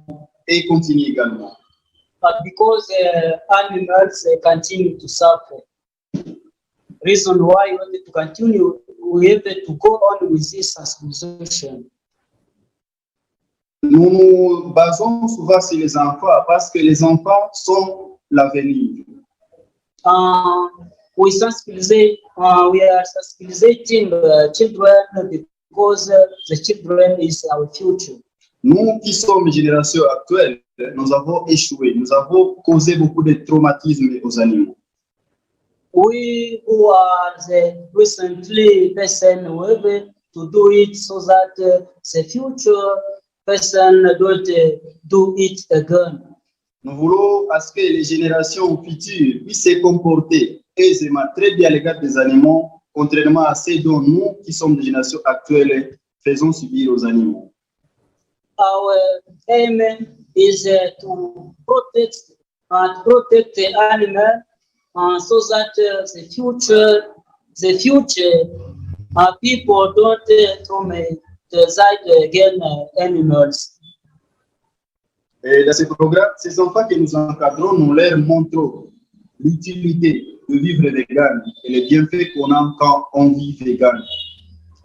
et continue également. But because animals continue to suffer, reason why we want to continue, we have to go on with this sensibilisation. Nous nous basons souvent sur les enfants parce que les enfants sont l'avenir. We are sensibilizing children because the children is our future. Nous qui sommes génération actuelle, nous avons échoué, nous avons causé beaucoup de traumatismes aux animaux. We who are the recently person who have to do it so that the future person don't do it again. Nous voulons à ce que les générations futures puissent se comporter aisément, très bien à l'égard des animaux, contrairement à ce dont nous qui sommes des générations actuelles faisons subir aux animaux. Our aim is to protect the animal so that the future people don't traumatize again animals. Et dans ce programme, ces enfants que nous encadrons, nous leur montrons l'utilité de vivre vegan et les bienfaits qu'on a quand on vit vegan.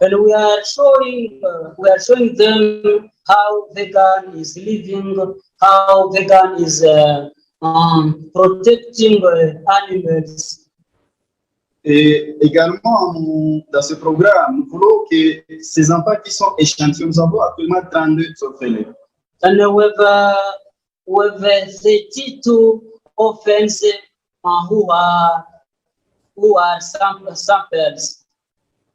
And we are showing them how vegan is living, how vegan is protecting animals. Et également, dans ce programme, nous voulons que ces enfants qui sont échantillons, nous avons actuellement 32 orphelins. And with 32 orphans who are samples.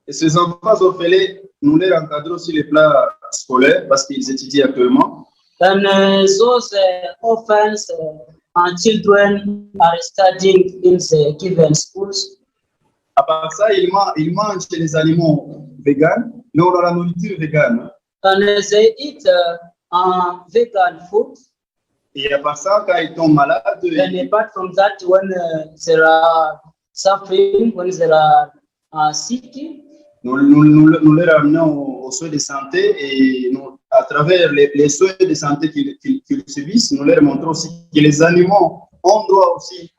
Et ces enfants orphelins, nous les encadrons sur les plans scolaires parce qu'ils étudient actuellement. And those orphans and children are studying in the given schools. À part ça, ils mangent les animaux véganes, mais on a la nourriture végane. And they eat vegan food. Et à part ça, quand ils tombent malades, and apart from that, when there are suffering, when there are sick, nous les ramenons aux soins de santé et à travers les soins de santé qu'ils subissent, nous leur montrons aussi que les animaux ont droit aussi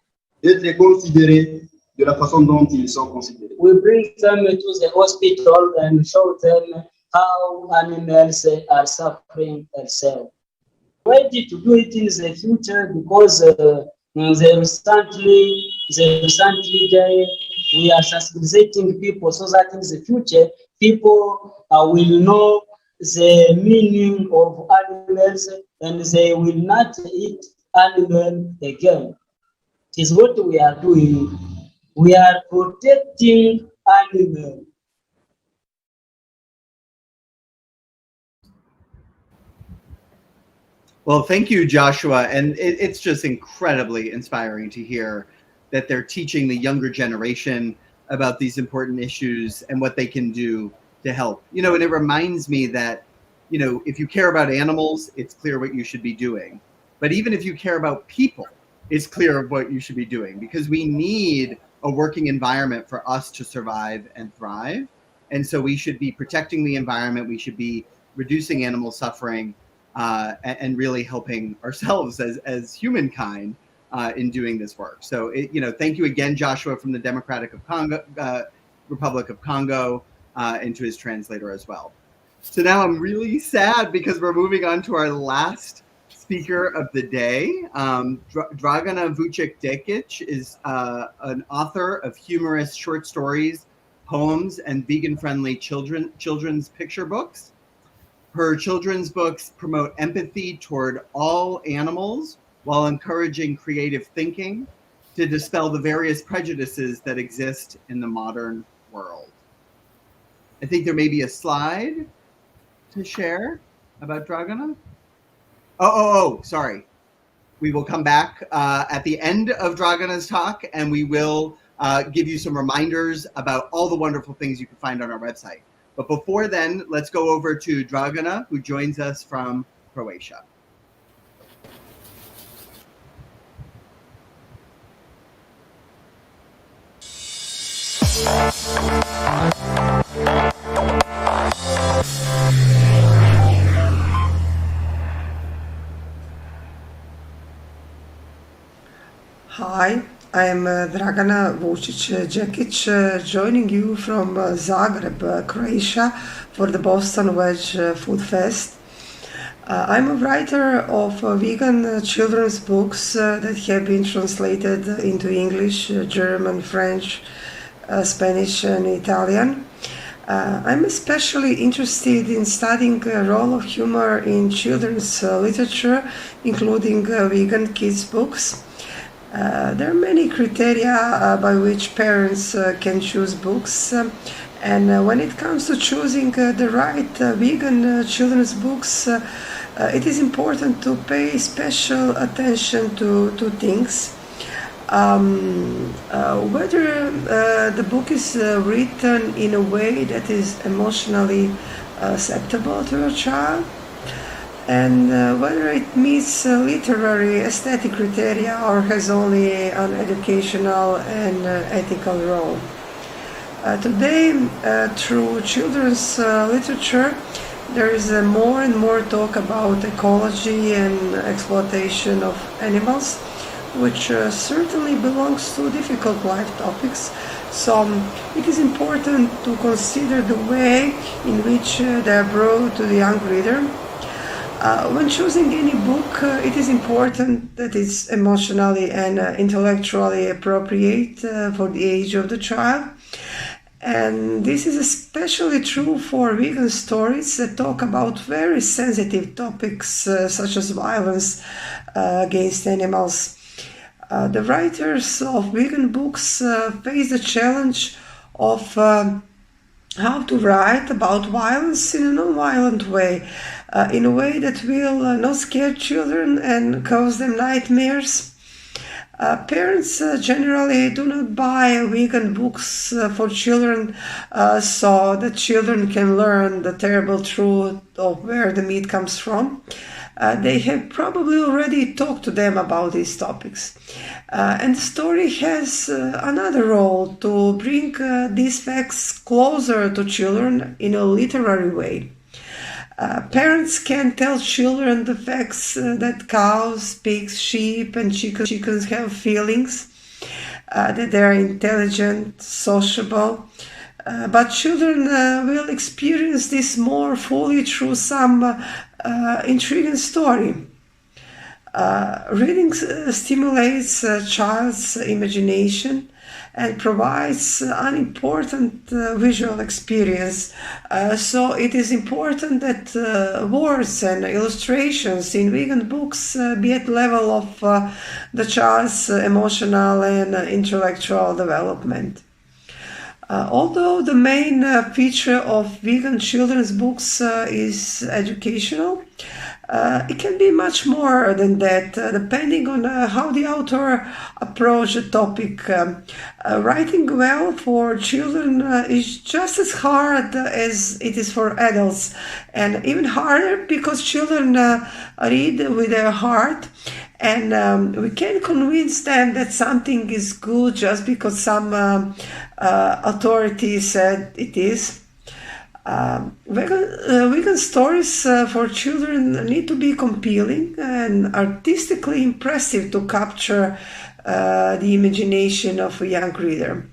d'être considérés de la façon dont ils sont considérés. We bring them to the hospital and show them how animals are suffering themselves. Ready to do it in the future because recently we are sensibilizing people so that in the future people will know the meaning of animals and they will not eat animal again. It is what we are doing. We are protecting animals. Well, thank you, Joshua. And it's just incredibly inspiring to hear that they're teaching the younger generation about these important issues and what they can do to help. You know, and it reminds me that, you know, if you care about animals, it's clear what you should be doing. But even if you care about people, it's clear what you should be doing, because we need a working environment for us to survive and thrive. And so we should be protecting the environment. We should be reducing animal suffering and really helping ourselves as humankind in doing this work. So, you know, thank you again, Joshua, from the Republic of Congo, and to his translator as well. So now I'm really sad because we're moving on to our last speaker of the day. Dragana Vucic-Dekic is an author of humorous short stories, poems, and vegan-friendly children's picture books. Her children's books promote empathy toward all animals while encouraging creative thinking to dispel the various prejudices that exist in the modern world. I think there may be a slide to share about Dragana. Oh, sorry. We will come back at the end of Dragana's talk, and we will give you some reminders about all the wonderful things you can find on our website. But before then, let's go over to Dragana, who joins us from Croatia. Hi, I'm Dragana Vucic-Dekic, joining you from Zagreb, Croatia, for the Boston Veg Food Fest. I'm a writer of vegan children's books that have been translated into English, German, French, Spanish, and Italian. I'm especially interested in studying the role of humor in children's literature, including vegan kids' books. There are many criteria by which parents can choose books, and when it comes to choosing the right vegan children's books, it is important to pay special attention to two things. Whether the book is written in a way that is emotionally acceptable to your child, and whether it meets literary aesthetic criteria or has only an educational and ethical role. Today, through children's literature, there is more and more talk about ecology and exploitation of animals, which certainly belongs to difficult life topics. So it is important to consider the way in which they are brought to the young reader. When choosing any book, it is important that it's emotionally and intellectually appropriate for the age of the child. And this is especially true for vegan stories that talk about very sensitive topics such as violence against animals. The writers of vegan books face the challenge of how to write about violence in a non-violent way, in a way that will not scare children and cause them nightmares. Parents generally do not buy vegan books for children so that children can learn the terrible truth of where the meat comes from. They have probably already talked to them about these topics. And the story has another role to bring these facts closer to children in a literary way. Parents can tell children the facts that cows, pigs, sheep, and chickens have feelings, that they are intelligent, sociable, but children will experience this more fully through some intriguing story. Reading stimulates a child's imagination and provides an important visual experience. So it is important that words and illustrations in vegan books be at level of the child's emotional and intellectual development. Although the main feature of vegan children's books is educational, it can be much more than that, depending on how the author approaches the topic. Writing well for children is just as hard as it is for adults, and even harder because children read with their heart, and we can't convince them that something is good just because some authority said it is. Vegan stories for children need to be compelling and artistically impressive to capture the imagination of a young reader.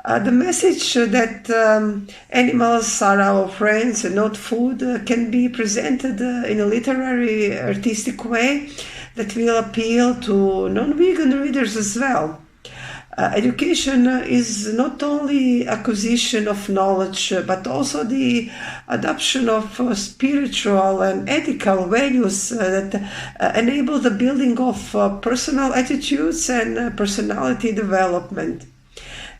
The message that animals are our friends and not food can be presented in a literary, artistic way that will appeal to non-vegan readers as well. Education is not only acquisition of knowledge, but also the adoption of spiritual and ethical values that enable the building of personal attitudes and personality development.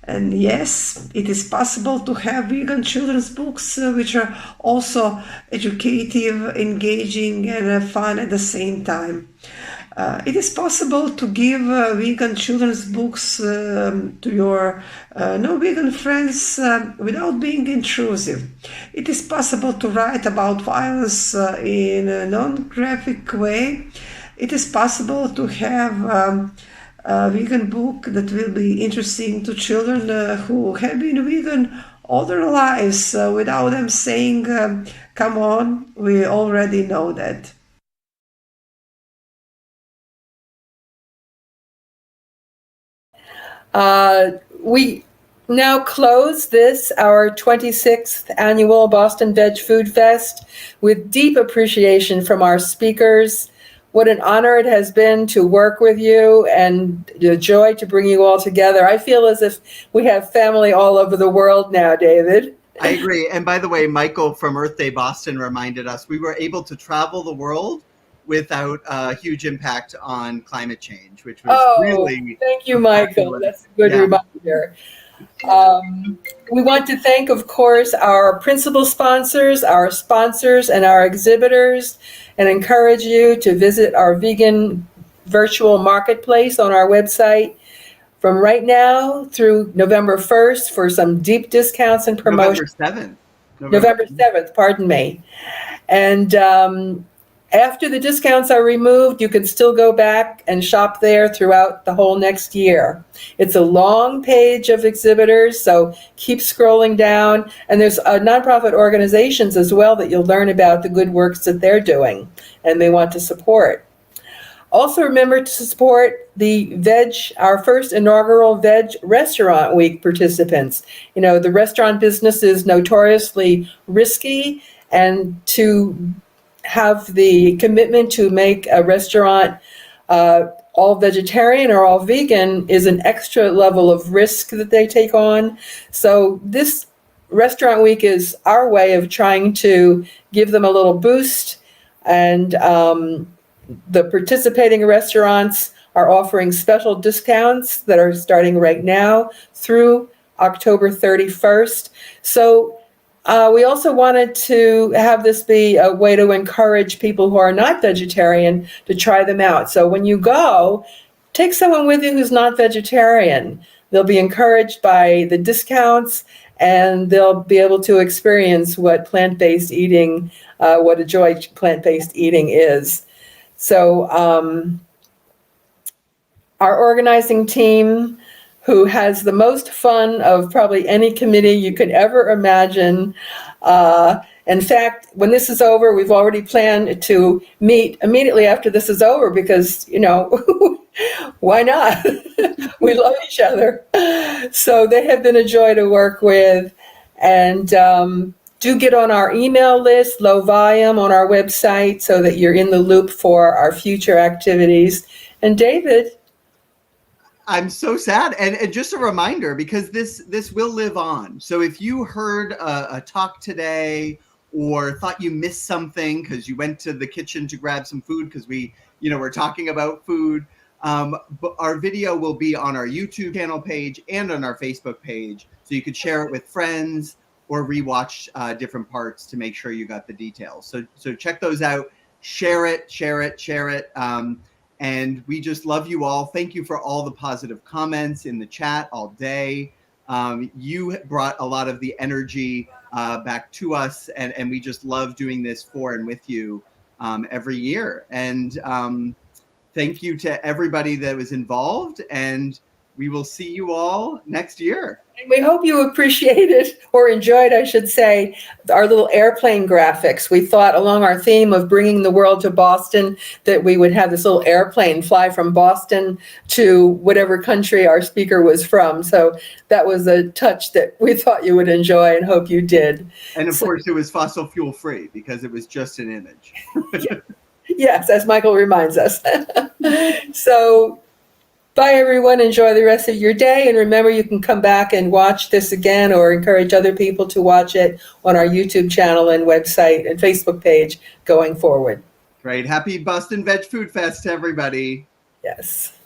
And yes, it is possible to have vegan children's books which are also educative, engaging, and fun at the same time. It is possible to give vegan children's books to your no-vegan friends without being intrusive. It is possible to write about violence in a non-graphic way. It is possible to have a vegan book that will be interesting to children who have been vegan all their lives without them saying, come on, we already know that. We now close this, our 26th annual Boston Veg Food Fest, with deep appreciation from our speakers. What an honor it has been to work with you and the joy to bring you all together. I feel as if we have family all over the world now, David. I agree. And by the way, Michael from Earth Day Boston reminded us we were able to travel the world without a huge impact on climate change, which was really... Thank you, Michael. That's a good reminder. We want to thank, of course, our principal sponsors, our sponsors, and our exhibitors, and encourage you to visit our vegan virtual marketplace on our website from right now through November 1st for some deep discounts and promotions. November 7th, pardon me. And after the discounts are removed, you can still go back and shop there throughout the whole next year. It's a long page of exhibitors, so keep scrolling down. And there's nonprofit organizations as well that you'll learn about the good works that they're doing and they want to support. Also remember to support our first inaugural Veg Restaurant Week participants. You know, the restaurant business is notoriously risky, and to have the commitment to make a restaurant all vegetarian or all vegan is an extra level of risk that they take on. So this Restaurant Week is our way of trying to give them a little boost, and the participating restaurants are offering special discounts that are starting right now through October 31st. So we also wanted to have this be a way to encourage people who are not vegetarian to try them out. So when you go, take someone with you who's not vegetarian. They'll be encouraged by the discounts, and they'll be able to experience what plant-based eating, what a joy plant-based eating is. So our organizing team, who has the most fun of probably any committee you could ever imagine. In fact, when this is over, we've already planned to meet immediately after this is over because, you know, why not? We love each other. So they have been a joy to work with. And do get on our email list, low volume, on our website so that you're in the loop for our future activities. And David, I'm so sad. And just a reminder, because this will live on. So if you heard a talk today or thought you missed something because you went to the kitchen to grab some food because we're talking about food, but our video will be on our YouTube channel page and on our Facebook page. So you could share it with friends or rewatch different parts to make sure you got the details. So check those out, share it. And we just love you all. Thank you for all the positive comments in the chat all day. You brought a lot of the energy back to us, and we just love doing this for and with you every year. And thank you to everybody that was involved, and we will see you all next year. And we hope you appreciated or enjoyed, I should say, our little airplane graphics. We thought along our theme of bringing the world to Boston that we would have this little airplane fly from Boston to whatever country our speaker was from. So that was a touch that we thought you would enjoy and hope you did. And of course, it was fossil fuel free because it was just an image. Yes, as Michael reminds us. So bye, everyone. Enjoy the rest of your day. And remember, you can come back and watch this again or encourage other people to watch it on our YouTube channel and website and Facebook page going forward. Great. Happy Boston Veg Food Fest to everybody. Yes.